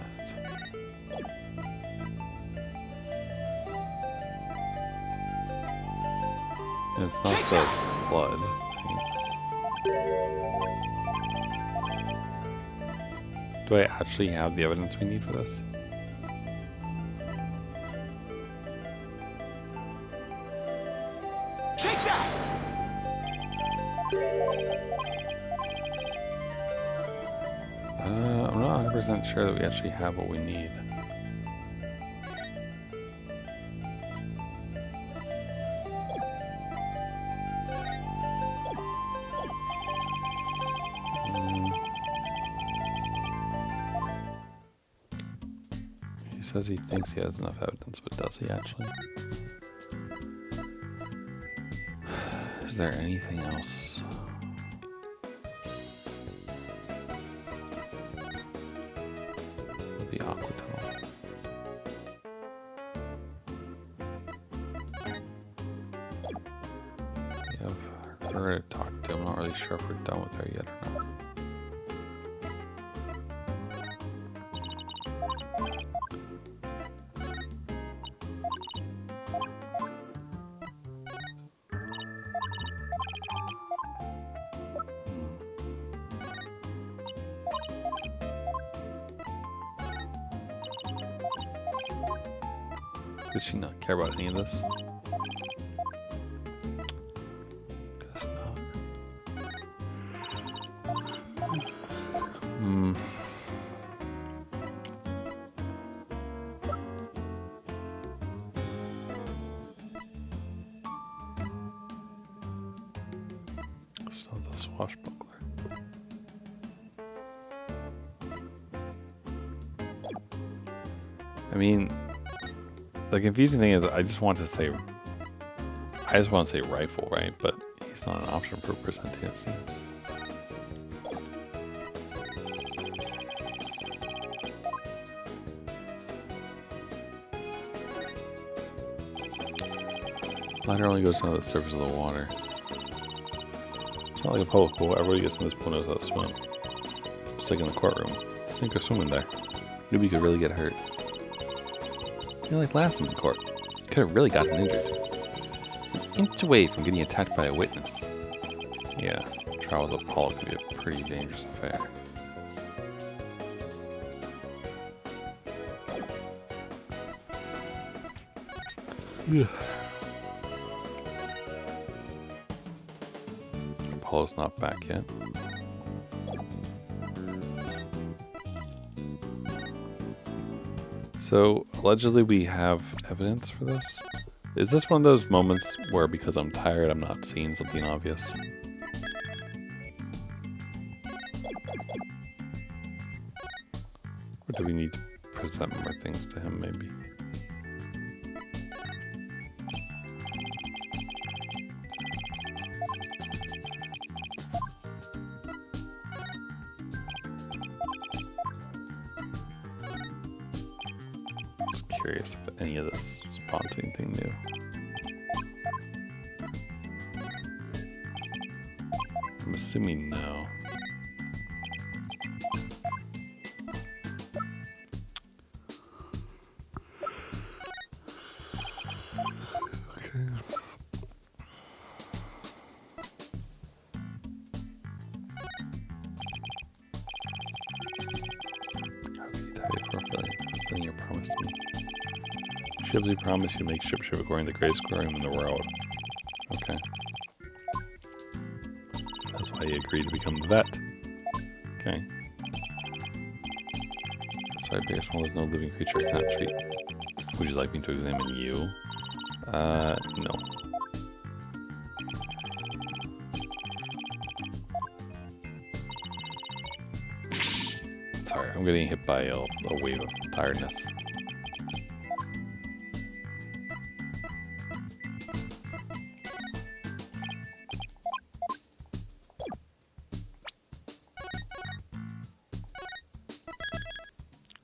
And it's not the blood. Do I actually have the evidence we need for this? Take that! I'm not 100% sure that we actually have what we need. He says he thinks he has enough evidence, but does he actually? Is there anything else? The aqua tunnel. Yeah, I've heard her talk to him. I'm not really sure if we're done with her yet or not. Does she not care about any of this? Guess not. It's not the swashbuckler. I mean, the confusing thing is I just want to say rifle, right? But he's not an option for presenting, it seems. Ladder only goes down to the surface of the water. It's not like a public pool. Everybody gets in this pool knows how to swim. Just like in the courtroom. Sink or swim in there. Nobody could really get hurt. You're like last in the court. Could have really gotten injured. An inch away from getting attacked by a witness. Yeah, trial with Apollo could be a pretty dangerous affair. Yeah. Apollo's not back yet. So, allegedly we have evidence for this? Is this one of those moments where because I'm tired I'm not seeing something obvious? Or do we need to present more things to him maybe? Curious if any of this spawns anything new. I'm assuming no. Shipley promised he'd make Ship Aquarium the greatest aquarium in the world. Okay. That's why he agreed to become the vet. Okay. Sorry, Bear Small, there's no living creature I cannot treat. Would you like me to examine you? No. Sorry, I'm getting hit by a wave of tiredness.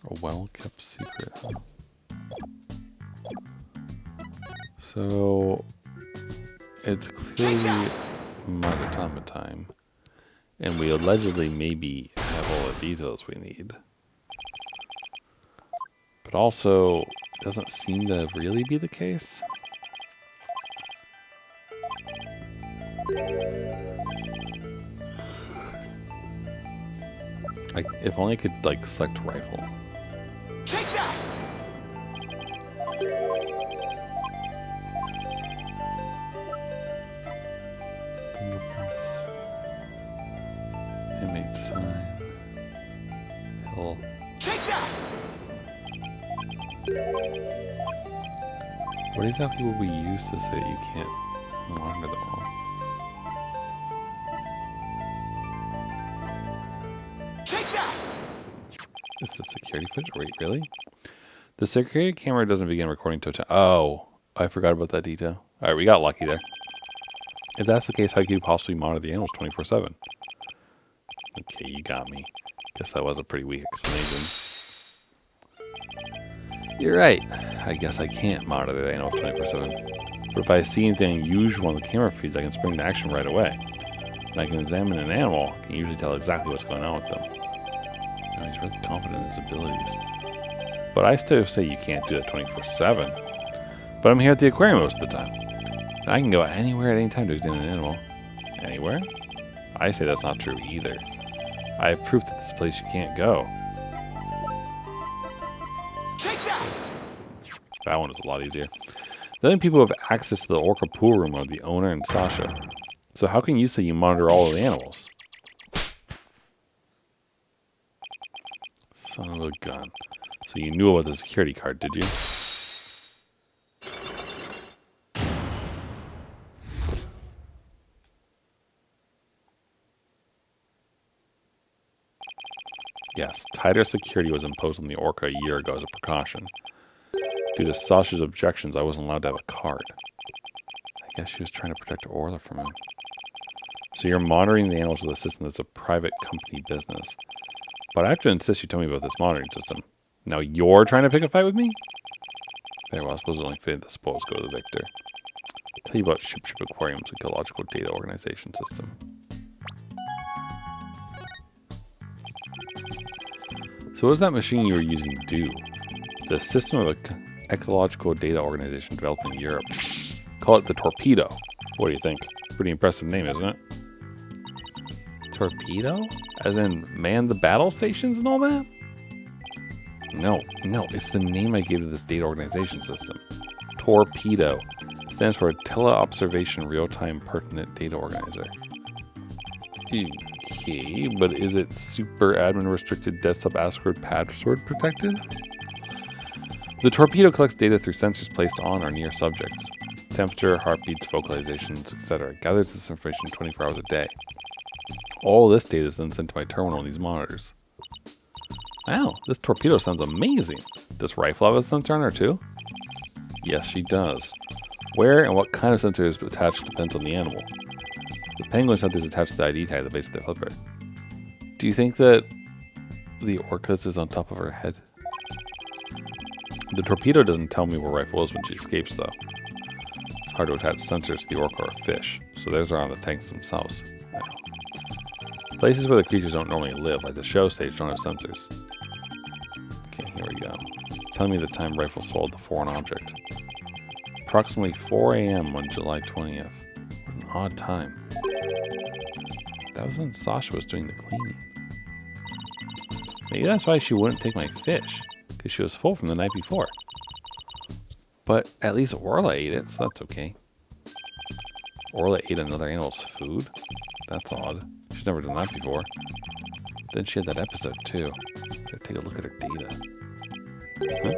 A well-kept secret, huh? So, it's clearly Magatama time. And we allegedly maybe have all the details we need. But also, it doesn't seem to really be the case. Like, if only I could, like, select rifle. Take that! Fingerprints. Handmade sign. Pill. Take that! What exactly would we use to say that you can't monitor them all? Take that! Is this security footage? Wait, really? The security camera doesn't begin recording until oh, I forgot about that detail. Alright, we got lucky there. If that's the case, how could you possibly monitor the animals 24/7? Okay, you got me. Guess that was a pretty weak explanation. You're right. I guess I can't monitor the animals 24/7. But if I see anything unusual on the camera feeds, I can spring into action right away. When I can examine an animal, I can usually tell exactly what's going on with them. Now, he's really confident in his abilities. But I still say you can't do that 24/7. But I'm here at the aquarium most of the time. And I can go anywhere at any time to examine an animal. Anywhere? I say that's not true either. I have proof that this is a place you can't go. Take that! That one is a lot easier. The only people who have access to the Orca pool room are the owner and Sasha. So how can you say you monitor all of the animals? Son of a gun. So you knew about the security card, did you? Yes, tighter security was imposed on the Orca a year ago as a precaution. Due to Sasha's objections, I wasn't allowed to have a card. I guess she was trying to protect Orla from him. So you're monitoring the animals with a system that's a private company business. But I have to insist you tell me about this monitoring system. Now you're trying to pick a fight with me? Very well, I suppose it only fitted the spoils go to the victor. I'll tell you about Ship Aquarium's ecological data organization system. So what does that machine you were using do? The system of an ecological data organization developed in Europe. Call it the Torpedo. What do you think? Pretty impressive name, isn't it? Torpedo? As in man the battle stations and all that? No, it's the name I gave to this data organization system. Torpedo stands for Teleobservation Real-Time Pertinent Data Organizer. Okay, but is it super admin restricted desktop password protected? The Torpedo collects data through sensors placed on or near subjects. Temperature, heartbeats, vocalizations, etc. Gathers this information 24 hours a day. All this data is then sent to my terminal on these monitors. Wow, this Torpedo sounds amazing. Does Rifle have a sensor on her too? Yes, she does. Where and what kind of sensor is attached depends on the animal. The penguin sensor is attached to the ID tag at the base of the flipper. Do you think that the Orca's is on top of her head? The Torpedo doesn't tell me where Rifle is when she escapes though. It's hard to attach sensors to the Orca or fish, so theirs are on the tanks themselves. Places where the creatures don't normally live, like the show stage, don't have sensors. Okay, here we go. Tell me the time Rifle swallowed the foreign object. Approximately 4 a.m. on July 20th. What an odd time. That was when Sasha was doing the cleaning. Maybe that's why she wouldn't take my fish, because she was full from the night before. But at least Orla ate it, so that's okay. Orla ate another animal's food? That's odd. She's never done that before. Then she had that episode too. Gotta take a look at her data. Huh?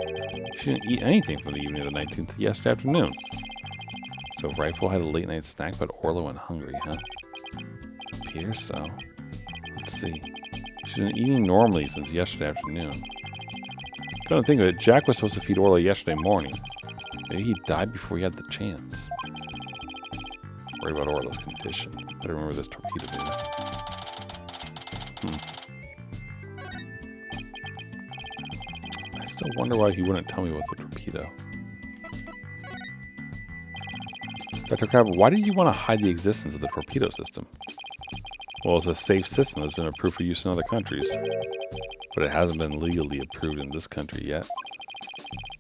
She didn't eat anything from the evening of the 19th yesterday afternoon. So Rifle had a late night snack, but Orla went hungry, huh? Appears so. Let's see. She's been eating normally since yesterday afternoon. Come to think of it, Jack was supposed to feed Orla yesterday morning. Maybe he died before he had the chance. Worried about Orla's condition. Better remember this torpedo data. I still wonder why he wouldn't tell me about the torpedo. Dr. Crab, why did you want to hide the existence of the torpedo system? Well, it's a safe system that's been approved for use in other countries. But it hasn't been legally approved in this country yet.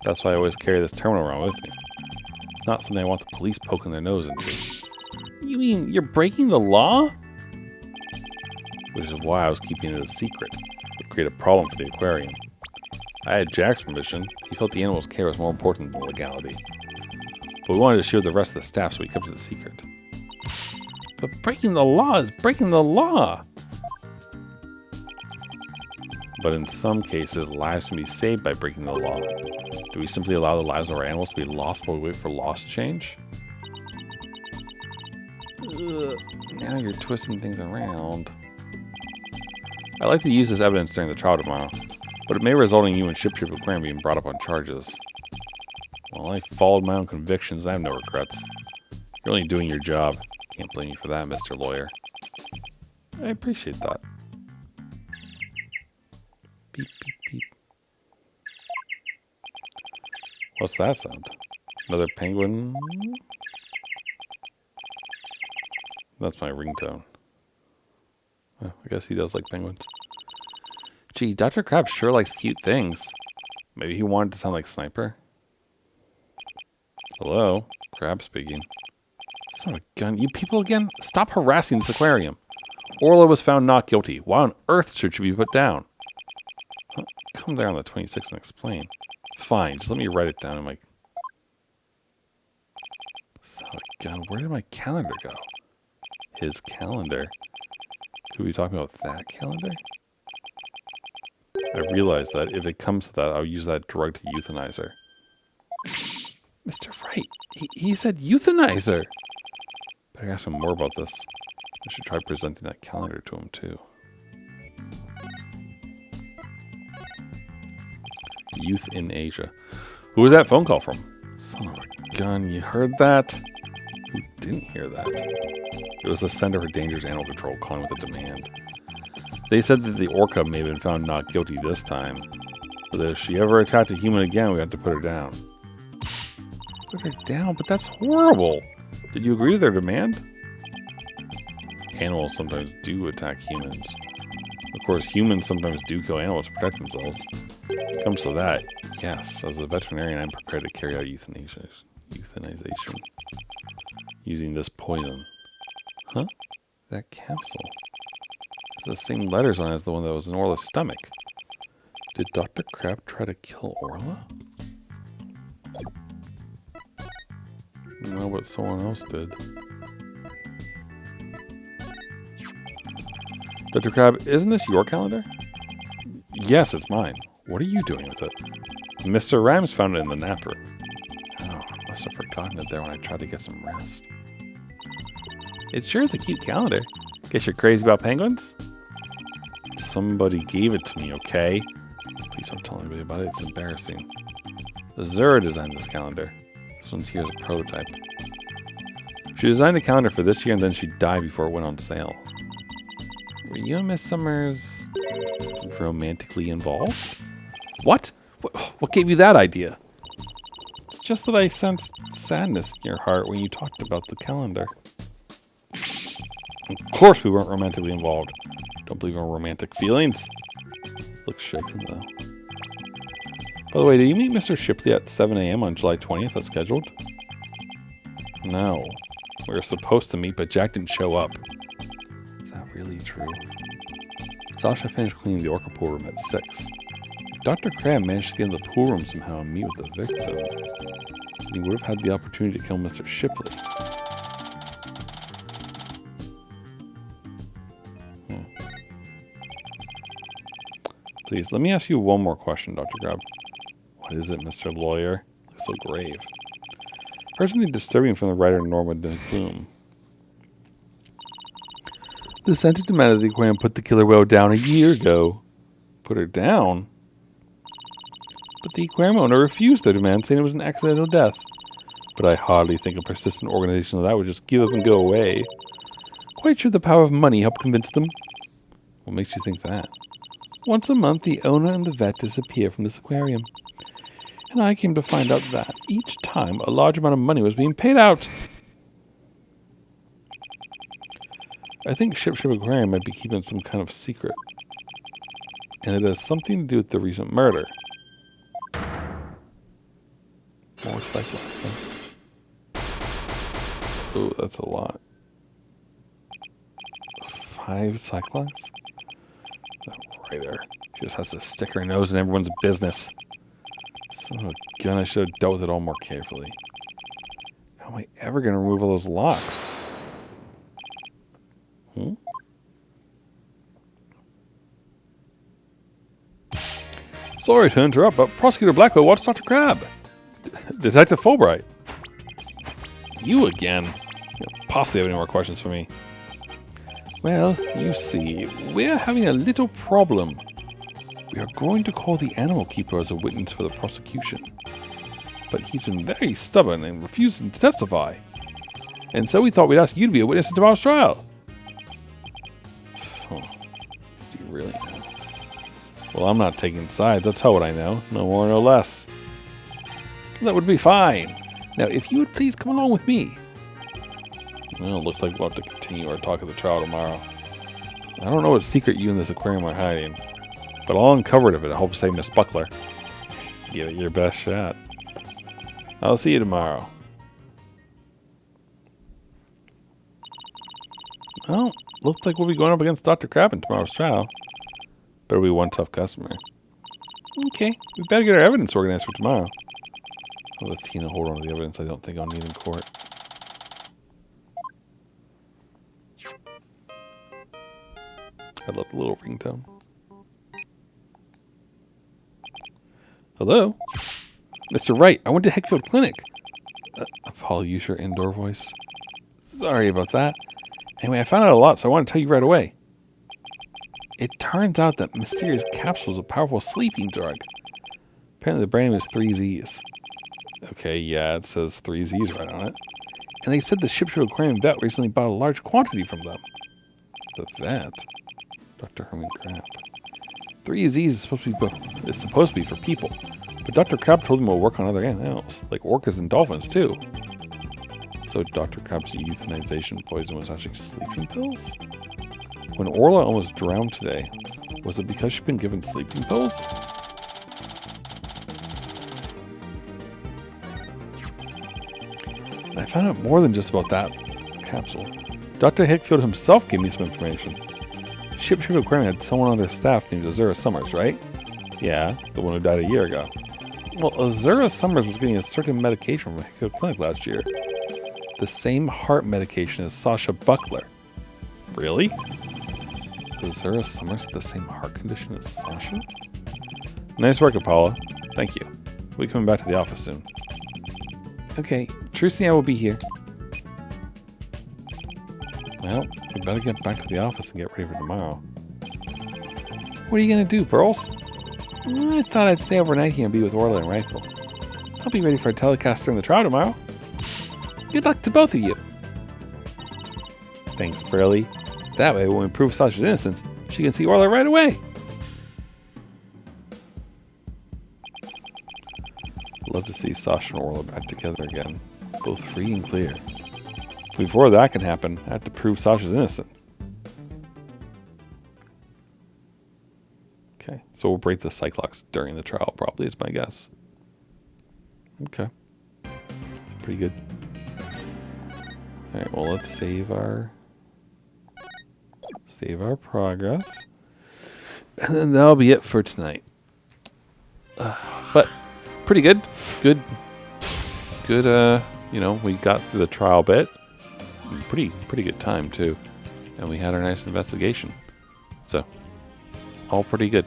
That's why I always carry this terminal around with me. Not something I want the police poking their nose into. You mean you're breaking the law? Which is why I was keeping it a secret. It would create a problem for the aquarium. I had Jack's permission. He felt the animal's care was more important than legality. But we wanted to shield the rest of the staff, so we kept it a secret. But breaking the law is breaking the law! But in some cases, lives can be saved by breaking the law. Do we simply allow the lives of our animals to be lost while we wait for laws to change? Ugh, now you're twisting things around. I'd like to use this evidence during the trial tomorrow, but it may result in you and Ship Aquarium being brought up on charges. Well, I followed my own convictions and I have no regrets. You're only doing your job. Can't blame you for that, Mr. Lawyer. I appreciate that. Beep, beep, beep. What's that sound? Another penguin? That's my ringtone. Oh, I guess he does like penguins. Gee, Dr. Crab sure likes cute things. Maybe he wanted to sound like Sniper? Hello? Crab speaking. Son of a gun. You people again? Stop harassing this aquarium. Orla was found not guilty. Why on earth should she be put down? Huh? Come there on the 26th and explain. Fine, just let me write it down in my... Son of a gun. Where did my calendar go? His calendar? Could we be talking about that calendar? I realized that if it comes to that, I'll use that drug to euthanize her. Mr. Wright, he said euthanizer. Better ask him more about this. I should try presenting that calendar to him too. Youth in Asia. Who was that phone call from? Son of a gun, you heard that? Who didn't hear that? It was the Center for Dangerous Animal Control calling with a demand. They said that the Orca may have been found not guilty this time, but that if she ever attacked a human again, we had to put her down. Put her down? But that's horrible! Did you agree to their demand? Animals sometimes do attack humans. Of course, humans sometimes do kill animals to protect themselves. Comes to that, yes, as a veterinarian, I'm prepared to carry out euthanization. Using this poison. Huh? That capsule. It's the same letters on it as the one that was in Orla's stomach. Did Dr. Crab try to kill Orla? No, but someone else did. Dr. Crab, isn't this your calendar? Yes, it's mine. What are you doing with it? Mr. Rhymes found it in the nap room. Oh, I must have forgotten it there when I tried to get some rest. It sure is a cute calendar. Guess you're crazy about penguins? Somebody gave it to me, okay? Please don't tell anybody about it, it's embarrassing. Zura designed this calendar. This one's here as a prototype. She designed a calendar for this year and then she died before it went on sale. Were you and Miss Summers romantically involved? What? What gave you that idea? It's just that I sensed sadness in your heart when you talked about the calendar. Of course we weren't romantically involved. Don't believe in romantic feelings. Looks shaken though. By the way, did you meet Mr. Shipley at 7 a.m. on July 20th as scheduled? No. We were supposed to meet, but Jack didn't show up. Is that really true? Sasha finished cleaning the Orca pool room at 6. Dr. Crab managed to get in the pool room somehow and meet with the victim, he would have had the opportunity to kill Mr. Shipley. Please, let me ask you one more question, Dr. Crab. What is it, Mr. Lawyer? Looks so grave. Heard something disturbing from the writer Norma Bloom. The sentence demanded the aquarium put the killer whale down a year ago. Put her down? But the aquarium owner refused their demand, saying it was an accidental death. But I hardly think a persistent organization like that would just give up and go away. Quite sure the power of money helped convince them. What makes you think that? Once a month, the owner and the vet disappear from this aquarium. And I came to find out that each time a large amount of money was being paid out. I think Ship Aquarium might be keeping some kind of secret. And it has something to do with the recent murder. More cyclones, huh? Ooh, that's a lot. 5 cyclones? That writer. She just has to stick her nose in everyone's business. Son of a gun, I should have dealt with it all more carefully. How am I ever going to remove all those locks? Sorry to interrupt, but Prosecutor Blackquill wants Dr. Crab. Detective Fulbright. You again? You possibly have any more questions for me? Well, you see, we're having a little problem. We are going to call the animal keeper as a witness for the prosecution. But he's been very stubborn and refusing to testify. And so we thought we'd ask you to be a witness in tomorrow's trial. Oh, do you really know? Well, I'm not taking sides. That's what I know. No more, no less. That would be fine. Now, if you would please come along with me. Well, it looks like we'll have to continue our talk at the trial tomorrow. I don't know what secret you and this aquarium are hiding, but I'll uncover it if it helps save Miss Buckler. Give it your best shot. I'll see you tomorrow. Well, looks like we'll be going up against Dr. Crab in tomorrow's trial. Better be one tough customer. Okay, we better get our evidence organized for tomorrow. I'll let Tina hold on to the evidence I don't think I'll need in court. I love the little ringtone. Hello? Mr. Wright, I went to Heckfield Clinic. Paul, use your indoor voice. Sorry about that. Anyway, I found out a lot, so I want to tell you right away. It turns out that mysterious capsule is a powerful sleeping drug. Apparently the brand name is 3Z's. Okay, yeah, it says 3Z's right on it. And they said the Shipshield Aquarium vet recently bought a large quantity from them. The vet? Dr. Herman Crab. 3Z's is supposed to be for people, but Dr. Crab told him it will work on other animals, like orcas and dolphins too. So Dr. Crab's euthanization poison was actually sleeping pills? When Orla almost drowned today, was it because she'd been given sleeping pills? I found out more than just about that capsule. Dr. Hickfield himself gave me some information. Shipshield Aquarium had someone on their staff named Azura Summers, right? Yeah, the one who died a year ago. Well, Azura Summers was getting a certain medication from Hickfield Clinic last year. The same heart medication as Sasha Buckler. Really? Azura Summers had the same heart condition as Sasha? Nice work, Apollo. Thank you. We'll be coming back to the office soon. Okay, Trucy and I will be here. Well, we better get back to the office and get ready for tomorrow. What are you going to do, Pearls? I thought I'd stay overnight here and be with Orla and Rifle. I'll be ready for a telecast during the trial tomorrow. Good luck to both of you. Thanks, Pearlie. That way, when we prove Sasha's innocence, she can see Orla right away. Love to see Sasha and Orla back together again, both free and clear. Before that can happen, I have to prove Sasha's innocent. Okay, so we'll break the Cyclops during the trial, probably, is my guess. Okay. Pretty good. Alright, well, let's save our progress. And then that'll be it for tonight. But pretty good. Good. You know, we got through the trial bit. Pretty good time too, and we had our nice investigation. So all pretty good.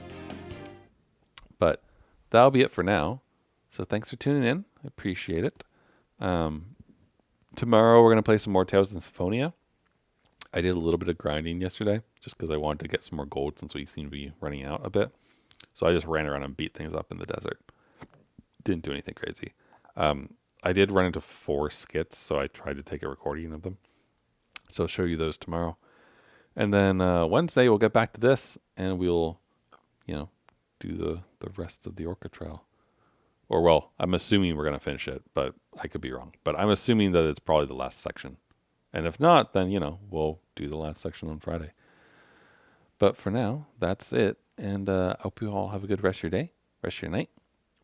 But that'll be it for now. So thanks for tuning in. I appreciate it. Tomorrow we're gonna play some more Tales in Symphonia. I did a little bit of grinding yesterday just because I wanted to get some more gold since we seem to be running out a bit. So I just ran around and beat things up in the desert. Didn't do anything crazy. I did run into 4 skits, so I tried to take a recording of them. So I'll show you those tomorrow. And then Wednesday we'll get back to this and we'll, you know, do the rest of the Orca trial. Or well, I'm assuming we're going to finish it, but I could be wrong. But I'm assuming that it's probably the last section. And if not, then, you know, we'll do the last section on Friday. But for now, that's it. And I hope you all have a good rest of your day, rest of your night,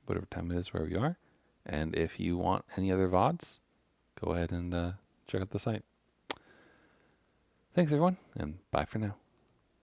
whatever time it is, wherever you are. And if you want any other VODs, go ahead and check out the site. Thanks, everyone, and bye for now.